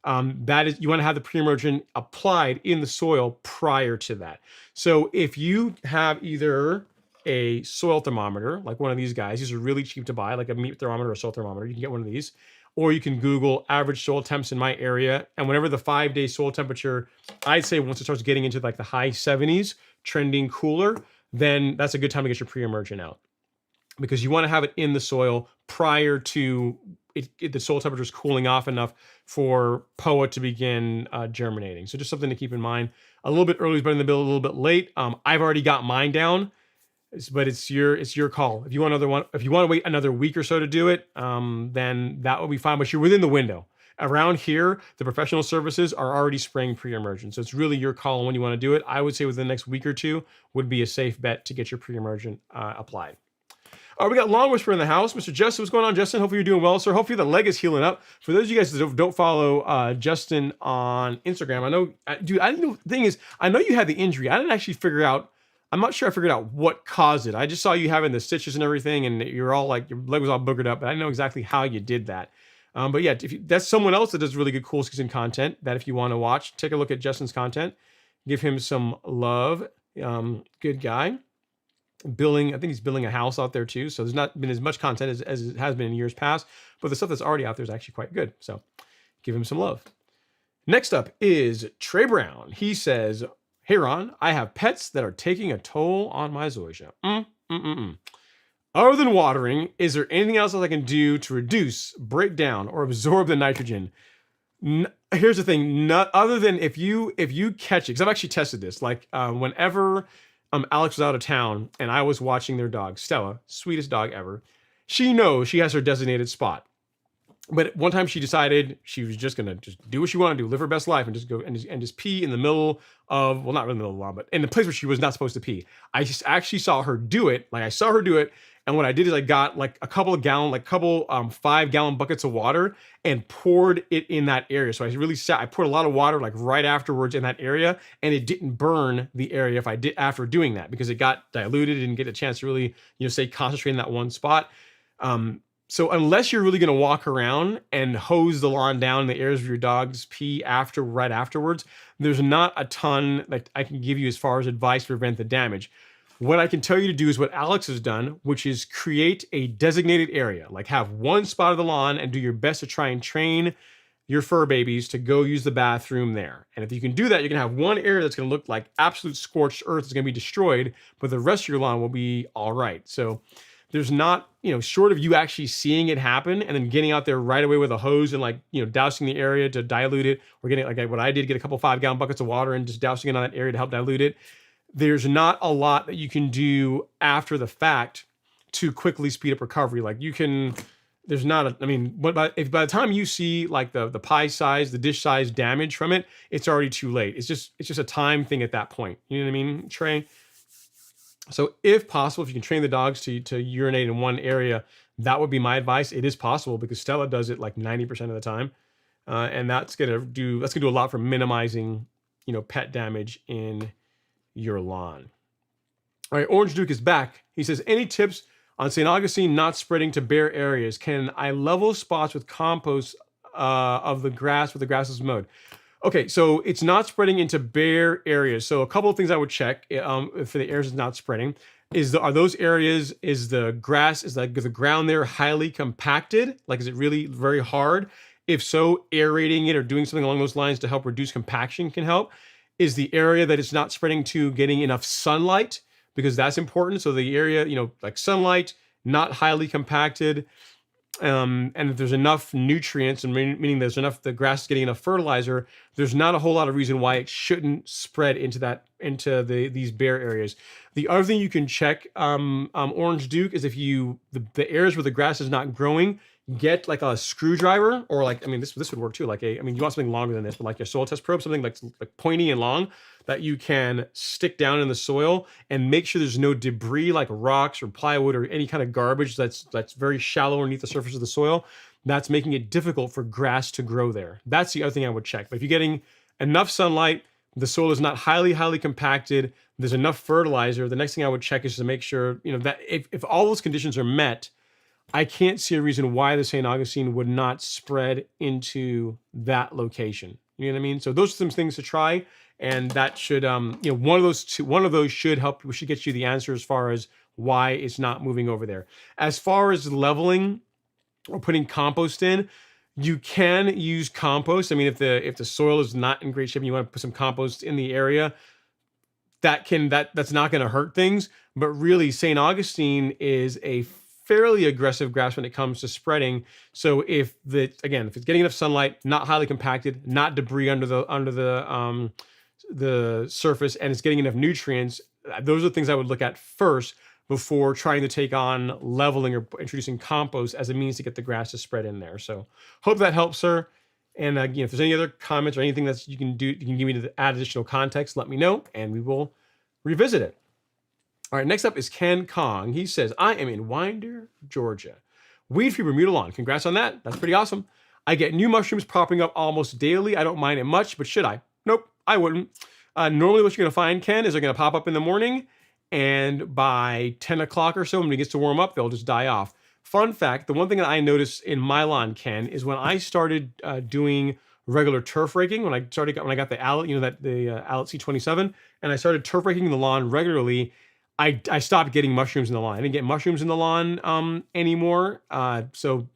That is, you want to have the pre-emergent applied in the soil prior to that. So if you have either a soil thermometer, like one of these guys, these are really cheap to buy, like a meat thermometer or soil thermometer, you can get one of these, or you can Google average soil temps in my area. And whenever the 5-day soil temperature, I'd say once it starts getting into like the high 70s, trending cooler, then that's a good time to get your pre-emergent out, because you want to have it in the soil prior to the soil temperature is cooling off enough for POA to begin germinating. So just something to keep in mind. A little bit early is better than the bill, a little bit late. I've already got mine down, but it's your call. If you want to wait another week or so to do it, then that will be fine. But you're within the window. Around here, the professional services are already spraying pre-emergent. So it's really your call on when you want to do it. I would say within the next week or two would be a safe bet to get your pre-emergent applied. All right, we got Long Whisper in the house. Mr. Justin, what's going on, Justin? Hopefully you're doing well, sir. Hopefully the leg is healing up. For those of you guys that don't follow Justin on Instagram, I know, dude, the thing is, I know you had the injury. I didn't actually figure out, I'm not sure I figured out what caused it. I just saw you having the stitches and everything, and you're all like, your leg was all boogered up, but I didn't know exactly how you did that. But yeah, that's someone else that does really good cool season content that if you want to watch, take a look at Justin's content. Give him some love. Good guy. I think he's building a house out there too. So there's not been as much content as it has been in years past, but the stuff that's already out there is actually quite good. So give him some love. Next up is Trey Brown. He says, hey Ron, I have pets that are taking a toll on my zoysia. Other than watering, is there anything else that I can do to reduce, break down, or absorb the nitrogen? Here's the thing, not other than if you catch it, because I've actually tested this. Like whenever Alex was out of town and I was watching their dog, Stella, sweetest dog ever, she knows she has her designated spot. But one time she decided she was just gonna just do what she wanted to do, live her best life, and just go and just pee in the middle of, well, not really in the middle of the lawn, but in the place where she was not supposed to pee. I just actually saw her do it. Like I saw her do it, and what I did is I got like a couple of gallon, like couple 5-gallon buckets of water and poured it in that area. So I poured a lot of water like right afterwards in that area, and it didn't burn the area if I did after doing that, because it got diluted and didn't get a chance to really, stay concentrated in that one spot. So unless you're really going to walk around and hose the lawn down in the areas of your dog's pee right afterwards, there's not a ton that I can give you as far as advice to prevent the damage. What I can tell you to do is what Alex has done, which is create a designated area, like have one spot of the lawn and do your best to try and train your fur babies to go use the bathroom there. And if you can do that, you're gonna have one area that's gonna look like absolute scorched earth. It's gonna be destroyed, but the rest of your lawn will be all right. So there's not, short of you actually seeing it happen and then getting out there right away with a hose and dousing the area to dilute it, or getting like what I did, get a couple 5-gallon buckets of water and just dousing it on that area to help dilute it. There's not a lot that you can do after the fact to quickly speed up recovery. Like there's not if by the time you see like the pie size, the dish size damage from it, it's already too late. It's just a time thing at that point. You know what I mean, Trey? So if possible, if you can train the dogs to urinate in one area, that would be my advice. It is possible because Stella does it like 90% of the time. And that's gonna do a lot for minimizing, pet damage in your lawn. All right, Orange Duke is back. He says, any tips on St. Augustine not spreading to bare areas? Can I level spots with compost of the grass where the grass is mowed? Okay, so it's not spreading into bare areas. So a couple of things I would check for the areas it's not spreading are those areas, is the grass, is like the ground there highly compacted? Like, is it really very hard? If so, aerating it or doing something along those lines to help reduce compaction can help. Is the area that it's not spreading to getting enough sunlight? Because that's important. So the area, like sunlight, not highly compacted. And if there's enough nutrients, and meaning the grass is getting enough fertilizer, there's not a whole lot of reason why it shouldn't spread into these bare areas. The other thing you can check, Orange Duke, is if the areas where the grass is not growing, get like a screwdriver, or this would work too. You want something longer than this, but like your soil test probe, something like pointy and long that you can stick down in the soil and make sure there's no debris like rocks or plywood or any kind of garbage that's very shallow underneath the surface of the soil. That's making it difficult for grass to grow there. That's the other thing I would check. But if you're getting enough sunlight, the soil is not highly compacted, there's enough fertilizer, the next thing I would check is to make sure, that if all those conditions are met, I can't see a reason why the St. Augustine would not spread into that location. You know what I mean? So those are some things to try, and that should, one of those should help. We should get you the answer as far as why it's not moving over there. As far as leveling or putting compost in, you can use compost. If the soil is not in great shape and you want to put some compost in the area, that's not going to hurt things. But really, St. Augustine is a fairly aggressive grass when it comes to spreading. So if it's getting enough sunlight, not highly compacted, not debris under the surface, and it's getting enough nutrients, those are the things I would look at first before trying to take on leveling or introducing compost as a means to get the grass to spread in there. So hope that helps, sir. And if there's any other comments or anything that you can do, you can give me to add additional context, let me know, and we will revisit it. All right, next up is Ken Kong. He says, I am in Winder, Georgia. Weed-free Bermuda lawn. Congrats on that. That's pretty awesome. I get new mushrooms popping up almost daily. I don't mind it much, but should I? Nope, I wouldn't. Normally what you're going to find, Ken, is they're going to pop up in the morning, and by 10 o'clock or so, when it gets to warm up, they'll just die off. Fun fact, the one thing that I noticed in my lawn, Ken, is when I started doing regular turf raking, when I got the Allet, the Allet C27, and I started turf raking the lawn regularly, I stopped getting mushrooms in the lawn. I didn't get mushrooms in the lawn anymore. So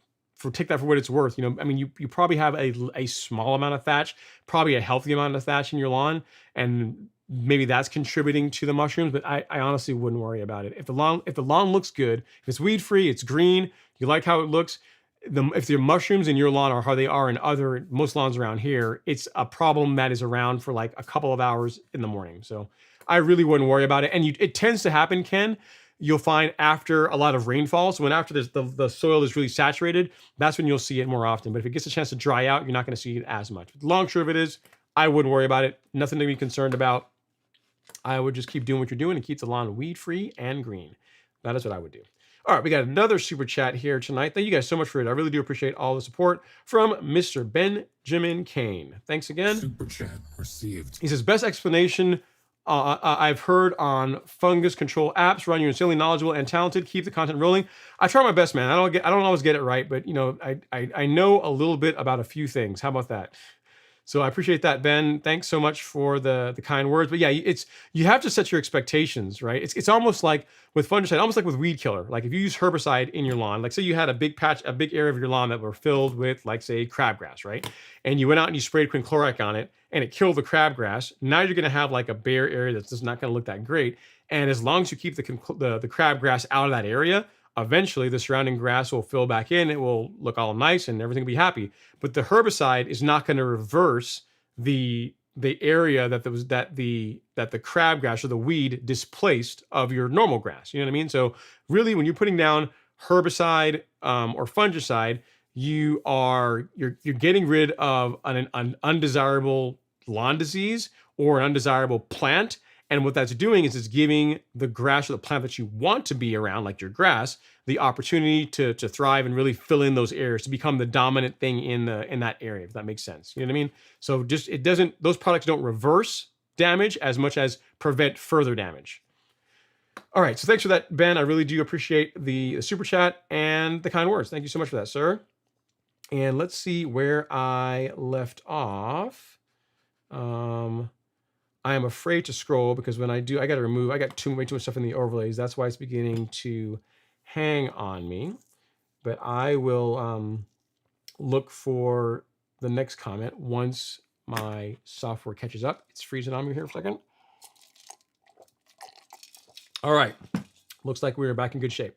take that for what it's worth. You probably have a small amount of thatch, probably a healthy amount of thatch in your lawn, and maybe that's contributing to the mushrooms, but I honestly wouldn't worry about it. If the lawn looks good, if it's weed free, it's green, you like how it looks. If the mushrooms in your lawn are how they are in most lawns around here, it's a problem that is around for like a couple of hours in the morning. So I really wouldn't worry about it. And it tends to happen, Ken. You'll find after a lot of rainfall. So when after the soil is really saturated, that's when you'll see it more often. But if it gets a chance to dry out, you're not going to see it as much. The long short of it is, I wouldn't worry about it. Nothing to be concerned about. I would just keep doing what you're doing and keep the lawn weed free and green. That is what I would do. All right, we got another super chat here tonight. Thank you guys so much for it. I really do appreciate all the support from Mr. Benjamin Kane. Thanks again. Super chat received. He says, best explanation I've heard on fungus control apps. Ron, you're insanely knowledgeable and talented. Keep the content rolling. I try my best, man. I don't always get it right, but I know a little bit about a few things. How about that? So I appreciate that, Ben. Thanks so much for the kind words. But yeah, you have to set your expectations, right? It's almost like with fungicide, almost like with weed killer. Like if you use herbicide in your lawn, like say you had a big area of your lawn that were filled with, like say, crabgrass, right? And you went out and you sprayed quinclorac on it, and it killed the crabgrass. Now you're going to have like a bare area that's just not going to look that great. And as long as you keep the crabgrass out of that area, eventually the surrounding grass will fill back in. It will look all nice and everything will be happy. But the herbicide is not going to reverse the area that the crabgrass or the weed displaced of your normal grass. You know what I mean? So really, when you're putting down herbicide or fungicide, you're getting rid of an undesirable lawn disease or an undesirable plant. And what that's doing is it's giving the grass or the plant that you want to be around, like your grass, the opportunity to thrive and really fill in those areas, to become the dominant thing in that area, if that makes sense. You know what I mean? So those products don't reverse damage as much as prevent further damage. All right, so thanks for that, Ben. I really do appreciate the super chat and the kind words. Thank you so much for that, sir. And let's see where I left off. I am afraid to scroll because when I do, I got way too much stuff in the overlays. That's why it's beginning to hang on me. But I will look for the next comment once my software catches up. It's freezing on me here for a second. All right. Looks like we're back in good shape.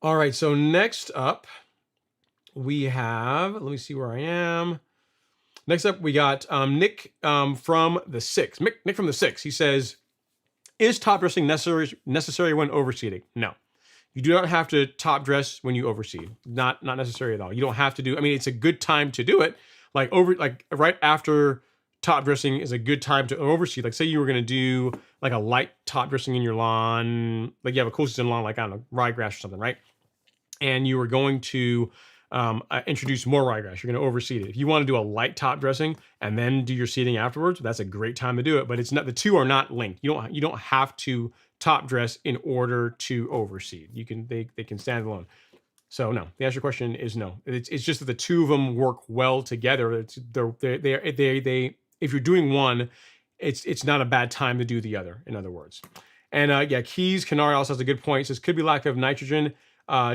All right. So next up, we have, let me see where I am. Next up, we got Nick from the 6. Nick from the 6. He says, is top dressing necessary when overseeding? No. You do not have to top dress when you overseed. Not necessary at all. You don't have to do, I mean, it's a good time to do it. Like right after top dressing is a good time to overseed. Like say you were going to do like a light top dressing in your lawn, like you have a cool season lawn, like I don't know, ryegrass or something, right? And you were going to introduce more ryegrass. You're going to overseed it. If you want to do a light top dressing and then do your seeding afterwards, that's a great time to do it. But it's not, the two are not linked. You don't have to top dress in order to overseed. They can stand alone. So no, the answer to your question is no. It's just that the two of them work well together. If you're doing one, it's not a bad time to do the other. In other words, and yeah, Keys Canary also has a good point. It says could be lack of nitrogen.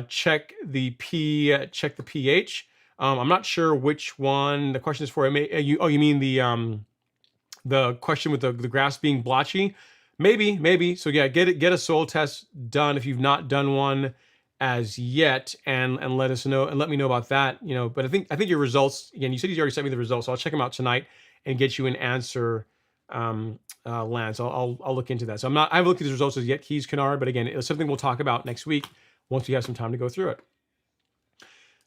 Check the pH. I'm not sure which one the question is for. You mean the question with the grass being blotchy? Maybe. So yeah, get a soil test done if you've not done one as yet, and let us know and let me know about that. But I think your results, again, you said you already sent me the results, so I'll check them out tonight and get you an answer. Lance, I'll look into that. So I haven't looked at the results as yet, Keys Canard, but again, it's something we'll talk about next week once we have some time to go through it.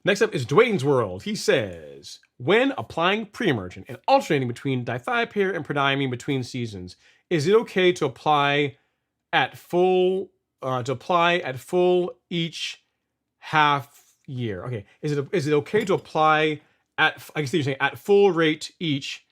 Next up is Dwayne's World. He says, when applying pre-emergent and alternating between dithiopyr and prodiamine between seasons, is it okay to apply at full each half year? Okay, is it okay to apply at, I guess you're saying at full rate each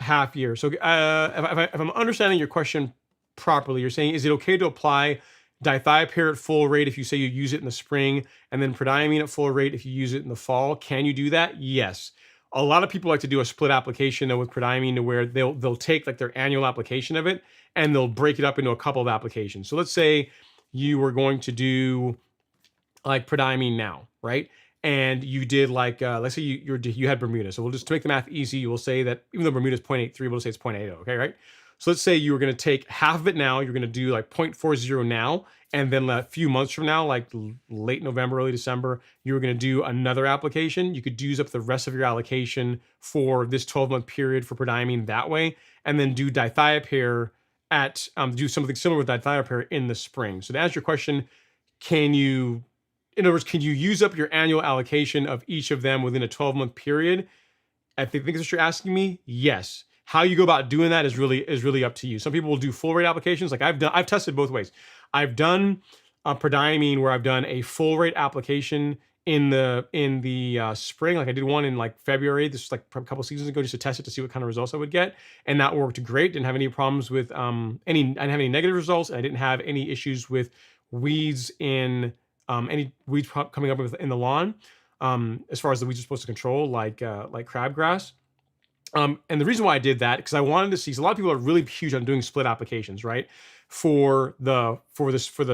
half year? So if I'm understanding your question properly, you're saying, is it okay to apply dithiopyr at full rate if you say you use it in the spring, and then prodiamine at full rate if you use it in the fall? Can you do that? Yes. A lot of people like to do a split application though with prodiamine, to where they'll take like their annual application of it and they'll break it up into a couple of applications. So let's say you were going to do like prodiamine now, right? and you did like, let's say you had Bermuda. So we'll just, to make the math easy, you will say that even though Bermuda is 0.83, we'll say it's 0.80, okay, right? So let's say you were going to take half of it now, you're going to do like 0.40 now, and then a few months from now, like late November, early December, you were going to do another application. You could use up the rest of your allocation for this 12-month period for prodiamine that way, and then do dithiopyr at, do something similar with dithiopyr in the spring. So to answer your question, in other words, can you use up your annual allocation of each of them within a 12-month period? I think that's what you're asking me. Yes. How you go about doing that is really up to you. Some people will do full rate applications. Like I've tested both ways. I've done prodiamine where I've done a full rate application in the spring. Like I did one in like February. This was like a couple seasons ago, just to test it to see what kind of results I would get, and that worked great. Didn't have any problems with I didn't have any negative results. And I didn't have any issues with weeds in any weeds coming up in the lawn. As far as the weeds are supposed to control, like crabgrass. And the reason why I did that, because I wanted to see, so a lot of people are really huge on doing split applications, right? For the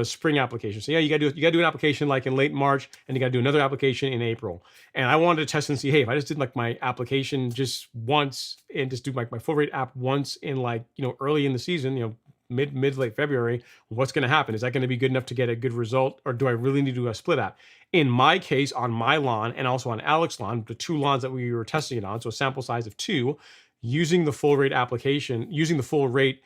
spring application. So yeah, you gotta do an application like in late March, and you gotta do another application in April. And I wanted to test and see, hey, if I just did like my application just once and just do like my full rate app once in like, early in the season, mid late February, what's going to happen? Is that going to be good enough to get a good result, or do I really need to do a split app? In my case, on my lawn and also on Alex's lawn, the two lawns that we were testing it on, so a sample size of 2, using the full rate application, using the full rate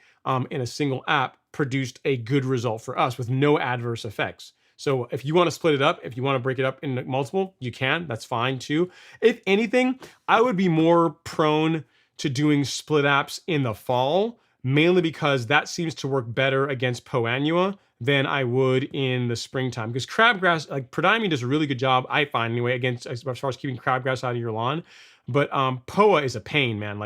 in a single app produced a good result for us with no adverse effects. So if you want to split it up, if you want to break it up in multiple, you can. That's fine too. If anything, I would be more prone to doing split apps in the fall, mainly because that seems to work better against Poa annua than I would in the springtime. Because crabgrass, like prodiamine does a really good job, I find anyway, against, as far as keeping crabgrass out of your lawn. But Poa is a pain, man.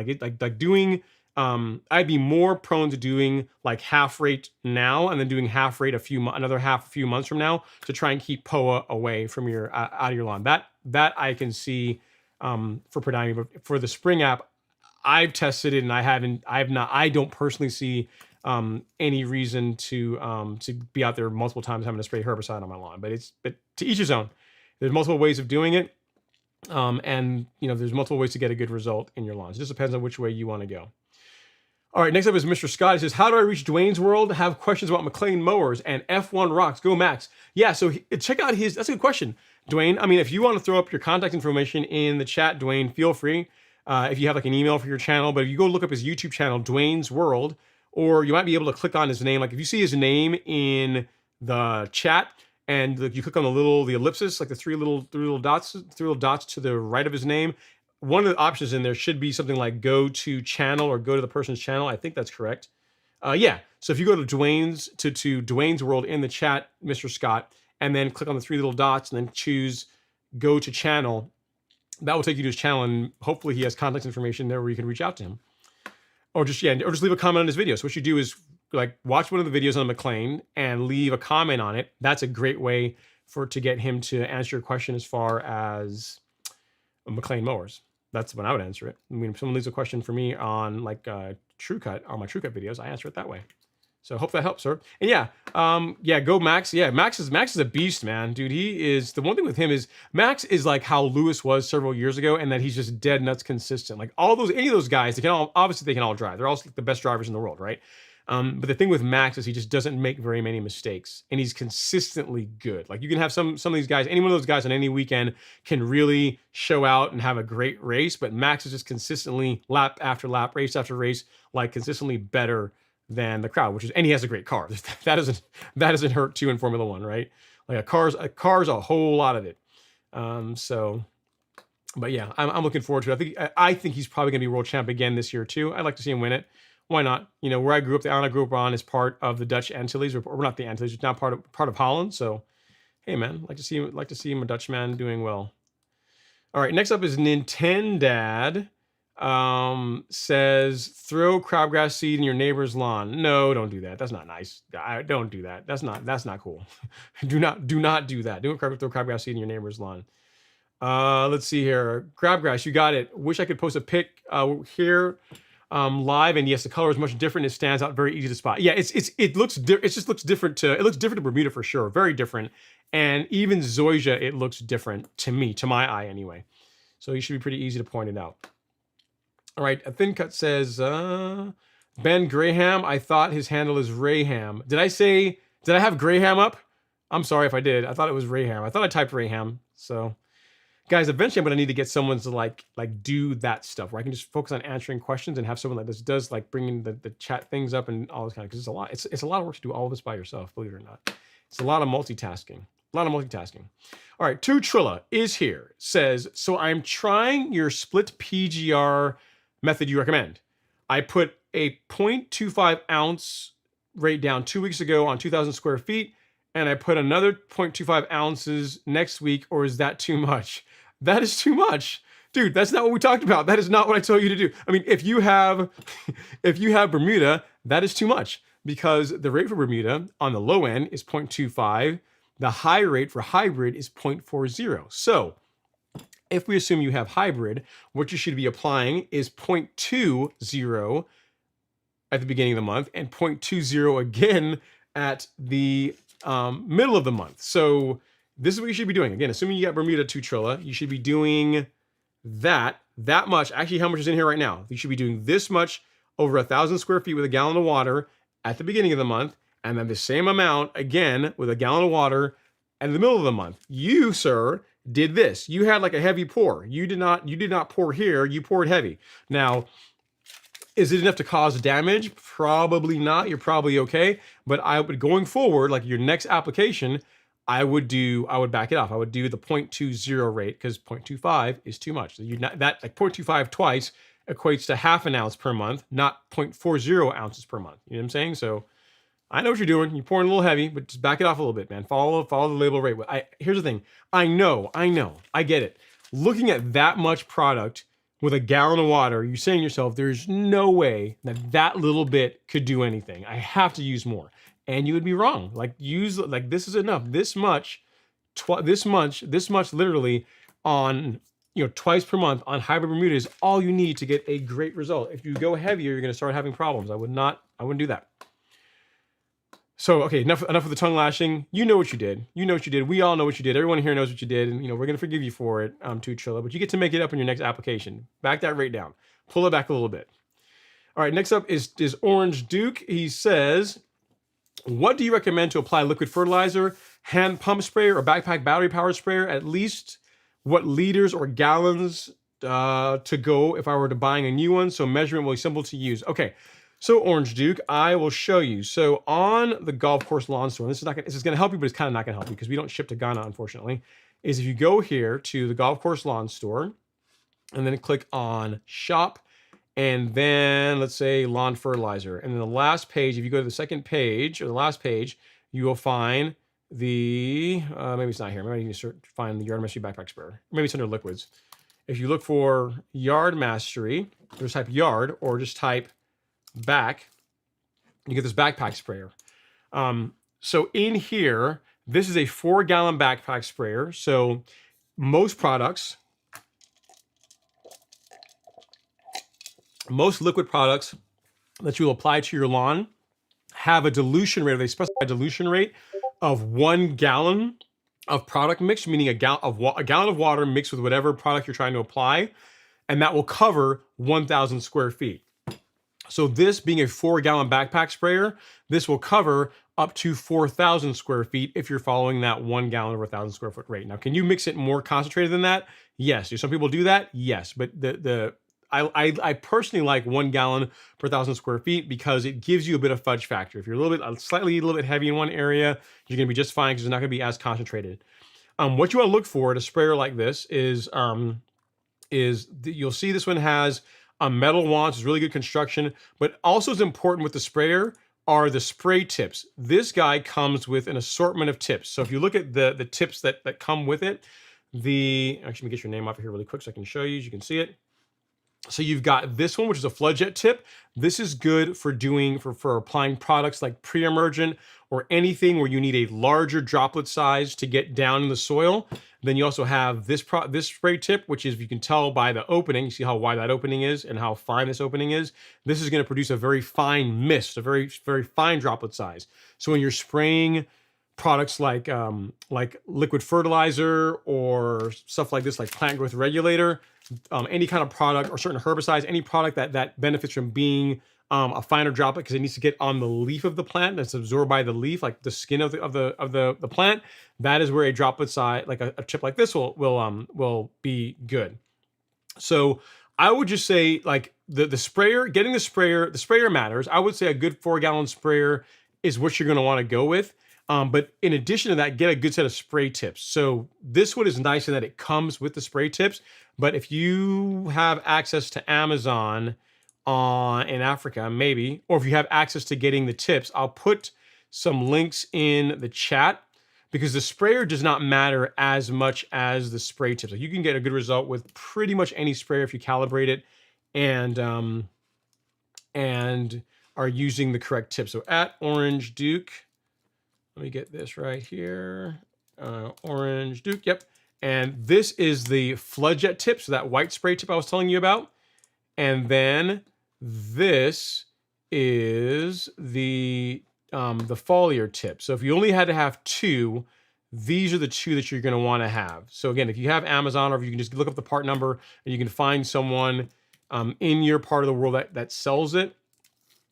I'd be more prone to doing like half rate now and then doing half rate another half a few months from now to try and keep Poa away from your out of your lawn. That I can see for prodiamine. But for the spring app, I've tested it and I don't personally see any reason to be out there multiple times having to spray herbicide on my lawn. But to each his own. There's multiple ways of doing it. And there's multiple ways to get a good result in your lawns. It just depends on which way you want to go. All right, next up is Mr. Scott. He says, how do I reach Dwayne's World? Have questions about Mclean mowers and F1 rocks. Go Max. Yeah, so check out that's a good question, Dwayne. I mean, if you want to throw up your contact information in the chat, Dwayne, feel free. If you have like an email for your channel, but if you go look up his YouTube channel, Dwayne's World, or you might be able to click on his name. Like if you see his name in the chat and you click on the ellipsis, like the three little dots to the right of his name, one of the options in there should be something like go to channel or go to the person's channel. I think that's correct. Yeah. So if you go to Dwayne's World in the chat, Mr. Scott, and then click on the 3 little dots and then choose go to channel, that will take you to his channel, and hopefully he has contact information there where you can reach out to him. Or just leave a comment on his video. So what you do is like watch one of the videos on Mclean and leave a comment on it. That's a great way to get him to answer your question as far as Mclean mowers. That's when I would answer it. I mean, if someone leaves a question for me on like TrueCut, on my TrueCut videos, I answer it that way. So I hope that helps, sir. And yeah, go Max. Yeah, Max is a beast, man. Dude, he is, the one thing with him is Max is like how Lewis was several years ago, and that he's just dead nuts consistent. Like any of those guys, they can all drive. They're all the best drivers in the world, right? But the thing with Max is he just doesn't make very many mistakes, and he's consistently good. Like you can have some of these guys, any one of those guys on any weekend can really show out and have a great race, but Max is just consistently lap after lap, race after race, like consistently better than the crowd, and he has a great car. That doesn't hurt too in Formula One, right? Like a car's a whole lot of it. But yeah, I'm looking forward to it. I think he's probably gonna be world champ again this year too. I'd like to see him win it. Why not? Where I grew up, the island I grew up on is part of the Dutch Antilles, or we're not the Antilles, it's now part of Holland. So, hey man, like to see him a Dutchman doing well. All right, next up is Nintendad. Says throw crabgrass seed in your neighbor's lawn. No, don't do that. That's not nice. Don't do that. That's not cool. do not do that. Throw crabgrass seed in your neighbor's lawn. Let's see here. Crabgrass, you got it. Wish I could post a pic here. live, and yes, the color is much different. It stands out, very easy to spot. Yeah, it just looks different it looks different to Bermuda for sure, very different. And even Zoysia, it looks different to me, to my eye anyway. So you should be pretty easy to point it out. All right, a thin cut says Ben Graham. I thought his handle is Rayham. Did I have Graham up? I'm sorry if I did. I thought it was Rayham. I thought I typed Rayham. So guys, eventually I'm gonna need to get someone to like do that stuff where I can just focus on answering questions and have someone like this does like bringing the chat things up and all this kind of, because it's a lot. It's a lot of work to do all of this by yourself, believe it or not. It's a lot of multitasking. A lot of multitasking. All right, 2 Trilla is here. Says, so I'm trying your split PGR method you recommend. I put a 0.25 ounce rate down 2 weeks ago on 2,000 square feet, and I put another 0.25 ounces next week, or is that too much? That is too much. Dude, that's not what we talked about. That is not what I told you to do. I mean, if you have Bermuda, that is too much, because the rate for Bermuda on the low end is 0.25. The high rate for hybrid is 0.40. So if we assume you have hybrid, what you should be applying is 0.20 at the beginning of the month and 0.20 again at the middle of the month. So this is what you should be doing. Again, assuming you got Bermuda 2 Trilla, you should be doing that much. Actually, how much is in here right now? You should be doing this much over 1,000 square feet with a gallon of water at the beginning of the month, and then the same amount again with a gallon of water in the middle of the month. You, sir, did this. You had like a heavy pour. You did not pour here, you poured heavy. Now, is it enough to cause damage? Probably not. You're probably okay. But I would, going forward, like your next application, I would back it off. I would do the 0.20 rate, because 0.25 is too much. That like 0.25 twice equates to half an ounce per month, not 0.40 ounces per month. You know what I'm saying? So I know what you're doing. You're pouring a little heavy, but just back it off a little bit, man. Follow the label rate. Here's the thing. I know. I get it. Looking at that much product with a gallon of water, you're saying to yourself, there's no way that little bit could do anything. I have to use more. And you would be wrong. Like this is enough. This much literally on, twice per month on hybrid Bermuda is all you need to get a great result. If you go heavier, you're going to start having problems. I wouldn't do that. So, okay, enough of the tongue lashing. You know what you did. We all know what you did. Everyone here knows what you did. And, we're going to forgive you for it, 2 Trilla, but you get to make it up in your next application. Back that rate down. Pull it back a little bit. All right, next up is Orange Duke. He says, what do you recommend to apply liquid fertilizer, hand pump sprayer, or backpack battery powered sprayer? At least what liters or gallons to go if I were to buying a new one? So measurement will be simple to use. Okay. So Orange Duke, I will show you. So on the golf course lawn store, this is going to help you, but it's kind of not going to help you because we don't ship to Ghana, unfortunately, is if you go here to the golf course lawn store and then click on shop, and then let's say lawn fertilizer. And then the last page, if you go to the second page or the last page, you will find the, maybe it's not here. Maybe you can find the Yard Mastery backpack sprayer. Maybe it's under liquids. If you look for Yard Mastery, just type yard or just type back, you get this backpack sprayer. So in here, this is a 4-gallon backpack sprayer. So most liquid products that you will apply to your lawn have a dilution rate, or they specify a dilution rate of 1 gallon of product mix, meaning a gallon of water mixed with whatever product you're trying to apply, and that will cover 1,000 square feet. So this being a 4-gallon backpack sprayer, this will cover up to 4,000 square feet if you're following that 1 gallon over 1,000 square foot rate. Now, can you mix it more concentrated than that? Yes. Do some people do that? Yes. But I personally like 1 gallon per 1,000 square feet because it gives you a bit of fudge factor. If you're a little bit heavy in one area, you're going to be just fine because it's not going to be as concentrated. What you want to look for in a sprayer like this is you'll see this one has a metal wand, it's really good construction, but also is important with the sprayer are the spray tips. This guy comes with an assortment of tips. So if you look at the tips that come with it, actually let me get your name off here really quick so I can show you, as you can see it. So you've got this one, which is a flood jet tip. This is good for applying products like pre-emergent or anything where you need a larger droplet size to get down in the soil. Then you also have this spray tip, which is, you can tell by the opening, you see how wide that opening is and how fine this opening is. This is going to produce a very fine mist, a very, very fine droplet size. So when you're spraying products like liquid fertilizer or stuff like this, like plant growth regulator, any kind of product or certain herbicides, any product that benefits from being a finer droplet because it needs to get on the leaf of the plant that's absorbed by the leaf, like the skin of the plant. That is where a droplet size, like a tip like this, will be good. So I would just say, like, the sprayer, getting the sprayer matters. I would say a good 4-gallon sprayer is what you're going to want to go with. But in addition to that, get a good set of spray tips. So this one is nice in that it comes with the spray tips. But if you have access to Amazon in Africa, maybe, or if you have access to getting the tips, I'll put some links in the chat, because the sprayer does not matter as much as the spray tips. Like, you can get a good result with pretty much any sprayer if you calibrate it and are using the correct tips. So at Orange Duke, let me get this right here. Orange Duke, yep. And this is the flood jet tip, so that white spray tip I was telling you about. And then this is the foliar tip. So if you only had to have 2, these are the 2 that you're going to want to have. So again, if you have Amazon, or if you can just look up the part number and you can find someone in your part of the world that sells it,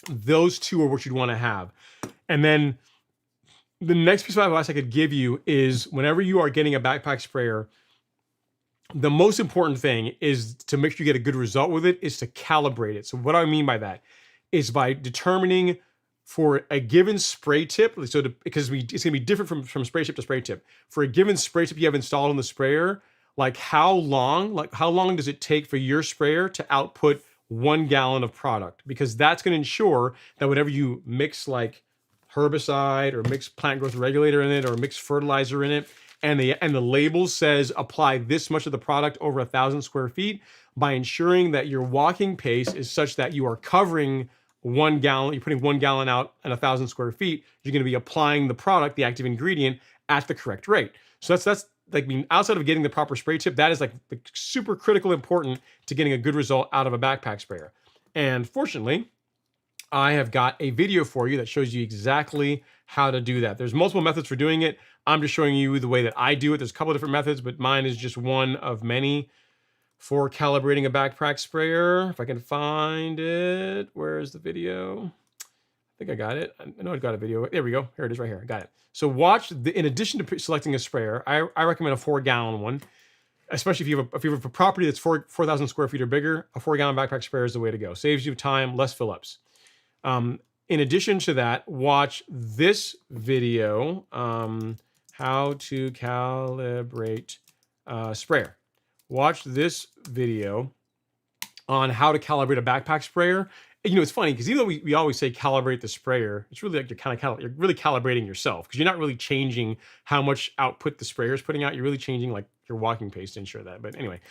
those 2 are what you'd want to have. And then the next piece of advice I could give you is, whenever you are getting a backpack sprayer, the most important thing is to make sure you get a good result with it, is to calibrate it. So what I mean by that is by determining for a given spray tip, because it's going to be different from spray tip to spray tip. For a given spray tip you have installed in the sprayer, like how long does it take for your sprayer to output 1 gallon of product? Because that's going to ensure that whatever you mix, like herbicide or mix plant growth regulator in it or mix fertilizer in it, and the label says apply this much of the product over 1,000 square feet, by ensuring that your walking pace is such that you are covering 1 gallon, you're putting 1 gallon out at 1,000 square feet, you're going to be applying the product, the active ingredient, at the correct rate. So that's like, I mean, outside of getting the proper spray tip, that is like super critical important to getting a good result out of a backpack sprayer. And fortunately, I have got a video for you that shows you exactly how to do that. There's multiple methods for doing it. I'm just showing you the way that I do it. There's a couple of different methods, but mine is just one of many for calibrating a backpack sprayer. If I can find it, where's the video? I think I got it. I know I've got a video. There we go. Here it is right here. I got it. So watch, in addition to selecting a sprayer, I recommend a 4-gallon one, especially if you have a property that's 4,000 square feet or bigger. A 4-gallon backpack sprayer is the way to go. Saves you time, less fill-ups. In addition to that, watch this video, how to calibrate sprayer. Watch this video on how to calibrate a backpack sprayer. You know, it's funny because even though we always say calibrate the sprayer, it's really like you're really calibrating yourself, because you're not really changing how much output the sprayer is putting out. You're really changing like your walking pace to ensure that. But anyway,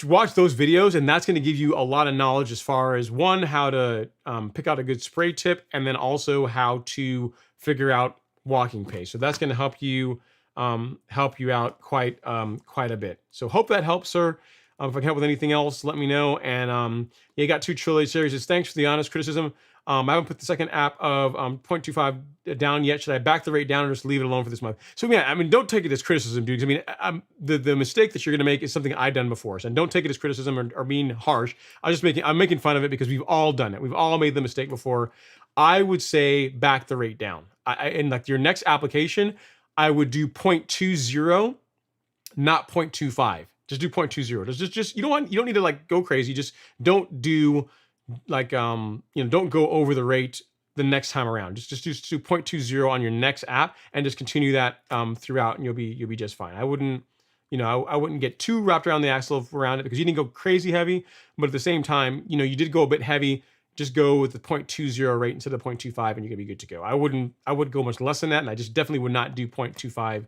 watch those videos, and that's going to give you a lot of knowledge as far as, one, how to pick out a good spray tip, and then also how to figure out walking pace. So that's going to help you out quite a bit. So hope that helps, sir. If I can help with anything else, let me know. And yeah, you got 2 Trilogy series. Thanks for the honest criticism. I haven't put the second app of 0.25 down yet. Should I back the rate down or just leave it alone for this month? So yeah, I mean, don't take it as criticism, dude. I mean, the mistake that you're going to make is something I've done before. So don't take it as criticism or being harsh. I'm making fun of it because we've all done it. We've all made the mistake before. I would say back the rate down. In like your next application, I would do 0.20, not 0.25. Just do 0.20. Just you don't need to like go crazy. Just don't do like don't go over the rate the next time around. Just do 0.20 on your next app, and just continue that throughout, and you'll be just fine. I wouldn't I wouldn't get too wrapped around the axle around it, because you didn't go crazy heavy, but at the same time, you did go a bit heavy. Just go with the 0.20 rate instead of 0.25, and you're gonna be good to go. I would go much less than that, and I just definitely would not do 0.25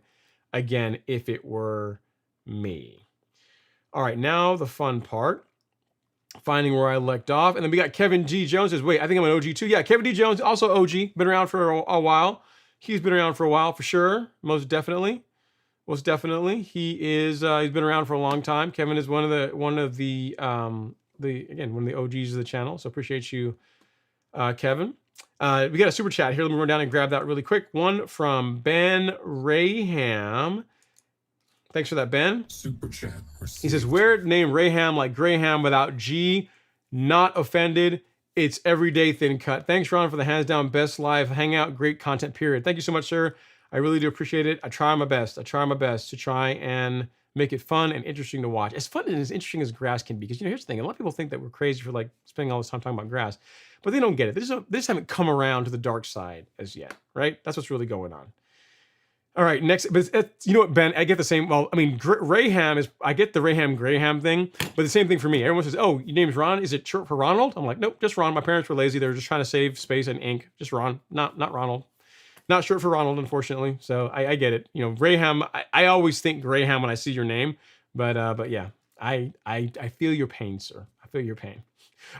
again if it were me. All right, now the fun part, finding where I left off. And then we got Kevin G. Jones says, wait, I think I'm an OG too. Yeah, Kevin D. Jones, also OG, been around for a while. He's been around for a while for sure, most definitely. Most definitely. He is. He's been around for a long time. Kevin is one of the again, one of the OGs of the channel. So appreciate you, Kevin. We got a super chat here. Let me run down and grab that really quick. One from Ben Raham. Thanks for that, Ben. Super chat He says, received. weird name Raham, like Graham without G. Not offended. It's everyday thin cut. Thanks, Ron, for the hands down best live hangout. Great content, period. Thank you so much, sir. I really do appreciate it. I try my best. I try my best to try and make it fun and interesting to watch. As fun and as interesting as grass can be. Because, here's the thing. A lot of people think that we're crazy for like spending all this time talking about grass. But they don't get it. They just haven't come around to the dark side as yet, right? That's what's really going on. All right, next, but you know what, Ben? I get the same. Well, I mean, Raham is. I get the Raham Graham thing, but the same thing for me. Everyone says, "Oh, your name's Ron. Is it short for Ronald?" I'm like, "Nope, just Ron." My parents were lazy; they were just trying to save space and ink. Just Ron, not Ronald. Not short for Ronald, unfortunately. So I get it. Raham. I always think Graham when I see your name, but yeah, I feel your pain, sir. I feel your pain.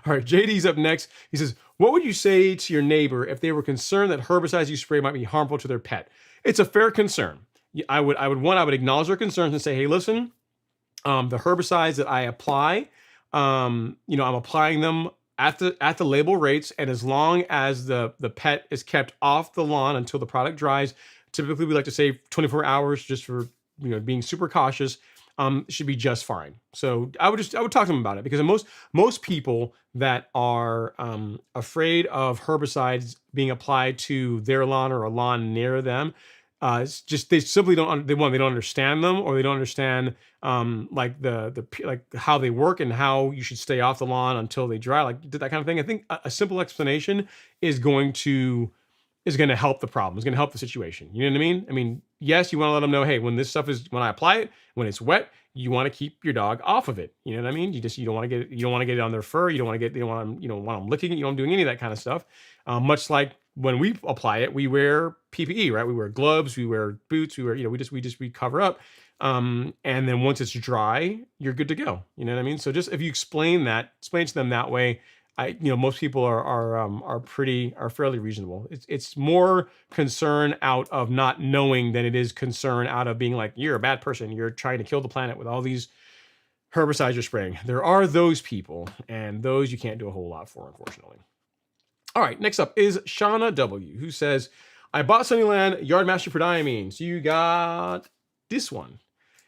All right, JD's up next. He says, "What would you say to your neighbor if they were concerned that herbicides you spray might be harmful to their pet?" It's a fair concern. I would acknowledge their concerns and say, "Hey, listen, the herbicides that I apply, I'm applying them at the label rates, and as long as the pet is kept off the lawn until the product dries, typically we like to say 24 hours, just for being super cautious." Should be just fine. So I would talk to them about it, because most people that are afraid of herbicides being applied to their lawn or a lawn near them, it's just they simply don't understand them, or they don't understand like how they work and how you should stay off the lawn until they dry, like that kind of thing. I think a simple explanation is going to help the problem. It's going to help the situation. You know what I mean? I mean, yes, you want to let them know, hey, when I apply it, when it's wet, you want to keep your dog off of it. You know what I mean? You don't want to get it on their fur. You don't want them licking it. You don't doing any of that kind of stuff. Much like when we apply it, we wear PPE, right? We wear gloves, we wear boots, we cover up. And then once it's dry, you're good to go. You know what I mean? So just if you explain to them that way, most people are fairly reasonable. It's more concern out of not knowing than it is concern out of being like, you're a bad person. You're trying to kill the planet with all these herbicides you're spraying. There are those people, and those you can't do a whole lot for, unfortunately. All right, next up is Shauna W, who says, "I bought Sunnyland Yardmaster Prodiamine." So you got this one.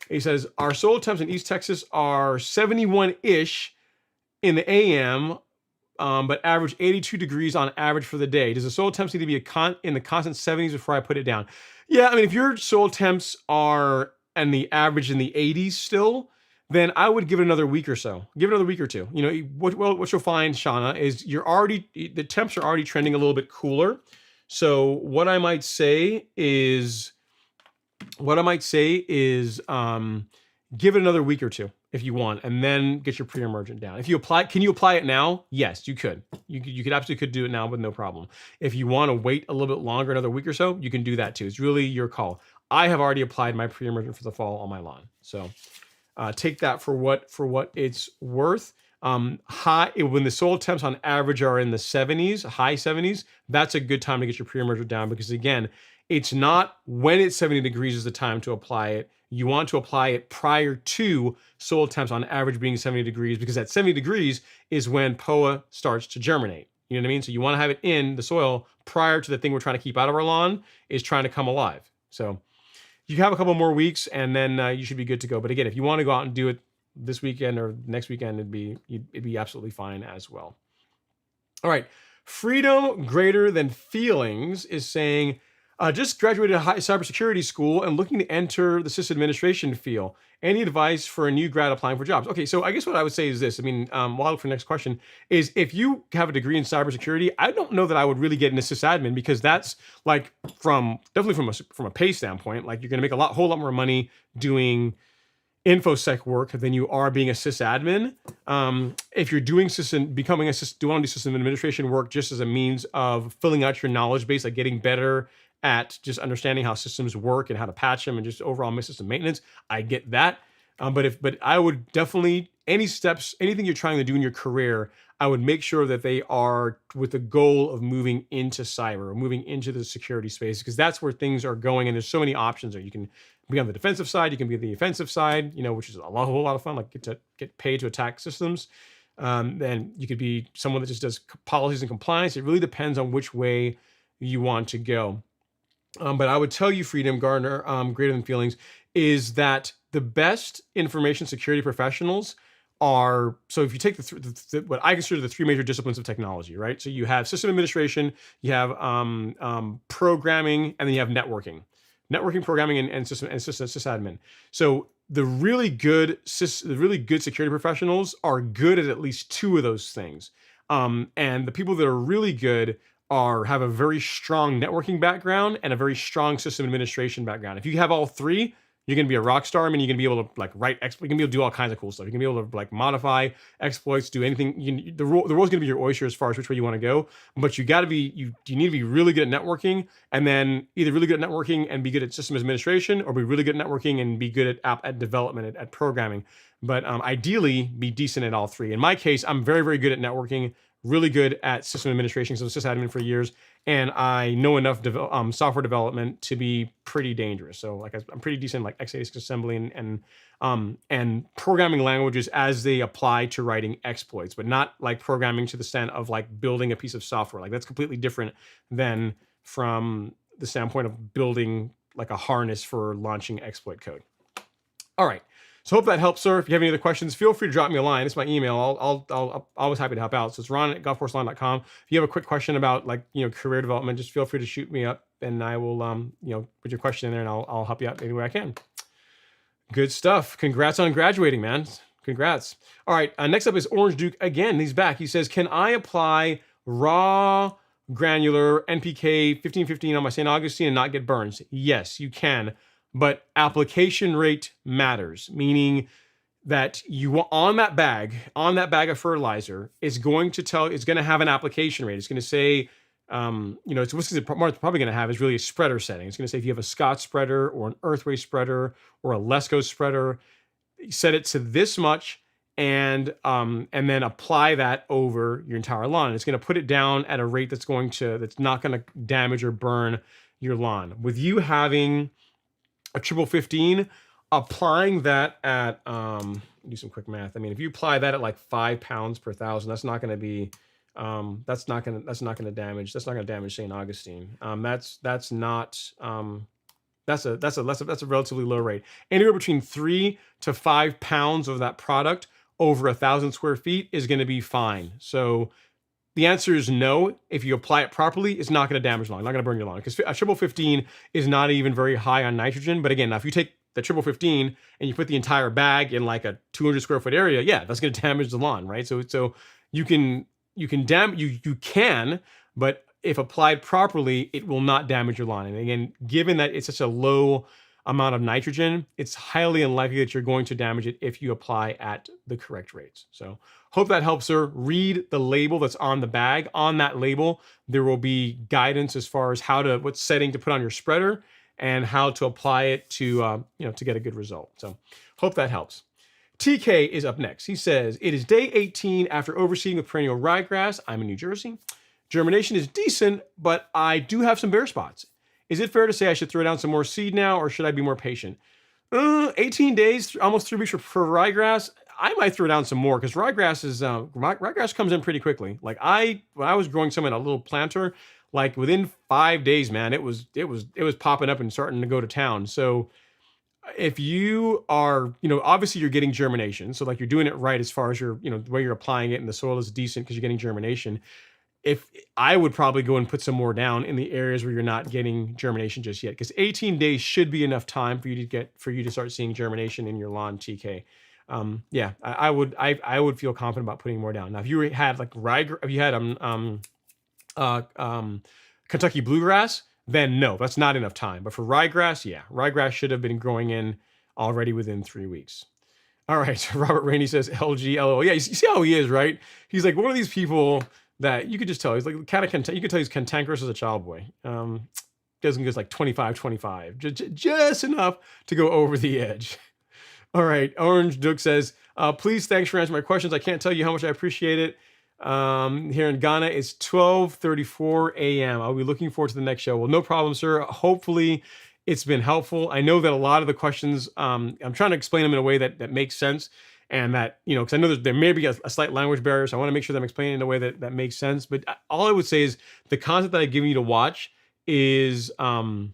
He says, "Our soil temps in East Texas are 71-ish in the AM, but average 82 degrees on average for the day. Does the soil temps need to be in the constant 70s before I put it down?" Yeah, I mean, if your soil temps are and the average in the 80s still, then I would give it another week or so. Give it another week or two. What you'll find, Shauna, is the temps are already trending a little bit cooler. So what I might say is give it another week or two if you want, and then get your pre-emergent down. Can you apply it now? Yes, you could. You could absolutely do it now with no problem. If you want to wait a little bit longer, another week or so, you can do that too. It's really your call. I have already applied my pre-emergent for the fall on my lawn, so take that for what it's worth. When the soil temps on average are in the 70s, high 70s, that's a good time to get your pre-emergent down, because again, it's not when it's 70 degrees is the time to apply it. You want to apply it prior to soil temps on average being 70 degrees, because at 70 degrees is when POA starts to germinate. You know what I mean? So you want to have it in the soil prior to the thing we're trying to keep out of our lawn is trying to come alive. So you have a couple more weeks, and then you should be good to go. But again, if you want to go out and do it this weekend or next weekend, it'd be absolutely fine as well. All right. Freedom Greater Than Feelings is saying, just graduated a high cybersecurity school and looking to enter the sysadministration field. Any advice for a new grad applying for jobs? Okay, so I guess what I would say is this. I mean, while I look for the next question, is if you have a degree in cybersecurity, I don't know that I would really get into sysadmin, because that's like definitely from a pay standpoint, like you're going to make a whole lot more money doing infosec work than you are being a sysadmin. If you're doing doing system administration work just as a means of filling out your knowledge base, like getting better at just understanding how systems work and how to patch them and just overall system maintenance, I get that. But I would definitely, any steps, anything you're trying to do in your career, I would make sure that they are with the goal of moving into cyber, or moving into the security space, because that's where things are going. And there's so many options there. You can be on the defensive side, you can be on the offensive side, which is whole lot of fun, like get paid to attack systems. Then you could be someone that just does policies and compliance. It really depends on which way you want to go. But I would tell you, Freedom Gardner, Greater Than Feelings, is that the best information security professionals are, so if you take what I consider the three major disciplines of technology, right? So you have system administration, you have programming, and then you have networking, programming, and system sysadmin. So the really good security professionals are good at least two of those things. And the people that are really good have a very strong networking background and a very strong system administration background. If you have all three, you're going to be a rock star. I mean, you're going to be able to like write exploits. You can be able to do all kinds of cool stuff. You can be able to like modify exploits, do anything. The role's going to be your oyster as far as which way you want to go. But you need to be really good at networking, and then either really good at networking and be good at system administration, or be really good at networking and be good at development, at programming. But ideally, be decent at all three. In my case, I'm very, very good at networking, really good at system administration, so sysadmin for years, and I know enough software development to be pretty dangerous. So like I'm pretty decent like x86 assembly and programming languages as they apply to writing exploits, but not like programming to the extent of like building a piece of software. Like that's completely different than from the standpoint of building like a harness for launching exploit code. All right. So hope that helps, sir. If you have any other questions, feel free to drop me a line. It's my email. I'll always happy to help out. So it's ron@golfcourseline.com. If you have a quick question about career development, just feel free to shoot me up, and I will put your question in there, and I'll help you out any way I can. Good stuff. Congrats on graduating, man. Congrats. All right. Next up is Orange Duke again. He's back. He says, can I apply raw granular NPK 1515 on my St. Augustine and not get burns? Yes, you can. But application rate matters, meaning that on that bag of fertilizer, it's going to have an application rate. It's going to say, it's probably going to have is really a spreader setting. It's going to say if you have a Scott spreader or an Earthway spreader or a Lesco spreader, set it to this much, and then apply that over your entire lawn. And it's going to put it down at a rate that's not going to damage or burn your lawn. With you having a 1515, applying that at do some quick math. I mean, if you apply that at like 5 pounds per thousand, that's not going to be that's not going to damage St. Augustine. That's a relatively low rate. Anywhere between 3 to 5 pounds of that product over 1,000 square feet is going to be fine. So the answer is no. If you apply it properly, it's not going to damage lawn, not going to burn your lawn, because a 1515 is not even very high on nitrogen. But again, now if you take the 1515 and you put the entire bag in like a 200 square foot area, yeah, that's going to damage the lawn, right? So you can, but if applied properly, it will not damage your lawn. And again, given that it's such a low amount of nitrogen, it's highly unlikely that you're going to damage it if you apply at the correct rates. So hope that helps, sir. Read the label that's on the bag. On that label, there will be guidance as far as what setting to put on your spreader and how to apply it to get a good result. So hope that helps. TK is up next. He says, it is day 18 after overseeding with perennial ryegrass. I'm in New Jersey. Germination is decent, but I do have some bare spots. Is it fair to say I should throw down some more seed now, or should I be more patient? 18 days, almost 3 weeks for ryegrass. I might throw down some more, because ryegrass comes in pretty quickly. Like when I was growing some in a little planter, like within 5 days, man, it was popping up and starting to go to town. So if you are, obviously you're getting germination. So like you're doing it right as far as the way you're applying it, and the soil is decent because you're getting germination. If I would probably go and put some more down in the areas where you're not getting germination just yet, because 18 days should be enough time for you to start seeing germination in your lawn, TK. I would feel confident about putting more down. Now, if you had Kentucky bluegrass, then no, that's not enough time. But for ryegrass, yeah, ryegrass should have been growing in already within 3 weeks. All right, so Robert Rainey says LG LO. Yeah, you see how he is, right? He's like one of these people that you could just tell he's like kind of you could tell he's cantankerous as a child boy. Goes like 25, just enough to go over the edge. All right. Orange Duke says, please, thanks for answering my questions. I can't tell you how much I appreciate it. Here in Ghana, it's 12:34 a.m. I'll be looking forward to the next show. Well, no problem, sir. Hopefully it's been helpful. I know that a lot of the questions, I'm trying to explain them in a way that makes sense. And that, because I know there may be a slight language barrier. So I want to make sure that I'm explaining it in a way that makes sense. But all I would say is the content that I've given you to watch is going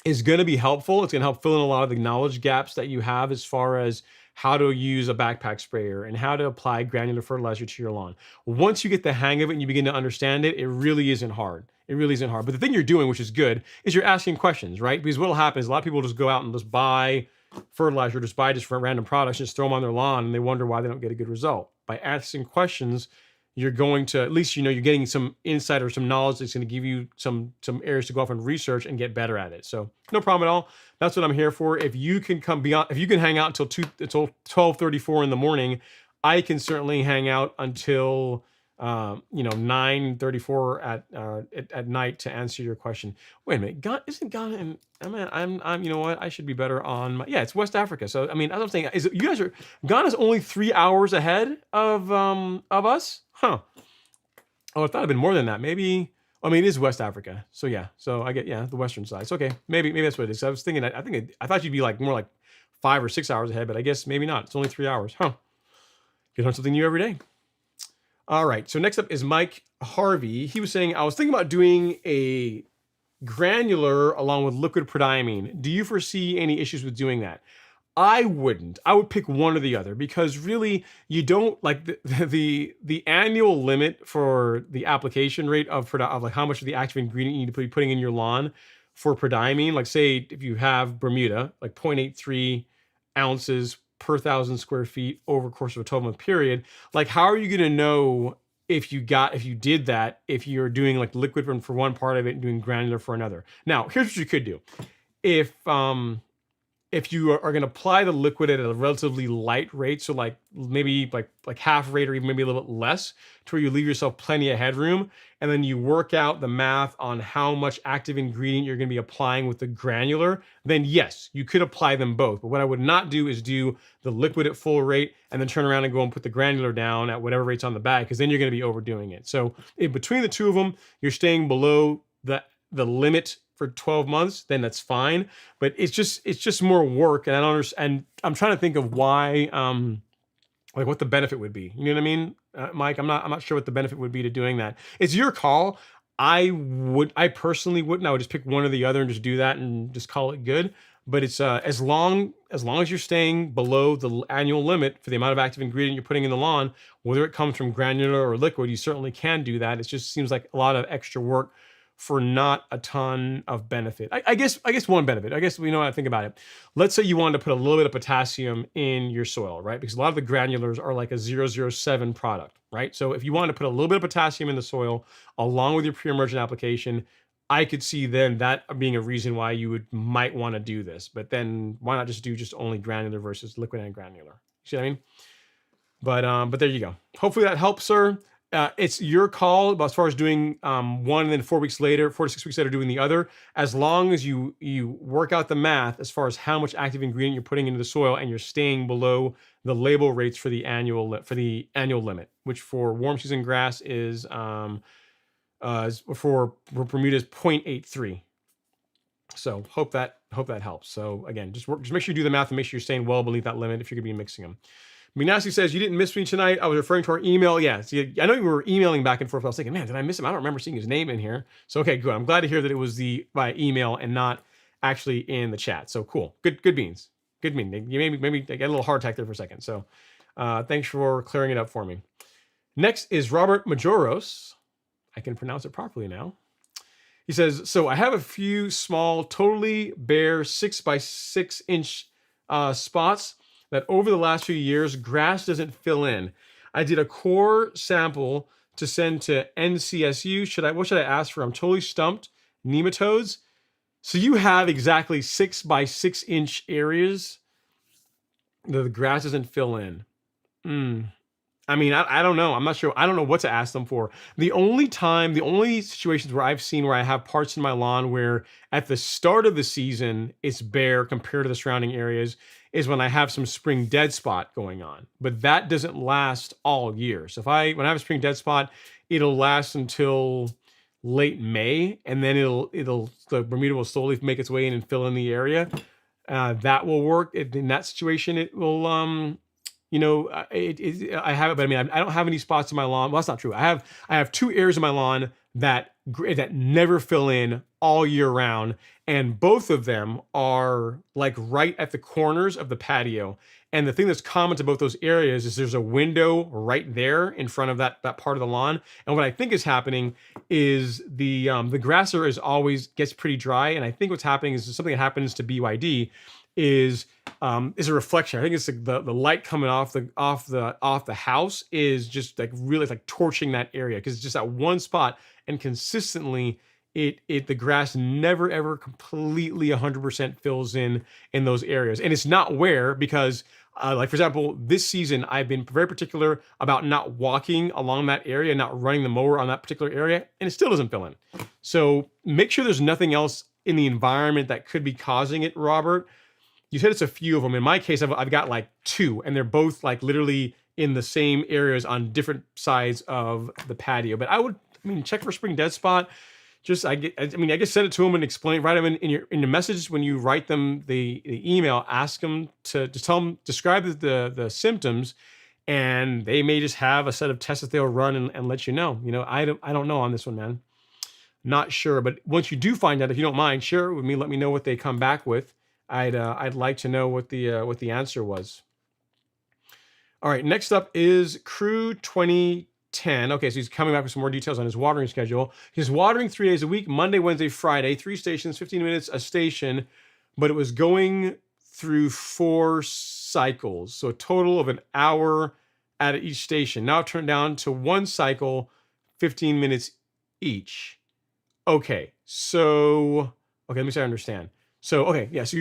to be helpful. It's going to help fill in a lot of the knowledge gaps that you have as far as how to use a backpack sprayer and how to apply granular fertilizer to your lawn. Once you get the hang of it and you begin to understand it, it really isn't hard. It really isn't hard. But the thing you're doing, which is good, is you're asking questions, right? Because what'll happen is a lot of people just go out and just buy fertilizer, just buy just random products, just throw them on their lawn, and they wonder why they don't get a good result. By asking questions, you're going to, at least, you're getting some insight or some knowledge that's going to give you some areas to go off and research and get better at it. So no problem at all. That's what I'm here for. If you can come beyond, if you can hang out until 12:34 in the morning, I can certainly hang out until 9:34 at night to answer your question. Wait a minute, isn't Ghana in? I'm you know what? I should be better on my, yeah, it's West Africa. So I mean, as I'm saying, is it, you guys are, Ghana's only 3 hours ahead of us, huh? Oh, I thought it'd been more than that. Maybe. I mean, it is West Africa. So yeah. So I get, yeah, the western side. So okay, maybe that's what it is. I was thinking, I thought you'd be like more like 5 or 6 hours ahead, but I guess maybe not. It's only 3 hours, huh? You learn something new every day. All right, so next up is Mike Harvey. He was saying, I was thinking about doing a granular along with liquid prodiamine. Do you foresee any issues with doing that? I wouldn't. I would pick one or the other, because really you don't, like, the annual limit for the application rate of like how much of the active ingredient you need to be putting in your lawn for prodiamine. Like, say if you have Bermuda, like 0.83 ounces per 1,000 square feet over the course of a 12-month period. Like, how are you going to know if you did that, if you're doing like liquid for one part of it and doing granular for another? Now, here's what you could do. If you are going to apply the liquid at a relatively light rate, so like maybe like half rate or even maybe a little bit less, to where you leave yourself plenty of headroom, and then you work out the math on how much active ingredient you're going to be applying with the granular, then yes, you could apply them both. But what I would not do is do the liquid at full rate and then turn around and go and put the granular down at whatever rate's on the bag, because then you're going to be overdoing it. So in between the two of them, you're staying below the limit for 12 months, then that's fine. But it's just more work, and I don't understand. And I'm trying to think of why, like what the benefit would be. You know what I mean, Mike? I'm not sure what the benefit would be to doing that. It's your call. I personally wouldn't. I would just pick one or the other and just do that and just call it good. But it's as long as you're staying below the annual limit for the amount of active ingredient you're putting in the lawn, whether it comes from granular or liquid, you certainly can do that. It just seems like a lot of extra work for not a ton of benefit. I guess one benefit. I guess we know how to think about it. Let's say you wanted to put a little bit of potassium in your soil, right? Because a lot of the granulars are like a 007 product, right? So if you wanted to put a little bit of potassium in the soil along with your pre-emergent application, I could see then that being a reason why you might want to do this. But then why not just do only granular versus liquid and granular? See what I mean? But there you go. Hopefully that helps, sir. It's your call as far as doing one and then 4 to 6 weeks later doing the other, as long as you work out the math as far as how much active ingredient you're putting into the soil and you're staying below the label rates for the annual limit, which for warm season grass is for Bermuda is 0.83. So hope that helps. So again, just make sure you do the math and make sure you're staying well beneath that limit if you're going to be mixing them. Minasi says, you didn't miss me tonight. I was referring to our email. Yeah, see, I know you were emailing back and forth. I was thinking, man, did I miss him? I don't remember seeing his name in here. So, okay, good. I'm glad to hear that it was by email and not actually in the chat. So cool. Good beans. Good beans. You maybe get a little heart attack there for a second. So thanks for clearing it up for me. Next is Robert Majoros. I can pronounce it properly now. He says, so I have a few small, totally bare 6 by 6 inch spots that over the last few years, grass doesn't fill in. I did a core sample to send to NCSU. What should I ask for? I'm totally stumped. Nematodes. So you have exactly 6 by 6 inch areas that the grass doesn't fill in. I mean, I don't know. I'm not sure. I don't know what to ask them for. The only situations where I've seen where I have parts in my lawn where at the start of the season it's bare compared to the surrounding areas is when I have some spring dead spot going on. But that doesn't last all year. So when I have a spring dead spot, it'll last until late May, and then the Bermuda will slowly make its way in and fill in the area. That will work. In that situation, it will I have it, but I mean, I don't have any spots in my lawn. Well, that's not true. I have two areas in my lawn that never fill in all year round, and both of them are like right at the corners of the patio. And the thing that's common to both those areas is there's a window right there in front of that part of the lawn. And what I think is happening is the grasser always gets pretty dry, and I think what's happening is something that happens to BYD is a reflection. I think it's the light coming off the house is just like really like torching that area because it's just that one spot, and consistently the grass never ever completely 100% fills in those areas. And it's not where, because like for example, this season I've been very particular about not walking along that area, not running the mower on that particular area, and it still doesn't fill in. So make sure there's nothing else in the environment that could be causing it, Robert. You said it's a few of them. In my case, I've got like two, and they're both like literally in the same areas on different sides of the patio. But I mean, check for spring dead spot. I guess send it to them and explain, write them in your message when you write them the email. Ask them to tell them, describe the symptoms, and they may just have a set of tests that they'll run and let you know. I don't know on this one, man. Not sure, but once you do find out, if you don't mind, share it with me. Let me know what they come back with. I'd like to know what the answer was. All right, next up is Crew 2010. Okay, so he's coming back with some more details on his watering schedule. He's watering 3 days a week, Monday, Wednesday, Friday, 3 stations, 15 minutes a station, but it was going through 4 cycles, so a total of an hour at each station. Now I've turned down to 1 cycle, 15 minutes each. Okay, let me see if I understand. So, okay, yeah, so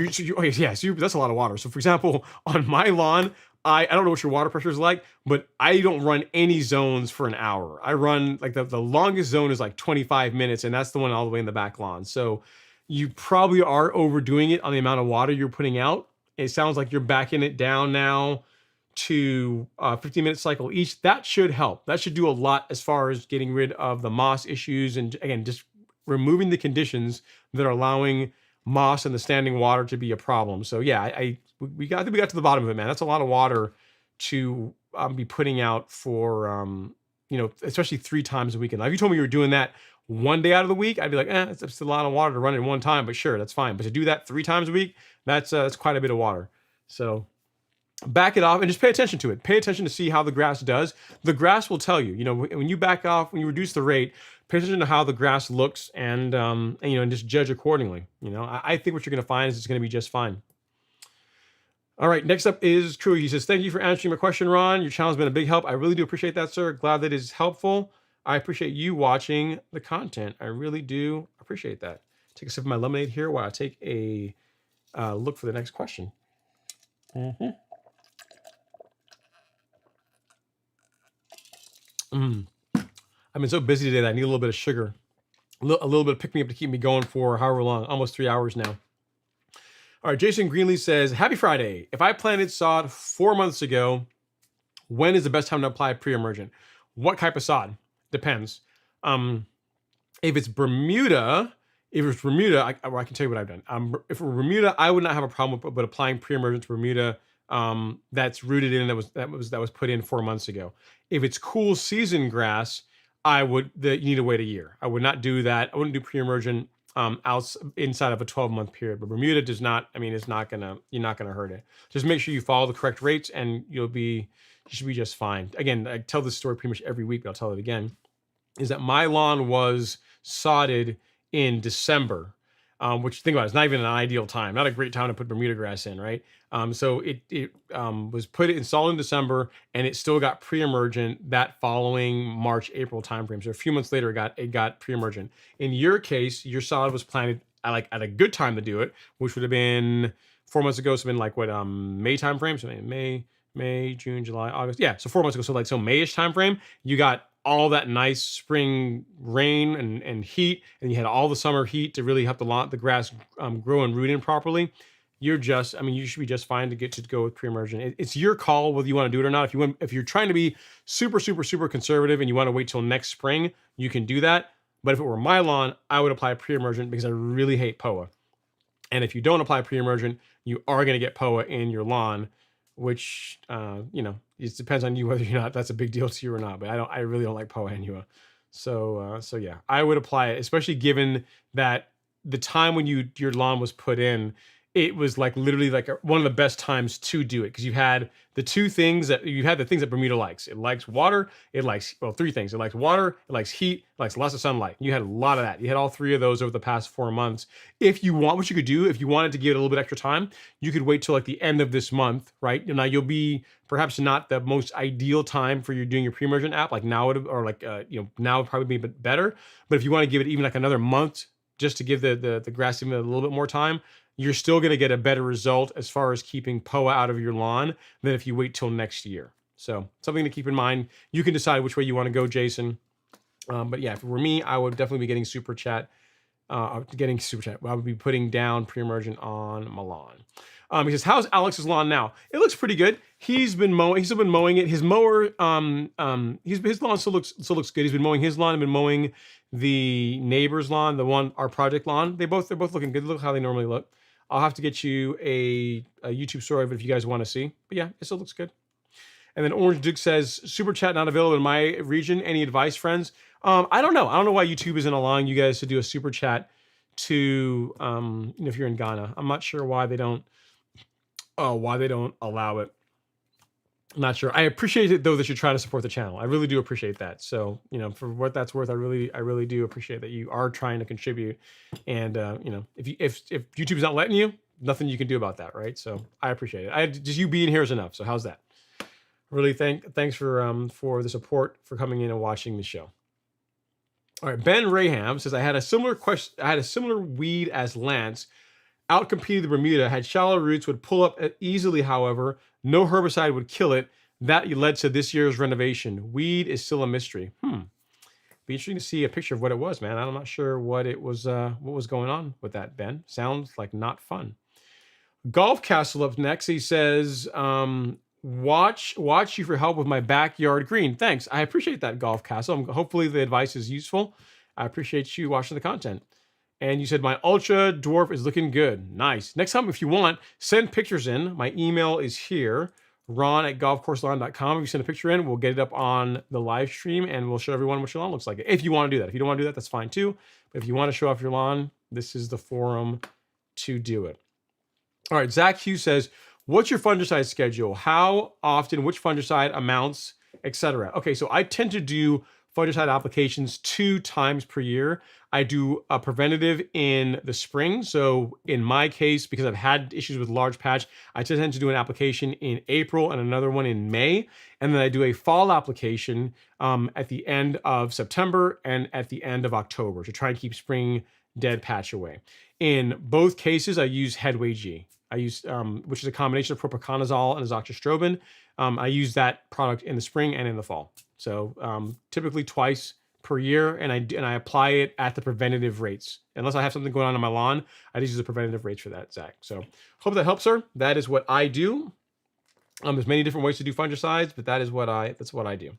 that's a lot of water. So, for example, on my lawn, I don't know what your water pressure is like, but I don't run any zones for an hour. I run, like, the longest zone is like 25 minutes, and that's the one all the way in the back lawn. So, you probably are overdoing it on the amount of water you're putting out. It sounds like you're backing it down now to 15-minute cycle each. That should help. That should do a lot as far as getting rid of the moss issues and, again, just removing the conditions that are allowing moss and the standing water to be a problem. So yeah, we got to the bottom of it, man. That's a lot of water to be putting out for especially 3 times a week. Now, if you told me you were doing that 1 day out of the week, I'd be like, it's a lot of water to run in one time, but sure, that's fine. But to do that 3 times a week, that's quite a bit of water. So back it off and just pay attention to it. Pay attention to see how the grass does. The grass will tell you, when you back off, when you reduce the rate, pay attention to how the grass looks and just judge accordingly. I think what you're going to find is it's going to be just fine. All right, next up is Crew. He says, thank you for answering my question, Ron. Your channel has been a big help. I really do appreciate that, sir. Glad that is helpful. I appreciate you watching the content. I really do appreciate that. Take a sip of my lemonade here while I take a look for the next question. I've been so busy today that I need a little bit of sugar, a little bit of pick me up to keep me going for however long, almost 3 hours now. All right, Jason Greenlee says, happy Friday. If I planted sod 4 months ago, when is the best time to apply pre-emergent? What type of sod? Depends. If it's Bermuda, I can tell you what I've done. If we're Bermuda, I would not have a problem with applying pre-emergent to Bermuda. That's rooted in, that was put in 4 months ago. If it's cool season grass, you need to wait a year. I would not do that. I wouldn't do pre-emergent inside of a 12-month period. But Bermuda does not. I mean, you're not gonna hurt it. Just make sure you follow the correct rates, and you should be just fine. Again, I tell this story pretty much every week, but I'll tell it again. Is that my lawn was sodded in December. Which, think about it, it's not even an ideal time, not a great time to put Bermuda grass in, right? So it was installed in December, and it still got pre-emergent that following March, April timeframe. So a few months later, it got pre-emergent. In your case, your sod was planted at a good time to do it, which would have been 4 months ago. So been like May timeframe. So May, May, June, July, August. Yeah, so 4 months ago. So like so Mayish time frame, you got all that nice spring rain and heat, and you had all the summer heat to really help the grass grow and root in properly. You're just, I mean, you should be just fine to go with pre-emergent. It's your call whether you want to do it or not. If you're trying to be super, super, super conservative and you want to wait till next spring, you can do that. But if it were my lawn, I would apply pre-emergent because I really hate POA. And if you don't apply pre-emergent, you are going to get POA in your lawn, which it depends on you whether or not that's a big deal to you or not. But I really don't like POA annual. So yeah, I would apply it, especially given that the time when your lawn was put in, it was like literally like one of the best times to do it because you had the things that Bermuda likes. It likes water. It likes, well, three things. It likes water. It likes heat. It likes lots of sunlight. You had a lot of that. You had all three of those over the past 4 months. If you want, what you could do, if you wanted to give it a little bit extra time, you could wait till like the end of this month, right? Now you'll be perhaps not the most ideal time for doing your pre-emergent app, like now now would probably be a bit better. But if you want to give it even like another month just to give the grass even a little bit more time, you're still going to get a better result as far as keeping POA out of your lawn than if you wait till next year. So something to keep in mind. You can decide which way you want to go, Jason. But yeah, if it were me, I would definitely be getting super chat. I would be putting down pre-emergent on my lawn. He says, "How's Alex's lawn now?" It looks pretty good. He's still been mowing it. His mower, his lawn still looks good. He's been mowing his lawn and been mowing the neighbor's lawn, our project lawn. They're both looking good. Look how they normally look. I'll have to get you a YouTube story of it if you guys want to see. But yeah, it still looks good. And then Orange Duke says, "Super chat not available in my region. Any advice, friends?" I don't know. I don't know why YouTube isn't allowing you guys to do a super chat to if you're in Ghana. I'm not sure why they don't allow it. I'm not sure. I appreciate it though that you're trying to support the channel. I really do appreciate that. So, for what that's worth, I really do appreciate that you are trying to contribute. And if YouTube's not letting you, nothing you can do about that, right? So I appreciate it. Just you being here is enough. So how's that? Really thanks for the support, for coming in and watching the show. All right, Ben Raham says, I had a similar weed as Lance. Outcompeted the Bermuda, had shallow roots, would pull up easily, however. No herbicide would kill it. That led to this year's renovation. Weed is still a mystery. Be interesting to see a picture of what it was, man. I'm not sure what was going on with that, Ben. Sounds like not fun. Golf Castle up next. He says, watch you for help with my backyard green. Thanks. I appreciate that, Golf Castle. Hopefully the advice is useful. I appreciate you watching the content. And you said, my ultra dwarf is looking good. Nice. Next time, if you want, send pictures in. My email is here, ron@golfcourselawn.com. If you send a picture in, we'll get it up on the live stream and we'll show everyone what your lawn looks like. If you want to do that. If you don't want to do that, that's fine too. But if you want to show off your lawn, this is the forum to do it. All right, Zach Hughes says, what's your fungicide schedule? How often, which fungicide amounts, etc.? Okay, so I tend to do fungicide applications 2 times per year. I do a preventative in the spring. So in my case, because I've had issues with large patch, I tend to do an application in April and another one in May. And then I do a fall application at the end of September and at the end of October to try and keep spring dead patch away. In both cases, I use Headway G. I use, which is a combination of propiconazole and azoxystrobin. I use that product in the spring and in the fall. So typically twice per year, and I apply it at the preventative rates. Unless I have something going on my lawn, I just use the preventative rates for that, Zach. So hope that helps, sir. That is what I do. There's many different ways to do fungicides, but that's what I do.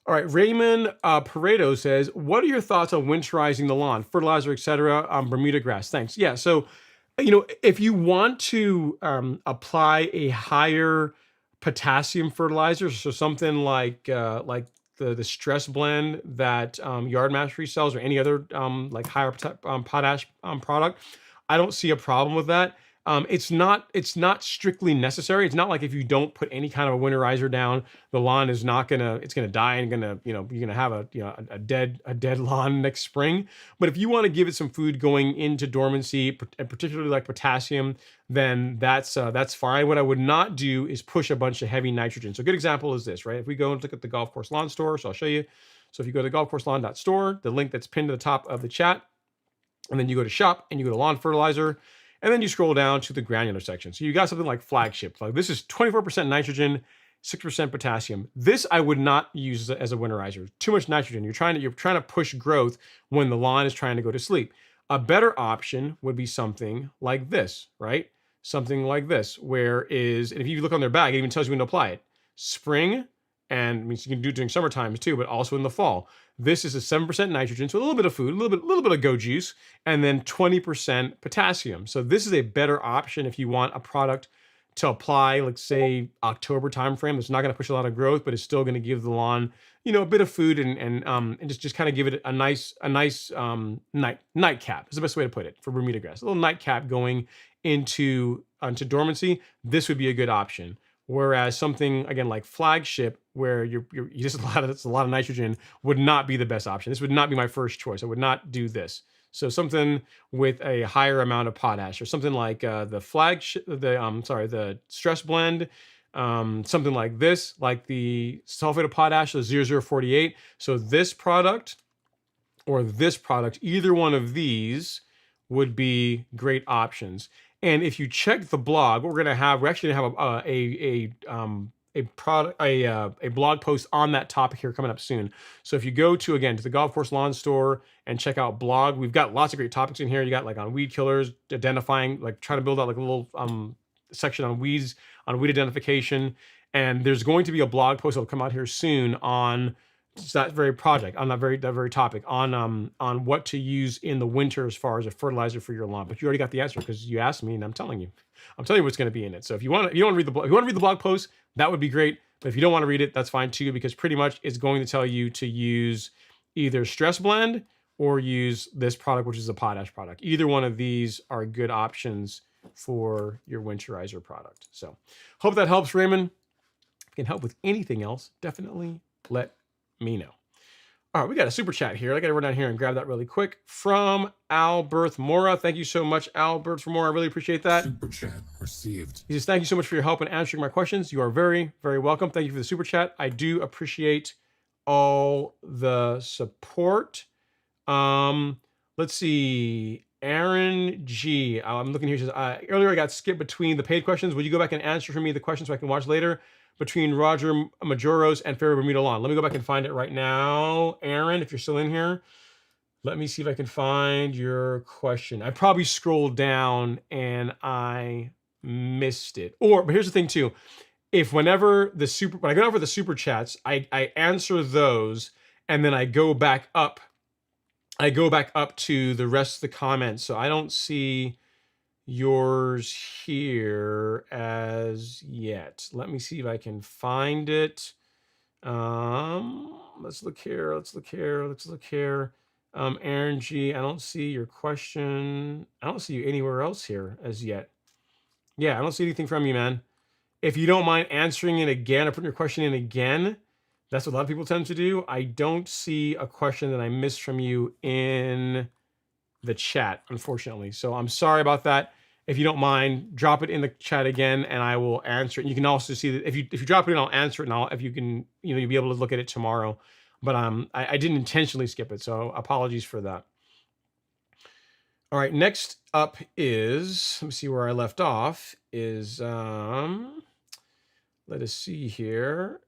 All right, Raymond Pareto says, what are your thoughts on winterizing the lawn, fertilizer, etc., Bermuda grass? Thanks. Yeah, so if you want to apply a higher potassium fertilizer, so something like the stress blend that Yard Mastery sells, or any other like higher potash product, I don't see a problem with that. It's not strictly necessary. It's not like if you don't put any kind of a winterizer down, the lawn is it's gonna die and you're gonna have a dead lawn next spring. But if you want to give it some food going into dormancy, and particularly like potassium, then that's fine. What I would not do is push a bunch of heavy nitrogen. So a good example is this, right? If we go and look at the Golf Course Lawn Store, so I'll show you. So if you go to golfcourselawn.store, the link that's pinned to the top of the chat, and then you go to shop and you go to lawn fertilizer, And then you scroll down to the granular section. So you got something like Flagship. Like this is 24% nitrogen, 6% potassium. This I would not use as a winterizer. Too much nitrogen. You're trying to push growth when the lawn is trying to go to sleep. A better option would be something like this, right? Something like this, and if you look on their bag, it even tells you when to apply it. Spring, and means you can do it during summer times too, but also in the fall. This is a 7% nitrogen, so a little bit of food, a little bit of go juice, and then 20% potassium. So this is a better option if you want a product to apply, like say October timeframe. That's not going to push a lot of growth, but it's still going to give the lawn, a bit of food and just kind of give it a nice nightcap. Is the best way to put it for Bermuda grass. A little nightcap going into dormancy. This would be a good option. Whereas something again like Flagship, where you just it's a lot of nitrogen, would not be the best option. This would not be my first choice. I would not do this. So something with a higher amount of potash, or something like the Flagship, the Stress Blend, something like this, like the sulfate of potash, the 0048. So this product or this product, either one of these would be great options. And if you check the blog, what we're actually gonna have a blog post on that topic here coming up soon. So if you go to the Golf Course Lawn Store and check out blog, we've got lots of great topics in here. You got like on weed killers, identifying, like trying to build out like a little section on weeds, on weed identification. And there's going to be a blog post that'll come out here soon on that very project, on that very topic, on what to use in the winter as far as a fertilizer for your lawn. But you already got the answer because you asked me, and I'm telling you what's going to be in it. So if you want to read the blog post, that would be great. But if you don't want to read it, that's fine too, because pretty much it's going to tell you to use either Stress Blend or use this product, which is a potash product. Either one of these are good options for your Winterizer product. So hope that helps, Raymond. If you can help with anything else, definitely let me know. All right, we got a super chat here. I got to run down here and grab that really quick from Albert Mora. Thank you so much, Albert Mora. I really appreciate that. Super chat received. He says, thank you so much for your help in answering my questions. You are very, very welcome. Thank you for the super chat. I do appreciate all the support. Let's see. Aaron G. I'm looking here. He says, earlier I got skipped between the paid questions. Would you go back and answer for me the questions so I can watch later? Between Roger Majoros and Fair Bermuda Lawn. Let me go back and find it right now. Aaron, if you're still in here, let me see if I can find your question. I probably scrolled down and I missed it. But here's the thing too. When I go over the super chats, I answer those and then I go back up to the rest of the comments. So I don't see yours here as yet. Let me see if I can find it. Let's look here. Aaron G, I don't see your question. I don't see you anywhere else here as yet. Yeah, I don't see anything from you, man. If you don't mind answering it again or putting your question in again, that's what a lot of people tend to do. I don't see a question that I missed from you in the chat, unfortunately. So I'm sorry about that. If you don't mind, drop it in the chat again, and I will answer it. You can also see that if you drop it in, I'll answer it, and if you can, you'll be able to look at it tomorrow. But I didn't intentionally skip it, so apologies for that. All right, next up is, let me see where I left off. Let us see here.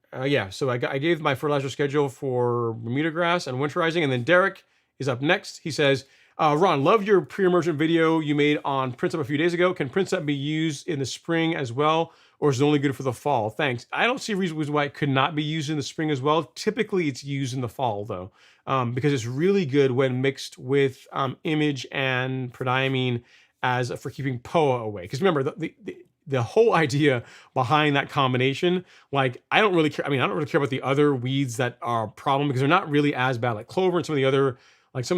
So I gave my fertilizer schedule for Bermuda grass and winterizing, and then Derek is up next. He says, Ron, love your pre-emergent video you made on Princep a few days ago. Can Princep be used in the spring as well, or is it only good for the fall? Thanks. I don't see reasons why it could not be used in the spring as well. Typically, it's used in the fall, though, because it's really good when mixed with image and prodiamine for keeping POA away. Because remember, the whole idea behind that combination, like, I don't really care. I don't really care about the other weeds that are a problem, because they're not really as bad. Like clover and some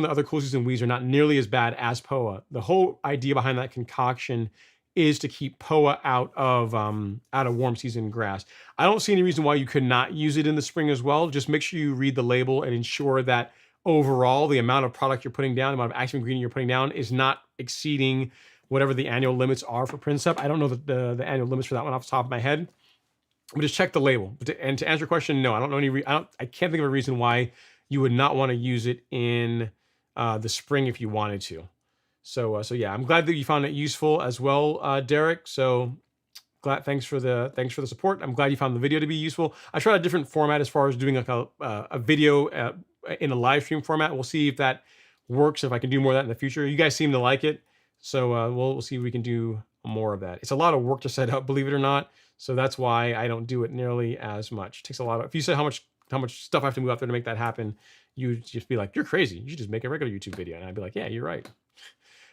of the other cool season weeds are not nearly as bad as POA. The whole idea behind that concoction is to keep POA out of warm season grass. I don't see any reason why you could not use it in the spring as well. Just make sure you read the label and ensure that overall the amount of product you're putting down, the amount of active ingredient you're putting down, is not exceeding whatever the annual limits are for Princep. I don't know the annual limits for that one off the top of my head, but just check the label. And to answer your question, no, I don't know I can't think of a reason why you would not want to use it in the spring if you wanted to. So yeah, I'm glad that you found it useful as well, Derek. So glad, thanks for the support. I'm glad you found the video to be useful. I tried a different format as far as doing like a video in a live stream format. We'll see if that works, if I can do more of that in the future. You guys seem to like it, so we'll see if we can do more of that. It's a lot of work to set up, believe it or not. So that's why I don't do it nearly as much. It takes a lot of, if you say how much stuff I have to move out there to make that happen, you just be like, you're crazy. You should just make a regular YouTube video. And I'd be like, yeah, you're right.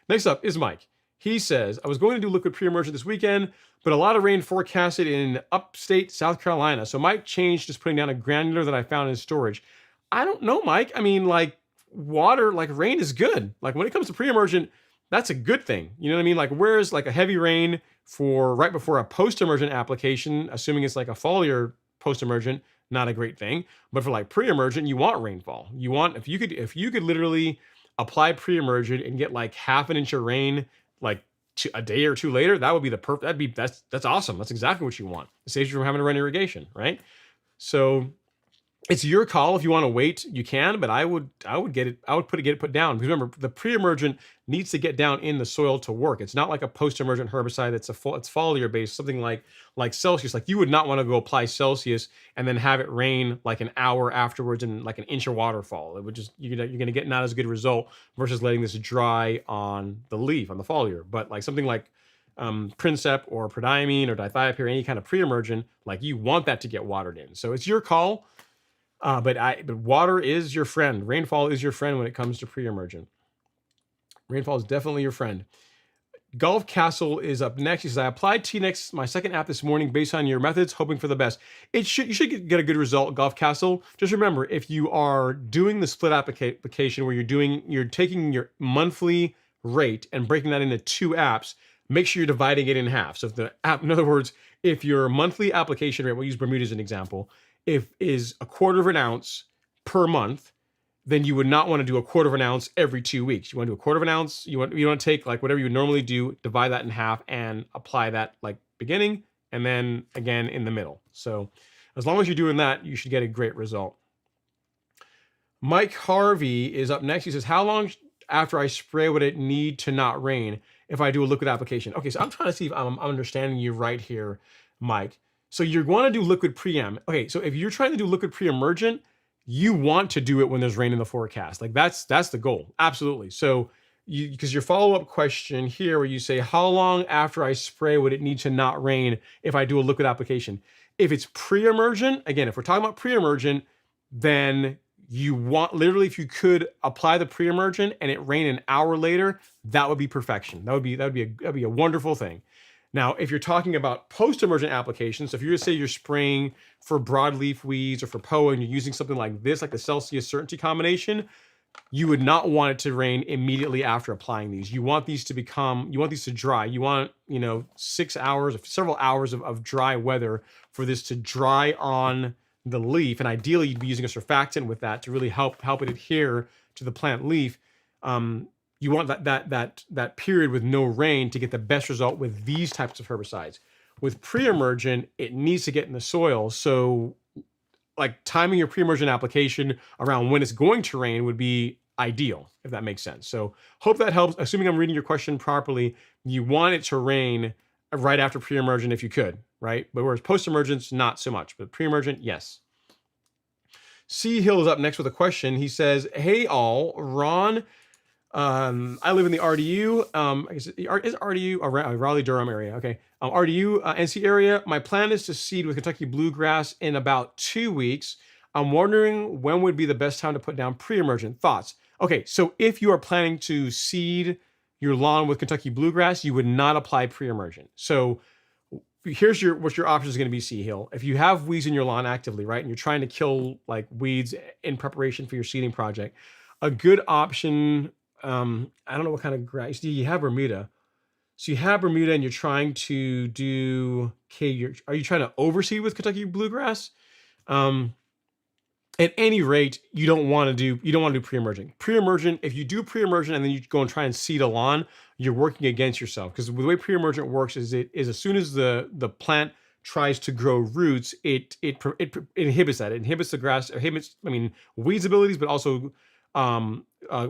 Next up is Mike. He says, I was going to do liquid pre-emergent this weekend, but a lot of rain forecasted in upstate South Carolina. So might change just putting down a granular that I found in storage. I don't know, Mike. I mean, like water, like rain is good. Like when it comes to pre-emergent, that's a good thing. You know what I mean? Like whereas like a heavy rain for right before a post-emergent application, assuming it's like a foliar post-emergent, not a great thing. But for like pre-emergent, you want rainfall. You want, if you could literally apply pre-emergent and get like half an inch of rain, like a day or two later, that would be the perfect, that's awesome. That's exactly what you want. It saves you from having to run irrigation, right? So it's your call. If you want to wait, you can, but I would get it put down. Because remember, the pre-emergent needs to get down in the soil to work. It's not like a post-emergent herbicide that's it's foliar based, something like Celsius. Like you would not want to go apply Celsius and then have it rain like an hour afterwards and like an inch of waterfall. It would just, you're gonna get not as good a result versus letting this dry on the leaf, on the foliar. But like something like Princep or Prodiamine or dithiopyr, any kind of pre-emergent, like you want that to get watered in. So it's your call. But water is your friend. Rainfall is your friend when it comes to pre-emergent. Rainfall is definitely your friend. Golf Castle is up next. He says, I applied T-Nex, my second app this morning based on your methods, hoping for the best. You should get a good result, Golf Castle. Just remember, if you are doing the split application where you're taking your monthly rate and breaking that into 2 apps, make sure you're dividing it in half. So if the app, in other words, if your monthly application rate, we'll use Bermuda as an example, if is a 1/4 ounce per month, then you would not want to do a 1/4 ounce every 2 weeks. You want to do a 1/4 ounce. You want to take like whatever you would normally do, divide that in half, and apply that like beginning and then again in the middle. So as long as you're doing that, you should get a great result. Mike Harvey is up next. He says, how long after I spray would it need to not rain if I do a liquid application? Okay, so I'm trying to see if I'm understanding you right here, Mike. So you're going to do liquid pre-em. Okay, so if you're trying to do liquid pre-emergent, you want to do it when there's rain in the forecast. Like that's the goal. Absolutely. So because your follow-up question here where you say, how long after I spray would it need to not rain if I do a liquid application? If it's pre-emergent, again, if we're talking about pre-emergent, then you want literally, if you could apply the pre-emergent and it rain an hour later, that would be perfection. That'd be a wonderful thing. Now, if you're talking about post-emergent applications, so if you say you're spraying for broadleaf weeds or for POA and you're using something like this, like the Celsius Certainty combination, you would not want it to rain immediately after applying these. You want these to dry. You want, 6 hours, several hours of dry weather for this to dry on the leaf. And ideally, you'd be using a surfactant with that to really help it adhere to the plant leaf. You want that period with no rain to get the best result with these types of herbicides. With pre-emergent, it needs to get in the soil. So like timing your pre-emergent application around when it's going to rain would be ideal, if that makes sense. So hope that helps. Assuming I'm reading your question properly, you want it to rain right after pre-emergent if you could, right? But whereas post-emergent, not so much, but pre-emergent, yes. C Hill is up next with a question. He says, hey all, Ron, I live in the RDU, I guess is RDU around Raleigh-Durham area. Okay. RDU, NC area. My plan is to seed with Kentucky bluegrass in about 2 weeks. I'm wondering when would be the best time to put down pre-emergent. Thoughts? Okay. So if you are planning to seed your lawn with Kentucky bluegrass, you would not apply pre-emergent. So here's what your options are going to be, C Hill. If you have weeds in your lawn actively, right, and you're trying to kill like weeds in preparation for your seeding project, a good option, I don't know what kind of grass. Do you have Bermuda? So you have Bermuda and you're trying to do, are you trying to overseed with Kentucky bluegrass? At any rate, you don't want to do pre-emergent. Pre-emergent, if you do pre-emergent and then you go and try and seed a lawn, you're working against yourself. Because the way pre-emergent works is as soon as the plant tries to grow roots, it inhibits that. It inhibits the grass, weeds abilities, but also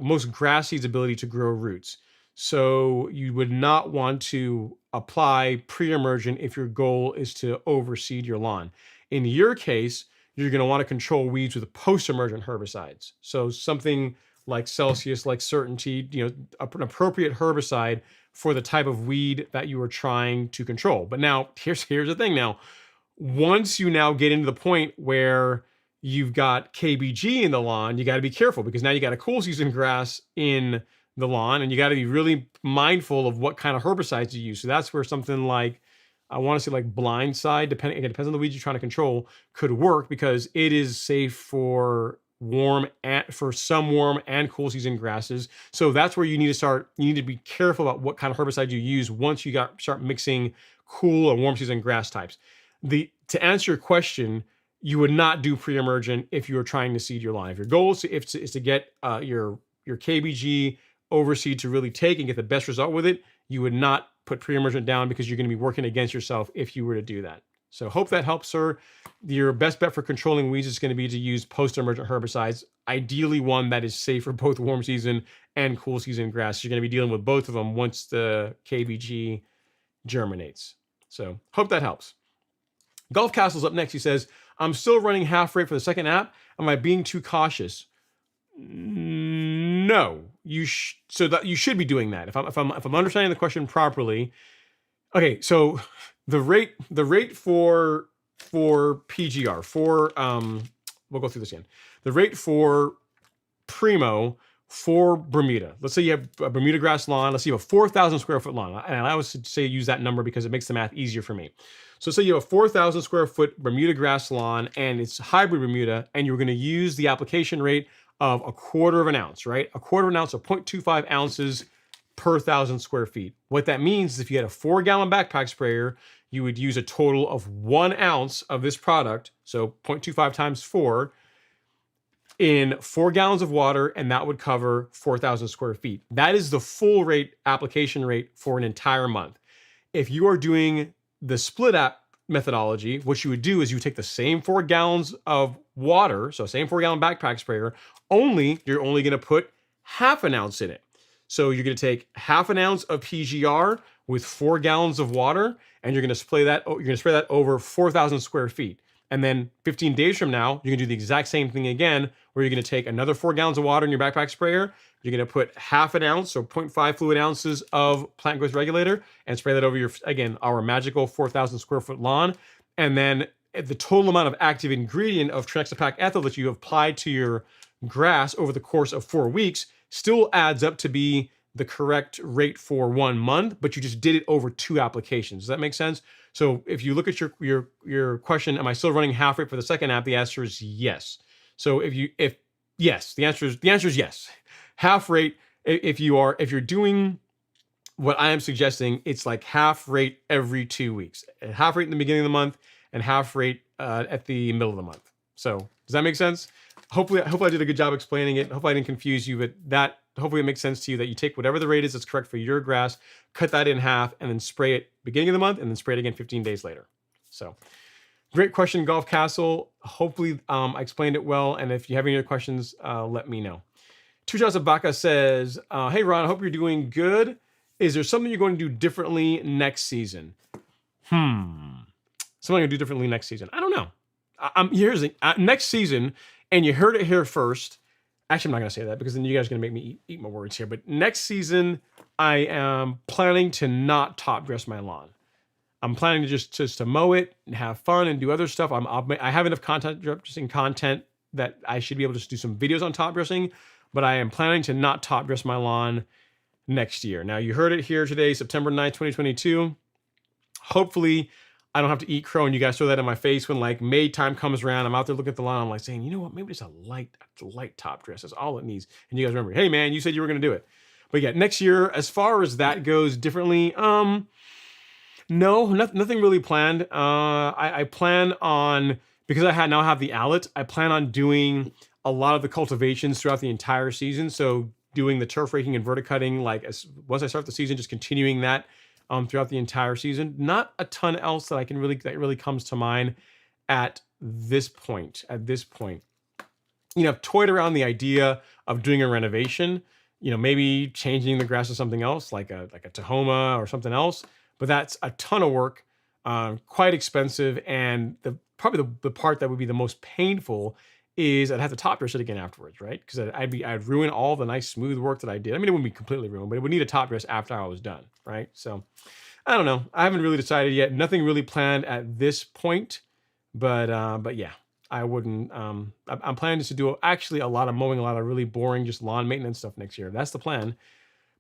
most grass seeds' ability to grow roots. So you would not want to apply pre-emergent if your goal is to overseed your lawn. In your case, you're going to want to control weeds with post-emergent herbicides. So something like Celsius, like Certainty, an appropriate herbicide for the type of weed that you are trying to control. But now here's the thing. Now, once you now get into the point where you've got KBG in the lawn, you got to be careful, because now you got a cool season grass in the lawn, and you got to be really mindful of what kind of herbicides you use. So that's where something like, I want to say like Blindside, it depends on the weeds you're trying to control, could work, because it is safe for some warm and cool season grasses. So that's where you need to be careful about what kind of herbicide you use once you start mixing cool or warm season grass types. To answer your question, you would not do pre-emergent if you are trying to seed your lawn. If your goal is to get your KBG overseed to really take and get the best result with it, you would not put pre-emergent down, because you're going to be working against yourself if you were to do that. So hope that helps, sir. Your best bet for controlling weeds is going to be to use post-emergent herbicides, ideally one that is safe for both warm season and cool season grass. You're going to be dealing with both of them once the KBG germinates. So hope that helps. Golf Castle's up next. He says, I'm still running half rate for the second app. Am I being too cautious? No, you should be doing that. If I'm understanding the question properly. Okay, so the rate for PGR we'll go through this again. The rate for Primo for Bermuda. Let's say you have a Bermuda grass lawn. Let's say you have a 4,000 square foot lawn. And I always say use that number because it makes the math easier for me. So say you have a 4,000 square foot Bermuda grass lawn, and it's hybrid Bermuda, and you're going to use the application rate of 1/4 ounce, right? 1/4 ounce or 0.25 ounces per 1,000 square feet. What that means is if you had a 4-gallon backpack sprayer, you would use a total of 1 ounce of this product, so 0.25 times 4, in 4 gallons of water, and that would cover 4,000 square feet. That is the full rate application rate for an entire month. If you are doing the split app methodology, what you would do is you would take the same 4 gallons of water, so same 4-gallon backpack sprayer, you're only going to put half an ounce in it. So you're going to take half an ounce of PGR with 4 gallons of water, and you're going to spray that over 4,000 square feet. And then 15 days from now, you're going to do the exact same thing again, where you're going to take another 4 gallons of water in your backpack sprayer. You're going to put half an ounce, so 0.5 fluid ounces of plant growth regulator, and spray that over our magical 4,000 square foot lawn. And then the total amount of active ingredient of Trinexapac ethyl that you applied to your grass over the course of 4 weeks still adds up to be the correct rate for 1 month, but you just did it over 2 applications. Does that make sense? So if you look at your question, am I still running half rate for the second app? The answer is yes. So yes, the answer is yes. Half rate, if you're doing what I am suggesting, it's like half rate every 2 weeks. Half rate in the beginning of the month and half rate at the middle of the month. So does that make sense? Hopefully I did a good job explaining it. Hopefully I didn't confuse you, but hopefully it makes sense to you that you take whatever the rate is that's correct for your grass, cut that in half, and then spray it beginning of the month, and then spray it again 15 days later. So great question, Golf Castle. Hopefully I explained it well, and if you have any other questions, let me know. Tujas Abaka says, hey Ron, I hope you're doing good. Is there something you're going to do differently next season? Something I'm going to do differently next season. I don't know. Here's the next season, and you heard it here first. Actually, I'm not going to say that because then you guys are going to make me eat my words here. But next season, I am planning to not top dress my lawn. I'm planning to just to mow it and have fun and do other stuff. I have enough content that I should be able to just do some videos on top dressing. But I am planning to not top dress my lawn next year. Now, you heard it here today, September 9th, 2022. Hopefully, I don't have to eat crow and you guys throw that in my face when like May time comes around. I'm out there looking at the lawn. I'm like saying, you know what? Maybe just a light top dress. That's all it needs. And you guys remember, hey man, you said you were going to do it. But yeah, next year, as far as that goes differently, no, nothing really planned. I plan on, because I now have the Allet, I plan on doing a lot of the cultivations throughout the entire season. So doing the turf raking and verticutting, once I start the season, just continuing that throughout the entire season. Not a ton else that really comes to mind at this point. I've toyed around the idea of doing a renovation. maybe changing the grass to something else, like a Tahoma or something else. But that's a ton of work, quite expensive, and probably the part that would be the most painful is I'd have to top dress it again afterwards, right? Because I'd ruin all the nice smooth work that I did. I mean, it wouldn't be completely ruined, but it would need a top dress after I was done, right? So I don't know. I haven't really decided yet. Nothing really planned at this point, but yeah, I wouldn't. I'm planning to do actually a lot of mowing, a lot of really boring just lawn maintenance stuff next year. That's the plan.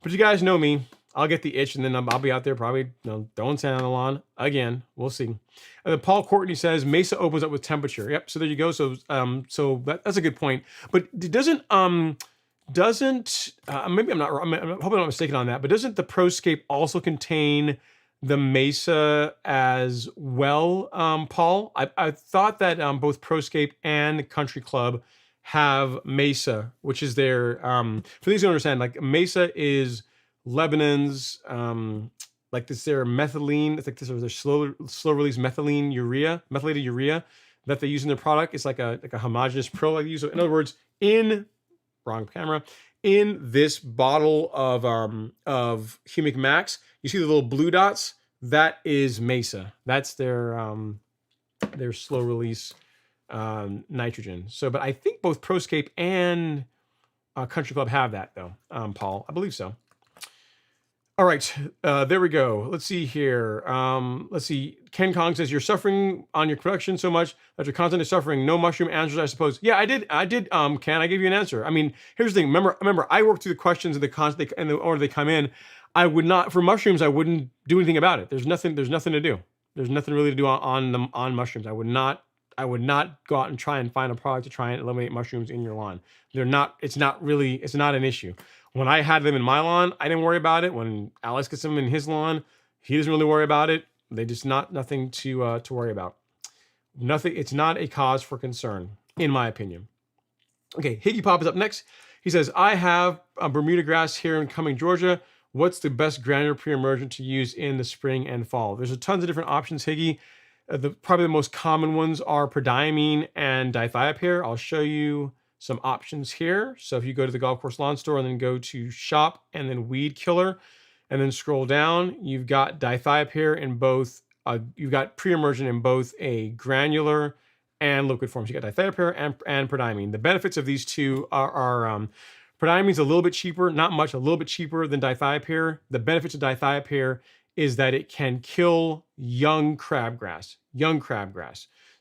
But you guys know me. I'll get the itch, and then I'll be out there probably throwing sand on the lawn again. We'll see. And then Paul Courtney says Mesa opens up with temperature. Yep. So there you go. So that's a good point. But it doesn't maybe I'm hoping I'm not mistaken on that. But doesn't the Proscape also contain the Mesa as well, Paul? I thought that both Proscape and Country Club have Mesa, which is their for these who don't understand, like Mesa is Lebanon's like this their methylene. It's like this is their slow release methylated urea that they use in their product. It's like a homogeneous pro like they use. So in other words, in this bottle of Humic Max, you see the little blue dots? That is Mesa. That's their slow release nitrogen. So, but I think both Proscape and Country Club have that though, Paul. I believe so. All right, there we go. Let's see here. Let's see. Ken Kong says you're suffering on your production so much that your content is suffering. No mushroom answers, I suppose. Yeah, I did. Ken, I gave you an answer. I mean, here's the thing. Remember, I worked through the questions and the order they come in. I would not for mushrooms. I wouldn't do anything about it. There's nothing to do. There's nothing really to do on mushrooms. I would not go out and try and find a product to try and eliminate mushrooms in your lawn. It's not an issue. When I had them in my lawn, I didn't worry about it. When Alex gets them in his lawn, he doesn't really worry about it. They just nothing to worry about. Nothing. It's not a cause for concern, in my opinion. Okay, Higgy Pop is up next. He says, I have a Bermuda grass here in Cumming, Georgia. What's the best granular pre-emergent to use in the spring and fall? There's a tons of different options, Higgy. Probably the most common ones are prodiamine and dithiopyr. I'll show you some options here. So if you go to the golf course lawn store and then go to shop and then weed killer and then scroll down, you've got dithiopyr in both, you've got pre-emergent in both a granular and liquid forms. You got dithiopyr and prodiamine. The benefits of these two are prodiamine is a little bit cheaper, not much, a little bit cheaper than dithiopyr. The benefits of dithiopyr is that it can kill young crabgrass.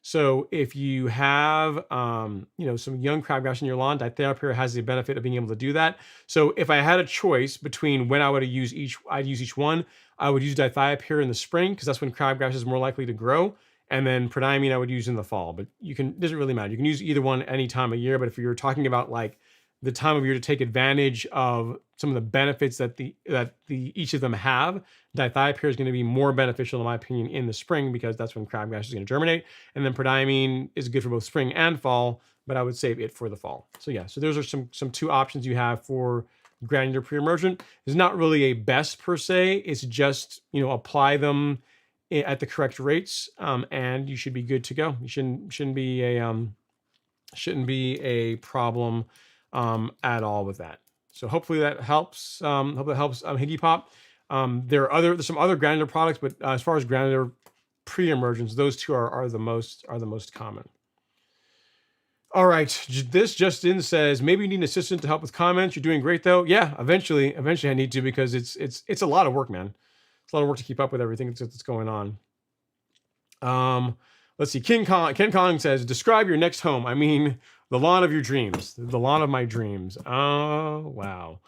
So if you have, some young crabgrass in your lawn, dithiopyr has the benefit of being able to do that. So if I had a choice between when I would use each one. I would use dithiopyr in the spring because that's when crabgrass is more likely to grow. And then prodiamine I would use in the fall. But it doesn't really matter. You can use either one any time of year. But if you're talking about like the time of year to take advantage of some of the benefits that each of them have, dithiopyr is going to be more beneficial, in my opinion, in the spring because that's when crabgrass is going to germinate. And then prodiamine is good for both spring and fall, but I would save it for the fall. So yeah, so those are some two options you have for granular pre-emergent. It's not really a best per se. It's just, apply them at the correct rates, and you should be good to go. You shouldn't be a problem at all with that. So hopefully that helps. Hope that helps, Higgy Pop. There's some other granular products, but as far as granular pre-emergence, those two are the most common. All right, this Justin says maybe you need an assistant to help with comments. You're doing great though. Yeah, eventually I need to because it's a lot of work, man. It's a lot of work to keep up with everything that's going on. Let's see. Ken Kong says, describe your next home. I mean, the lawn of your dreams. The lawn of my dreams. Oh, wow.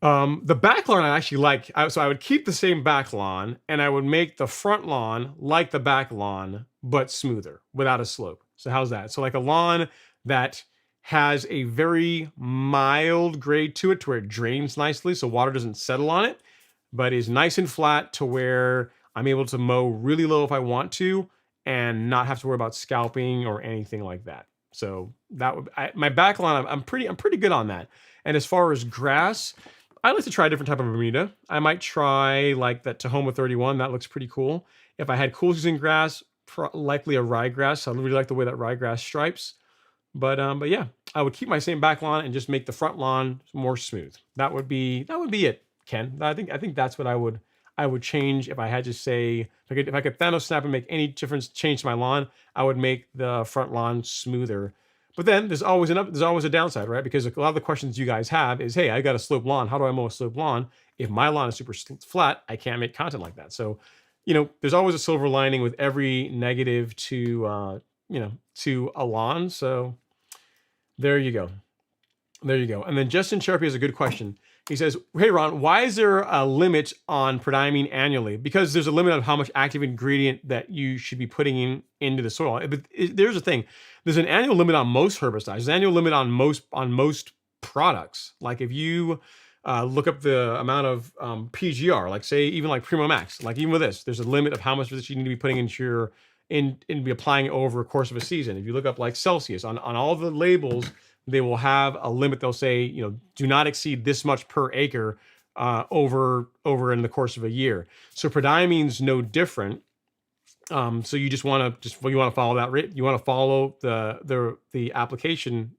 The back lawn I actually like. So I would keep the same back lawn and I would make the front lawn like the back lawn, but smoother without a slope. So how's that? So like a lawn that has a very mild grade to it to where it drains nicely so water doesn't settle on it, but is nice and flat to where I'm able to mow really low if I want to and not have to worry about scalping or anything like that. So that would my back lawn, I'm pretty good on that. And as far as grass, I like to try a different type of Bermuda. I might try like that Tahoma 31. That looks pretty cool. If I had cool season grass, likely a ryegrass. I really like the way that ryegrass stripes. But yeah, I would keep my same back lawn and just make the front lawn more smooth. That would be it, Ken. I think that's what I would change if I had to say, if I could Thanos snap and make any difference change to my lawn, I would make the front lawn smoother. But then there's always a downside, right? Because a lot of the questions you guys have is, hey, I got a slope lawn. How do I mow a slope lawn? If my lawn is super flat, I can't make content like that. So, there's always a silver lining with every negative to a lawn. So there you go. There you go. And then Justin Sharpie has a good question. He says, hey, Ron, why is there a limit on prodiamine annually? Because there's a limit on how much active ingredient that you should be putting into the soil. But there's a thing. There's an annual limit on most herbicides. There's an annual limit on most products. Like if you look up the amount of PGR, like say even like Primo Max, like even with this, there's a limit of how much of this you need to be putting into your be applying over a course of a season. If you look up like Celsius on all the labels, they will have a limit. They'll say, do not exceed this much per acre over in the course of a year. So prodiamine's no different. So you just want to follow that rate. You want to follow the application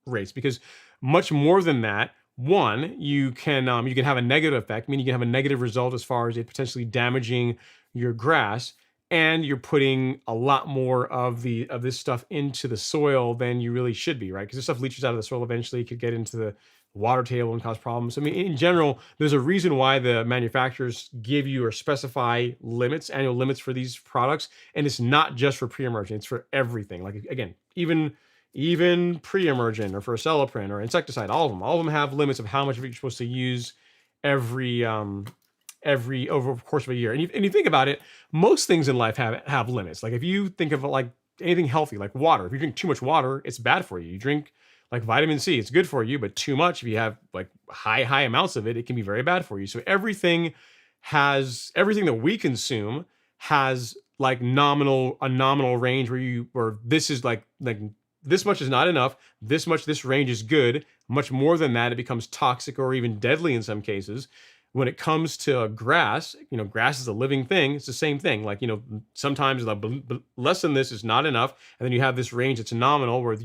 rates, because much more than that, one, you can have a negative effect. Meaning you can have a negative result as far as it potentially damaging your grass. And you're putting a lot more of this stuff into the soil than you really should be, right? Because this stuff leaches out of the soil eventually. It could get into the water table and cause problems. I mean, in general, there's a reason why the manufacturers give you or specify annual limits for these products, and it's not just for pre-emergent; it's for everything. Like again, even pre-emergent or for aceleprint or insecticide, all of them have limits of how much of it you're supposed to use every over the course of a year. And you think about it, most things in life have limits. Like if you think of like anything healthy, like water, if you drink too much water, it's bad for you. You drink like vitamin C, it's good for you, but too much, if you have like high amounts of it, it can be very bad for you. So everything that we consume has like a nominal range where this is like this much is not enough, this range is good. Much more than that, it becomes toxic or even deadly in some cases. When it comes to grass, grass is a living thing. It's the same thing. Like, sometimes less than this is not enough. And then you have this range that's nominal where the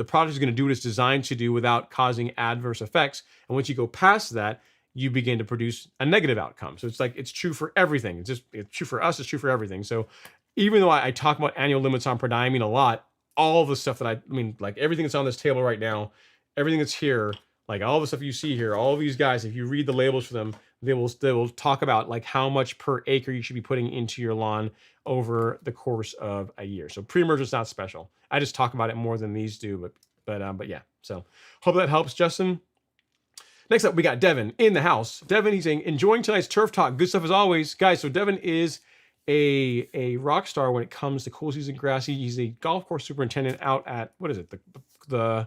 product is going to do what it's designed to do without causing adverse effects. And once you go past that, you begin to produce a negative outcome. So it's true for everything. It's true for us. It's true for everything. So even though I talk about annual limits on prodiamine a lot, all the stuff like everything that's on this table right now, everything that's here, like all the stuff you see here, all of these guys, if you read the labels for them, they will talk about like how much per acre you should be putting into your lawn over the course of a year. So pre-emergent's not special. I just talk about it more than these do, but yeah. So hope that helps, Justin. Next up, we got Devin in the house. Devin, he's saying, enjoying tonight's turf talk. Good stuff as always, guys. So Devin is a rock star when it comes to cool season grass. He's a golf course superintendent out at, what is it? The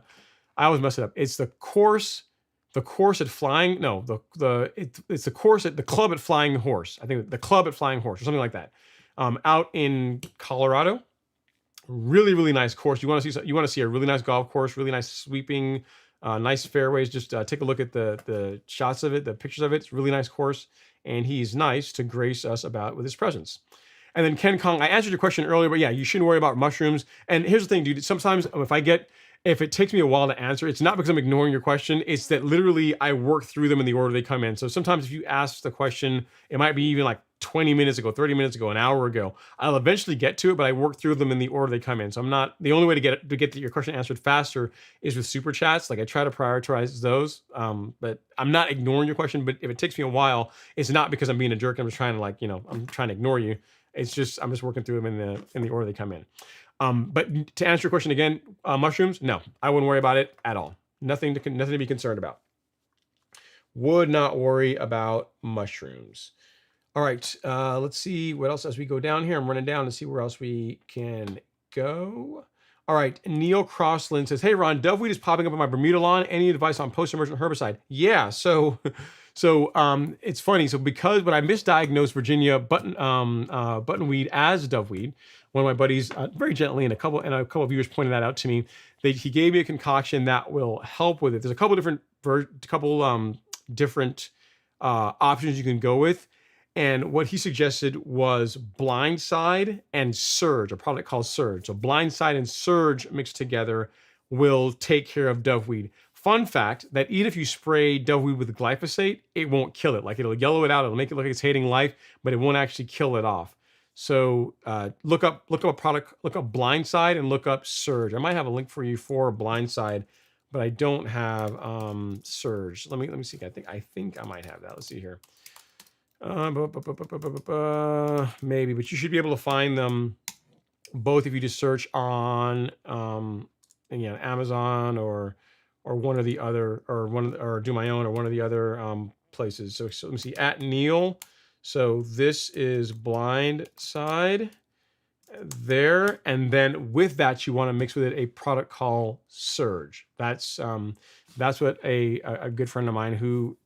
I always mess it up. It's the course at Flying. No, it's the course at the club at Flying Horse. I think the club at Flying Horse or something like that. Out in Colorado. Really, really nice course. You want to see a really nice golf course, really nice sweeping, nice fairways. Just take a look at the shots of it, the pictures of it. It's a really nice course, and he's nice to grace us with his presence. And then Ken Kong, I answered your question earlier, but yeah, you shouldn't worry about mushrooms. And here's the thing, dude. Sometimes if it takes me a while to answer, it's not because I'm ignoring your question. It's that literally I work through them in the order they come in. So sometimes if you ask the question, it might be even like 20 minutes ago, 30 minutes ago, an hour ago. I'll eventually get to it, but I work through them in the order they come in. So the only way to get your question answered faster is with super chats. Like I try to prioritize those, but I'm not ignoring your question. But if it takes me a while, it's not because I'm being a jerk. I'm just trying to I'm trying to ignore you. It's just I'm just working through them in the order they come in. But to answer your question again, mushrooms, no, I wouldn't worry about it at all. Nothing to be concerned about. Would not worry about mushrooms. All right, let's see what else as we go down here. I'm running down to see where else we can go. All right, Neil Crossland says, hey, Ron, doveweed is popping up on my Bermuda lawn. Any advice on post-emergent herbicide? Yeah, so it's funny. So because when I misdiagnosed Virginia buttonweed as doveweed, one of my buddies very gently and a couple of viewers pointed that out to me. He gave me a concoction that will help with it. There's a couple different options you can go with. And what he suggested was Blindside and Surge, a product called Surge. So Blindside and Surge mixed together will take care of doveweed. Fun fact that even if you spray doveweed with glyphosate, it won't kill it. Like it'll yellow it out, it'll make it look like it's hating life, but it won't actually kill it off. So look up a product, look up Blindside and look up Surge. I might have a link for you for Blindside, but I don't have Surge. Let me see. I think I might have that. Let's see here. Maybe, but you should be able to find them both if you just search on Amazon or one or the other, or do my own or one of the other places. So let me see, at Neil. So this is Blindside there, and then with that you want to mix with it a product called Surge. That's what a good friend of mine who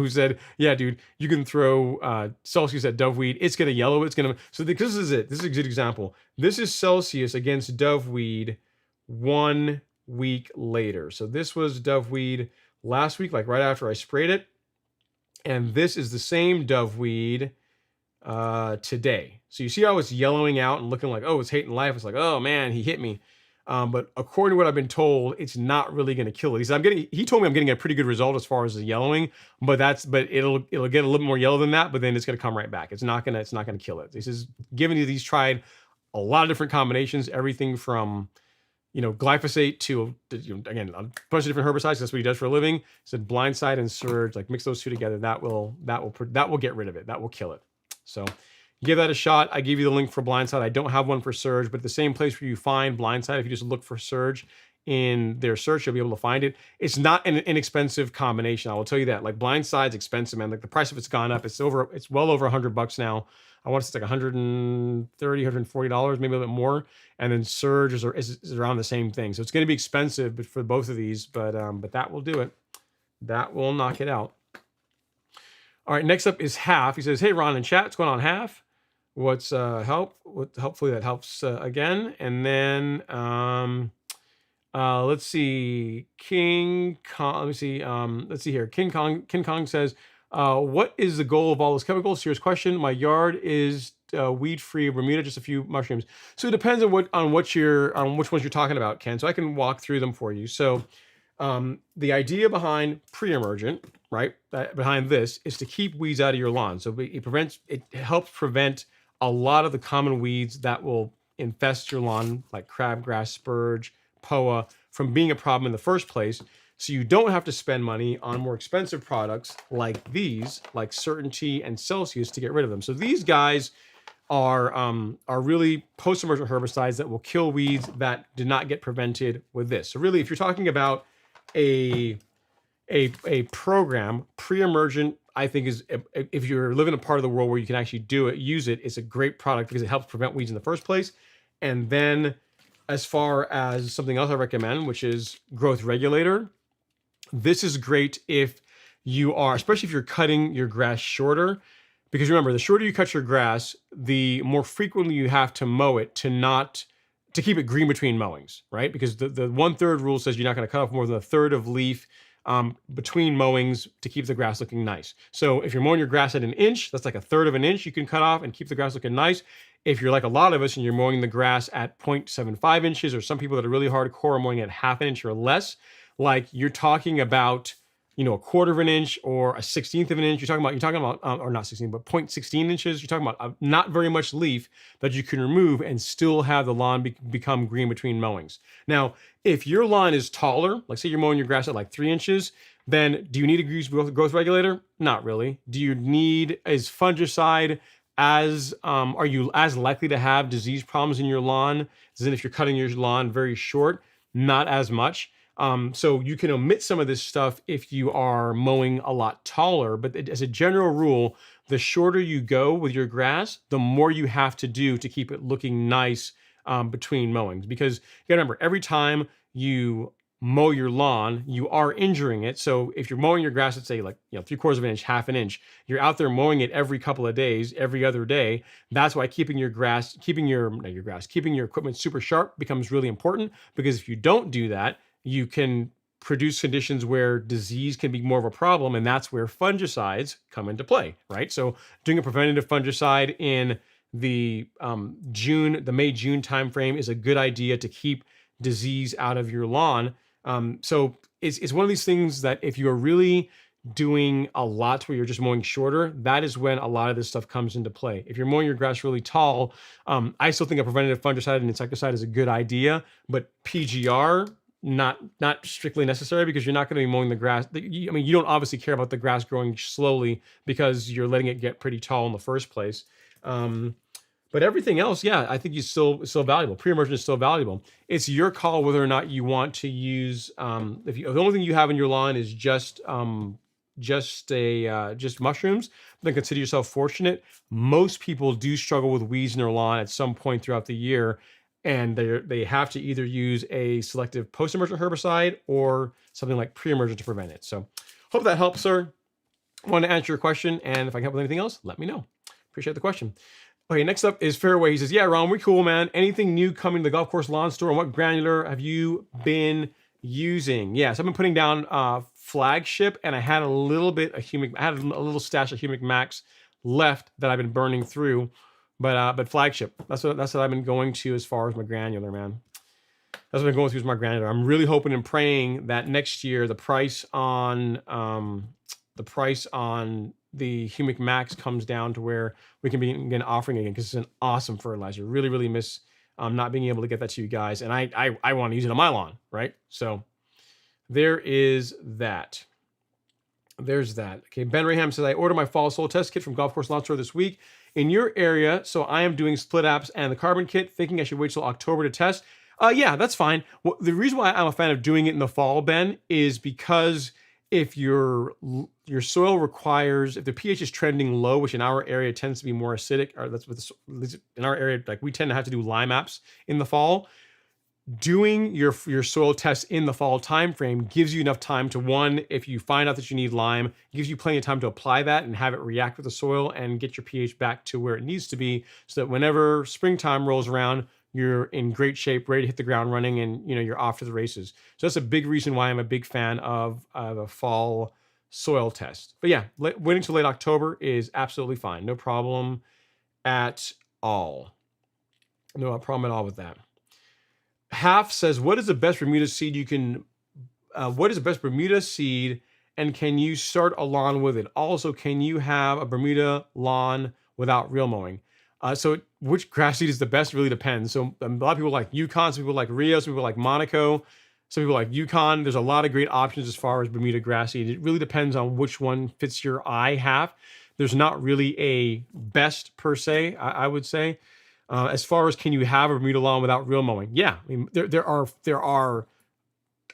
said, yeah, dude, you can throw Celsius at doveweed. It's going to yellow. It's going to, so this is it. This is a good example. This is Celsius against doveweed 1 week later. So this was doveweed last week, like right after I sprayed it. And this is the same doveweed today. So you see how it's yellowing out and looking like, oh, it's hating life. It's like, oh man, he hit me. But according to what I've been told, it's not really going to kill it. He told me I'm getting a pretty good result as far as the yellowing, but it'll get a little more yellow than that, but then it's going to come right back. It's not going to kill it. This is giving you these, tried a lot of different combinations, everything from, glyphosate to, again, a bunch of different herbicides. That's what he does for a living. He said Blindside and Surge, like mix those two together. That will get rid of it. That will kill it. So give that a shot. I gave you the link for Blindside. I don't have one for Surge, but the same place where you find Blindside, if you just look for Surge in their search, you'll be able to find it. It's not an inexpensive combination. I will tell you that. Like Blindside's expensive, man. Like the price of it's gone up. It's well over $100 now. I want to say it's like $130, $140, maybe a little bit more. And then Surge is around the same thing. So it's going to be expensive, but for both of these, but that will do it. That will knock it out. All right, next up is Half. He says, hey, Ron in chat, what's going on, Half? What's hopefully that helps again. And then let's see, King Kong. Let me see. Let's see here. King Kong says, what is the goal of all those chemicals? Serious question. My yard is weed-free Bermuda, just a few mushrooms. So it depends on which ones you're talking about, Ken. So I can walk through them for you. So the idea behind pre-emergent, right, behind this is to keep weeds out of your lawn. So it helps prevent a lot of the common weeds that will infest your lawn, like crabgrass, spurge, poa, from being a problem in the first place. So you don't have to spend money on more expensive products like these, like Certainty and Celsius, to get rid of them. So these guys are really post-emergent herbicides that will kill weeds that did not get prevented with this. So really, if you're talking about a program, pre-emergent, I think is, if you're living in a part of the world where you can actually use it, it's a great product because it helps prevent weeds in the first place. And then as far as something else I recommend, which is growth regulator, this is great if you are, especially if you're cutting your grass shorter, because remember, the shorter you cut your grass, the more frequently you have to mow it to keep it green between mowings, right? Because the 1/3 rule says you're not going to cut off more than 1/3 of leaf between mowings to keep the grass looking nice. So if you're mowing your grass at 1 inch, that's like 1/3 of an inch you can cut off and keep the grass looking nice. If you're like a lot of us and you're mowing the grass at 0.75 inches, or some people that are really hardcore are mowing at 1/2 inch or less, like you're talking about, 1/4 of an inch or 1/16 of an inch. You're talking about, or not 16, but 0.16 inches. You're talking about not very much leaf that you can remove and still have the lawn become green between mowings. Now, if your lawn is taller, like say you're mowing your grass at like 3 inches, then do you need to use growth regulator? Not really. Is fungicide are you as likely to have disease problems in your lawn as if you're cutting your lawn very short? Not as much. So you can omit some of this stuff if you are mowing a lot taller, but as a general rule, the shorter you go with your grass, the more you have to do to keep it looking nice between mowings. Because you gotta remember, every time you mow your lawn, you are injuring it. So if you're mowing your grass, let's say 3/4 of an inch, 1/2 inch, you're out there mowing it every couple of days, every other day. That's why keeping your equipment super sharp becomes really important, because if you don't do that, you can produce conditions where disease can be more of a problem, and that's where fungicides come into play, right? So doing a preventative fungicide in the May-June timeframe is a good idea to keep disease out of your lawn. So it's one of these things that if you're really doing a lot where you're just mowing shorter, that is when a lot of this stuff comes into play. If you're mowing your grass really tall, I still think a preventative fungicide and insecticide is a good idea, but PGR, not strictly necessary, because you're not going to be mowing the grass. You don't obviously care about the grass growing slowly because you're letting it get pretty tall in the first place. But everything else, yeah, I think it's still valuable. Pre-emergent is still valuable. It's your call whether or not you want to use. If the only thing you have in your lawn is just mushrooms, then consider yourself fortunate. Most people do struggle with weeds in their lawn at some point throughout the year, and they have to either use a selective post-emergent herbicide or something like pre-emergent to prevent it. So hope that helps, sir. I want to answer your question, and if I can help with anything else, let me know. Appreciate the question. Okay, next up is Fairway. He says, yeah, Ron, we're cool, man. Anything new coming to the golf course lawn store, and what granular have you been using? Yes, I've been putting down Flagship, and I had a little bit of I had a little stash of Humic Max left that I've been burning through. But Flagship, that's what I've been going to as far as my granular, man. That's what I've been going through as my granular. I'm really hoping and praying that next year the price on the Humic Max comes down to where we can begin offering again, because it's an awesome fertilizer. Really, really miss not being able to get that to you guys, and I want to use it on my lawn, right? So there is that. There's that. Okay, Ben Raham says, I ordered my fall soil test kit from Golf Course Lawn Store this week in your area, so I am doing split apps and the carbon kit, thinking I should wait till October to test. Yeah, that's fine. Well, the reason why I'm a fan of doing it in the fall, Ben, is because if your soil requires, if the pH is trending low, which in our area tends to be more acidic, or that's what in our area, like we tend to have to do lime apps in the fall. Doing your soil tests in the fall timeframe gives you enough time to, one, if you find out that you need lime, gives you plenty of time to apply that and have it react with the soil and get your pH back to where it needs to be, so that whenever springtime rolls around, you're in great shape, ready to hit the ground running, and you're off to the races. So that's a big reason why I'm a big fan of a fall soil test. But yeah, waiting till late October is absolutely fine. No problem at all. No problem at all with that. Half says, what is the best Bermuda seed you can, what is the best Bermuda seed, and can you start a lawn with it? Also, can you have a Bermuda lawn without real mowing? So which grass seed is the best really depends. So a lot of people like Yukon, some people like Rio, some people like Monaco, some people like Yukon. There's a lot of great options as far as Bermuda grass seed. It really depends on which one fits your eye half. There's not really a best per se, I would say. As far as can you have a Bermuda lawn without real mowing? Yeah, I mean, there are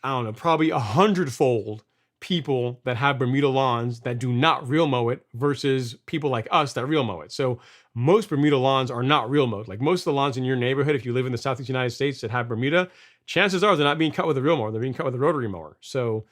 I don't know, probably 100-fold people that have Bermuda lawns that do not real mow it versus people like us that real mow it. So most Bermuda lawns are not real mowed. Like most of the lawns in your neighborhood, if you live in the Southeast United States that have Bermuda, chances are they're not being cut with a real mower. They're being cut with a rotary mower. So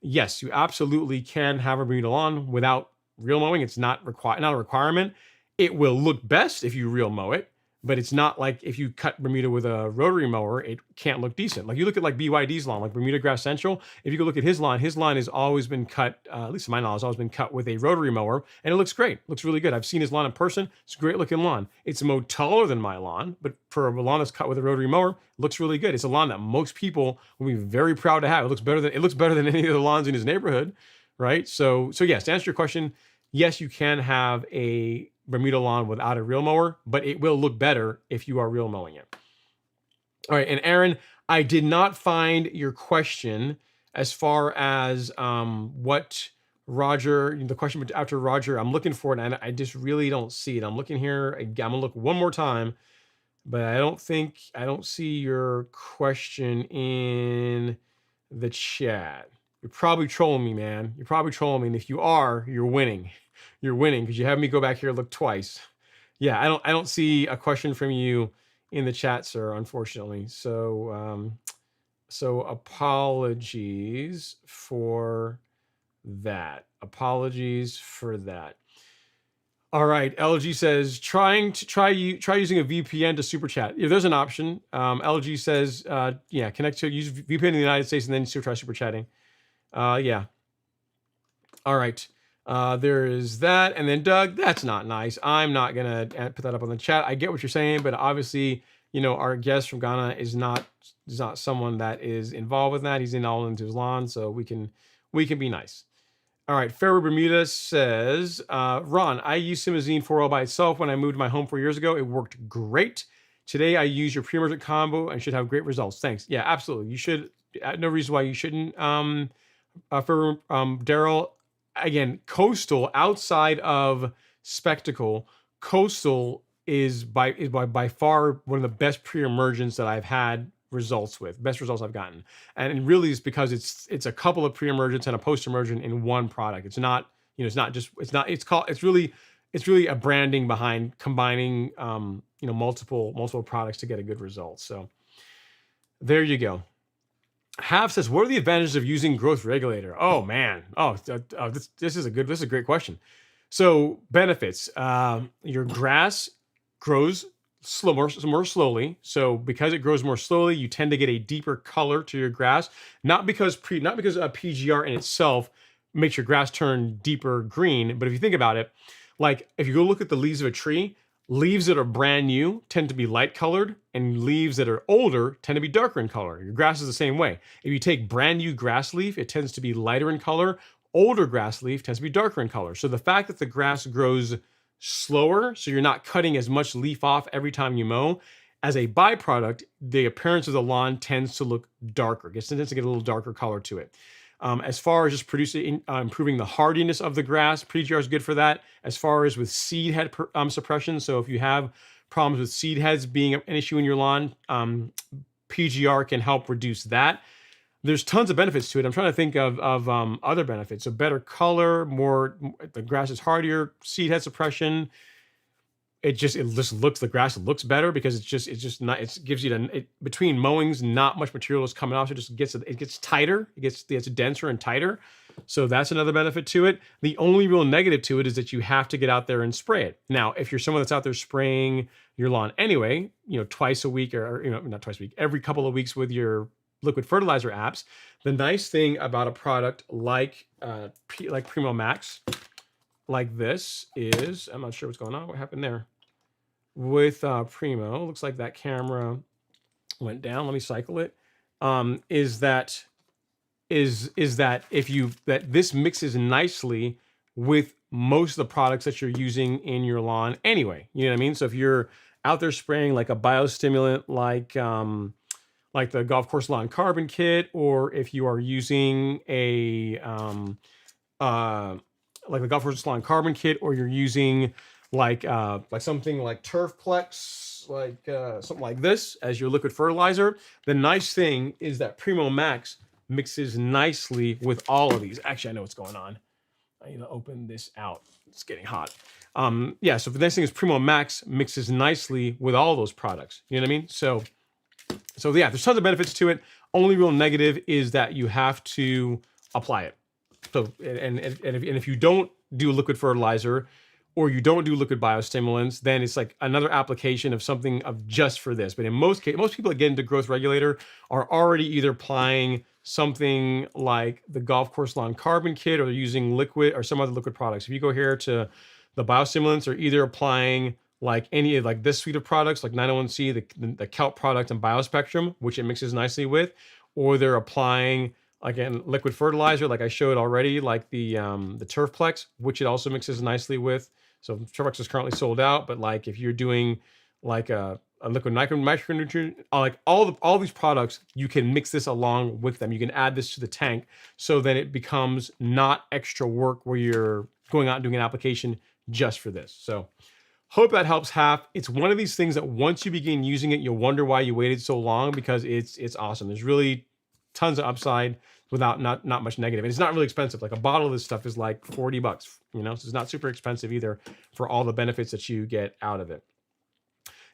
yes, you absolutely can have a Bermuda lawn without real mowing. It's not a requirement. It will look best if you real mow it, but it's not like if you cut Bermuda with a rotary mower, it can't look decent. Like you look at like BYD's lawn, like Bermuda Grass Central. If you go look at his lawn has always been cut, at least to my knowledge, has always been cut with a rotary mower, and it looks great. Looks really good. I've seen his lawn in person. It's a great looking lawn. It's mowed taller than my lawn, but for a lawn that's cut with a rotary mower, it looks really good. It's a lawn that most people will be very proud to have. It looks better than any of the lawns in his neighborhood, right? So yes, to answer your question, yes, you can have a Bermuda lawn without a real mower, but it will look better if you are real mowing it. All right, and Aaron, I did not find your question as far as what Roger, the question after Roger, I'm looking for it, and I just really don't see it. I'm looking here, I'm gonna look one more time, but I don't see your question in the chat. You're probably trolling me, man. You're probably trolling me, and if you are, you're winning. You're winning because you have me go back here and look twice. Yeah, I don't see a question from you in the chat, sir, unfortunately. So so apologies for that. Apologies for that. All right, LG says try using a VPN to super chat. Yeah, there's an option. LG says yeah, use VPN in the United States and then try super chatting. Yeah. All right. There is that. And then Doug, that's not nice. I'm not going to put that up on the chat. I get what you're saying, but obviously, our guest from Ghana is not someone that is involved with that. He's in all into his lawn, so we can be nice. All right. Ferro Bermuda says, Ron, I used Simazine 4L by itself when I moved my home 4 years ago. It worked great. Today, I use your pre-emergent combo and should have great results. Thanks. Yeah, absolutely. You should. No reason why you shouldn't. For Daryl, again, Coastal outside of Spectacle, Coastal is by far one of the best pre-emergents that I've had results with, best results I've gotten. And it really is because it's a couple of pre-emergents and a post-emergent in one product. It's not, it's really a branding behind combining, multiple products to get a good result. So there you go. Half says, what are the advantages of using growth regulator? Oh man. This is a great question. So benefits, your grass grows more slowly. So because it grows more slowly, you tend to get a deeper color to your grass, not because PGR in itself makes your grass turn deeper green. But if you think about it, like if you go look at the leaves of a tree, leaves that are brand new tend to be light colored, and leaves that are older tend to be darker in color. Your grass is the same way. If you take brand new grass leaf, it tends to be lighter in color. Older grass leaf tends to be darker in color. So the fact that the grass grows slower, so you're not cutting as much leaf off every time you mow, as a byproduct, the appearance of the lawn tends to look darker. It tends to get a little darker color to it. As far as just improving the hardiness of the grass, PGR is good for that. As far as with seed head suppression, so if you have problems with seed heads being an issue in your lawn, PGR can help reduce that. There's tons of benefits to it. I'm trying to think of other benefits. So better color, the grass is hardier, seed head suppression. The grass looks better because it gives you between mowings, not much material is coming off. So it gets tighter. It gets denser and tighter. So that's another benefit to it. The only real negative to it is that you have to get out there and spray it. Now, if you're someone that's out there spraying your lawn anyway, twice a week or not twice a week, every couple of weeks with your liquid fertilizer apps, the nice thing about a product like Primo Max, like this is, I'm not sure what's going on. What happened there with Primo? Looks like that camera went down. Let me cycle it. Is that this mixes nicely with most of the products that you're using in your lawn anyway. You know what I mean? So if you're out there spraying like a biostimulant, like the golf course lawn carbon kit, or if you are using like the golf course lawn carbon kit, or you're using like something like Turfplex, something like this as your liquid fertilizer. The nice thing is that Primo Max mixes nicely with all of these. Actually, I know what's going on. I need to open this out. It's getting hot. So the next thing is Primo Max mixes nicely with all those products. You know what I mean? So yeah, there's tons of benefits to it. Only real negative is that you have to apply it. So, and if you don't do liquid fertilizer, or you don't do liquid biostimulants, then it's like another application of something of just for this. But in most cases, most people that get into growth regulator are already either applying something like the golf course lawn carbon kit, or they're using liquid or some other liquid products. If you go here to the biostimulants, they're either applying like any of like this suite of products, like 901C, the kelp product, and Biospectrum, which it mixes nicely with, or they're applying again liquid fertilizer, like I showed already, like the Turfplex, which it also mixes nicely with. So Turfplex is currently sold out, but like if you're doing like a liquid micronutrient, like all these products, you can mix this along with them. You can add this to the tank, so then it becomes not extra work where you're going out and doing an application just for this. So hope that helps half. It's one of these things that once you begin using it, you'll wonder why you waited so long, because it's awesome. There's really tons of upside without not much negative. And it's not really expensive. Like a bottle of this stuff is like $40, so it's not super expensive either for all the benefits that you get out of it.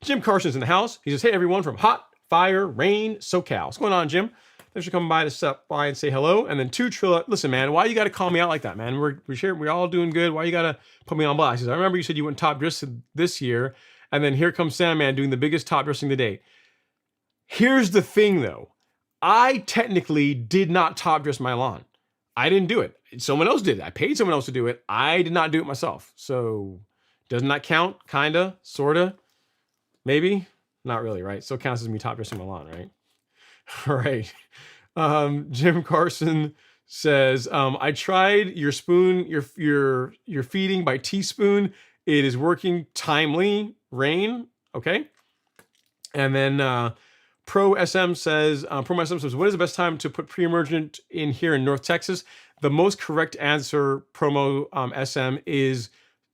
Jim Carson's in the house. He says, hey everyone from Hot Fire Rain SoCal. What's going on, Jim? Thanks for coming by to stop by and say hello. And then Trilla, listen, man, why you got to call me out like that, man? We're all doing good. Why you got to put me on blast? He says, I remember you said you went top dressing this year, and then here comes Sandman doing the biggest top dressing to date. Here's the thing though. I technically did not top dress my lawn. I didn't do it. Someone else did it. I paid someone else to do it. I did not do it myself. So doesn't that count? Kinda, sorta, maybe? Not really, right? Still counts as me top dressing my lawn, right? All right. Jim Carson says, I tried your spoon, your feeding by teaspoon. It is working timely. Rain. Okay. And then Pro SM says, what is the best time to put pre-emergent in here in North Texas? The most correct answer, Promo SM, is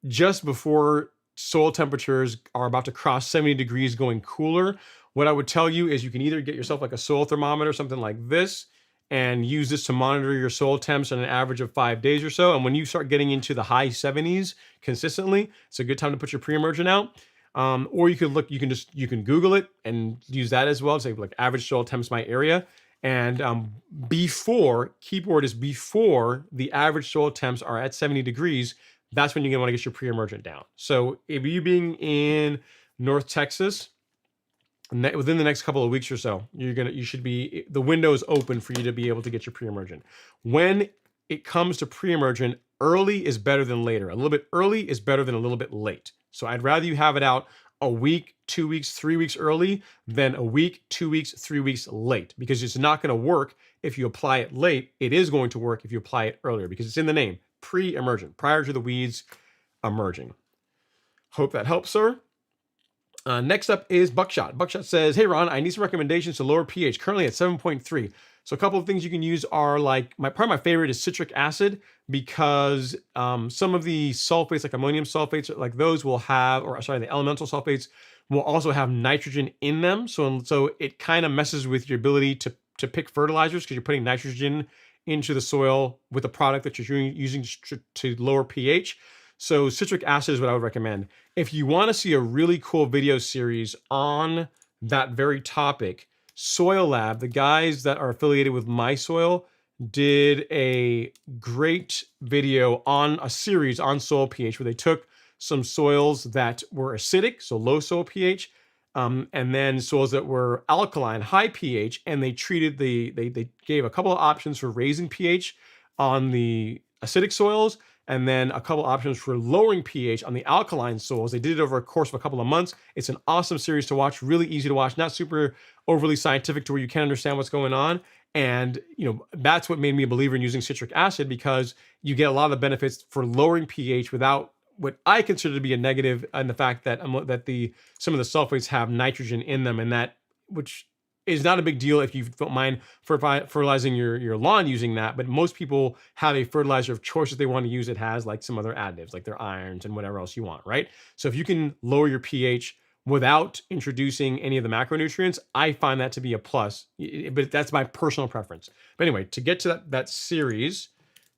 just before soil temperatures are about to cross 70 degrees going cooler. What I would tell you is you can either get yourself like a soil thermometer, something like this, and use this to monitor your soil temps on an average of 5 days or so. And when you start getting into the high 70s consistently, it's a good time to put your pre-emergent out. Or you could look, you can Google it and use that as well. Say like average soil temps my area. And keyboard is before the average soil temps are at 70 degrees, that's when you're gonna wanna get your pre-emergent down. So if you being in North Texas, within the next couple of weeks or so, the window is open for you to be able to get your pre-emergent. When it comes to pre-emergent, early is better than later. A little bit early is better than a little bit late. So I'd rather you have it out a week, 2 weeks, 3 weeks early than a week, 2 weeks, 3 weeks late, because it's not going to work if you apply it late. It is going to work if you apply it earlier because it's in the name, pre-emergent, prior to the weeds emerging. Hope that helps, sir. Next up is Buckshot. Buckshot says, hey, Ron, I need some recommendations to lower pH, currently at 7.3. So a couple of things you can use are like, probably my favorite is citric acid, because some of the sulfates, like ammonium sulfates, like those will have, the elemental sulfates will also have nitrogen in them. So it kind of messes with your ability to pick fertilizers because you're putting nitrogen into the soil with a product that you're using to lower pH. So citric acid is what I would recommend. If you want to see a really cool video series on that very topic, Soil Lab, the guys that are affiliated with My Soil, did a great video on a series on soil pH where they took some soils that were acidic, so low soil pH, and then soils that were alkaline, high pH, and they gave a couple of options for raising pH on the acidic soils, and then a couple options for lowering pH on the alkaline soils. They did it over a course of a couple of months. It's an awesome series to watch, really easy to watch, not super overly scientific to where you can't understand what's going on. And that's what made me a believer in using citric acid, because you get a lot of the benefits for lowering pH without what I consider to be a negative, and the fact that some of the sulfates have nitrogen in them, and that, which is not a big deal if you don't mind fertilizing your lawn using that. But most people have a fertilizer of choice that they want to use. It has like some other additives, like their irons and whatever else you want, right? So if you can lower your pH without introducing any of the macronutrients, I find that to be a plus. But that's my personal preference. But anyway, to get to that series,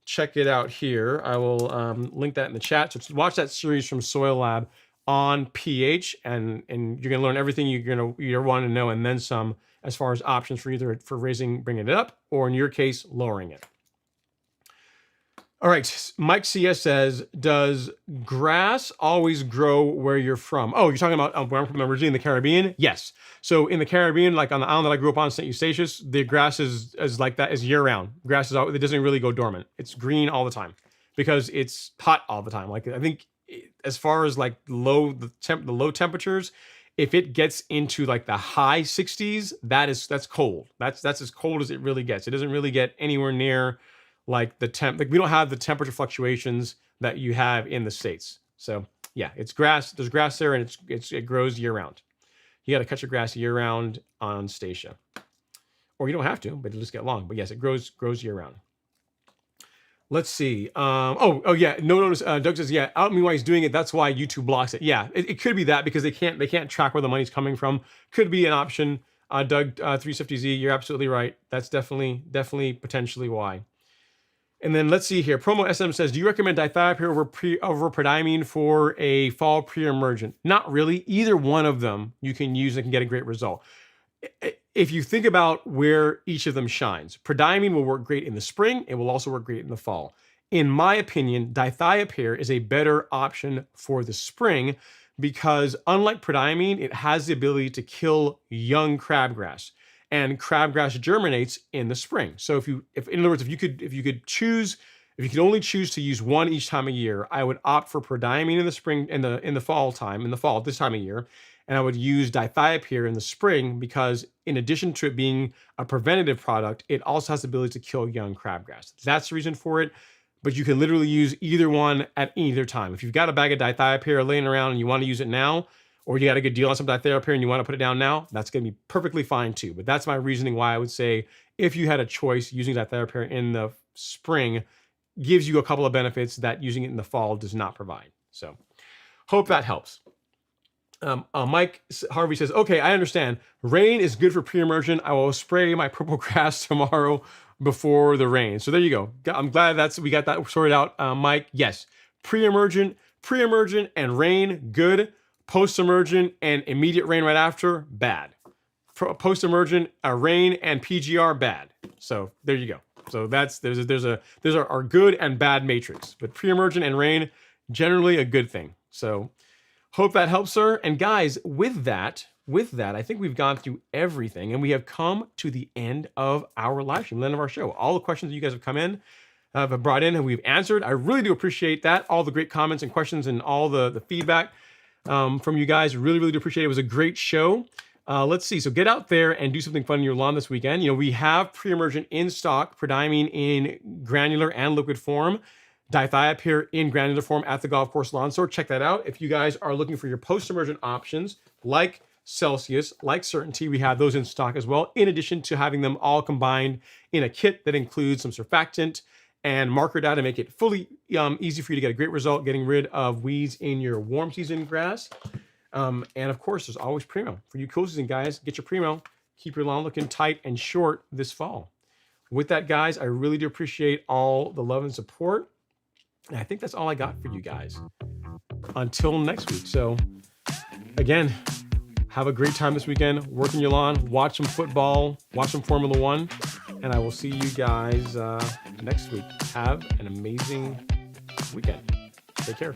check it out here. I will link that in the chat. So watch that series from Soil Lab on pH, and you're gonna learn everything you're wanting to know, and then some, as far as options for either for bringing it up, or in your case, lowering it. All right, Mike CS says, does grass always grow where you're from? Oh, you're talking about where I'm from, originally in the Caribbean? Yes. So in the Caribbean, like on the island that I grew up on, St. Eustatius, the grass is like that, is year round. Grass it doesn't really go dormant. It's green all the time because it's hot all the time. Like I think as far as like the low temperatures, if it gets into like the high 60s, that's cold. That's as cold as it really gets. It doesn't really get anywhere near like the we don't have the temperature fluctuations that you have in the States. So yeah, it's grass. There's grass there, and it grows year round. You got to cut your grass year round on Statia, or you don't have to, but it'll just get long. But yes, it grows year round. Let's see. Oh yeah. Notice. Doug says, yeah. I don't mean why he's doing it. That's why YouTube blocks it. Yeah, it could be that, because they can't track where the money's coming from. Could be an option. Doug 350Z, you're absolutely right. That's definitely potentially why. And then let's see here. Promo SM says, do you recommend dithiopyr over prodiamine for a fall pre-emergent? Not really. Either one of them you can use and can get a great result. If you think about where each of them shines, prodiamine will work great in the spring. It will also work great in the fall. In my opinion, dithiopyr is a better option for the spring, because unlike prodiamine, it has the ability to kill young crabgrass. and crabgrass germinates in the spring. So if in other words, if you could only choose to use one each time of year, I would opt for prodiamine in the spring, in the fall this time of year, and I would use dithiopyr in the spring because in addition to it being a preventative product, it also has the ability to kill young crabgrass. That's the reason for it. But you can literally use either one at either time. If you've got a bag of dithiopyr laying around and you want to use it now, or you got a good deal on some dithiopyr and you want to put it down now, that's going to be perfectly fine too. But that's my reasoning why I would say if you had a choice, using dithiopyr in the spring gives you a couple of benefits that using it in the fall does not provide. So hope that helps. Mike Harvey says, okay, I understand. Rain is good for pre-emergent. I will spray my purple grass tomorrow before the rain. So there you go. I'm glad we got that sorted out, Mike. Yes, pre-emergent and rain, good. Post-emergent and immediate rain right after, bad. Post-emergent, rain and PGR, bad. So there you go. So there's our good and bad matrix. But pre-emergent and rain, generally a good thing. So hope that helps, sir. And guys, with that, I think we've gone through everything, and we have come to the end of our live stream, the end of our show. All the questions that you guys have come in, have brought in, and we've answered. I really do appreciate that. All the great comments and questions and all the feedback from you guys. Really, really do appreciate it. It was a great show. Let's see. So get out there and do something fun in your lawn this weekend. You know, we have pre-emergent in stock, prodiamine in granular and liquid form, dithiopyr in granular form at the Golf Course Lawn Store. Check that out. If you guys are looking for your post-emergent options like Celsius, like Certainty, we have those in stock as well, in addition to having them all combined in a kit that includes some surfactant and marker data to make it fully easy for you to get a great result getting rid of weeds in your warm season grass. And of course, there's always Primo. For you cool season guys, get your Primo. Keep your lawn looking tight and short this fall. With that, guys, I really do appreciate all the love and support. And I think that's all I got for you guys. Until next week. So, again, have a great time this weekend. Work in your lawn. Watch some football. Watch some Formula One. And I will see you guys next week. Have an amazing weekend. Take care.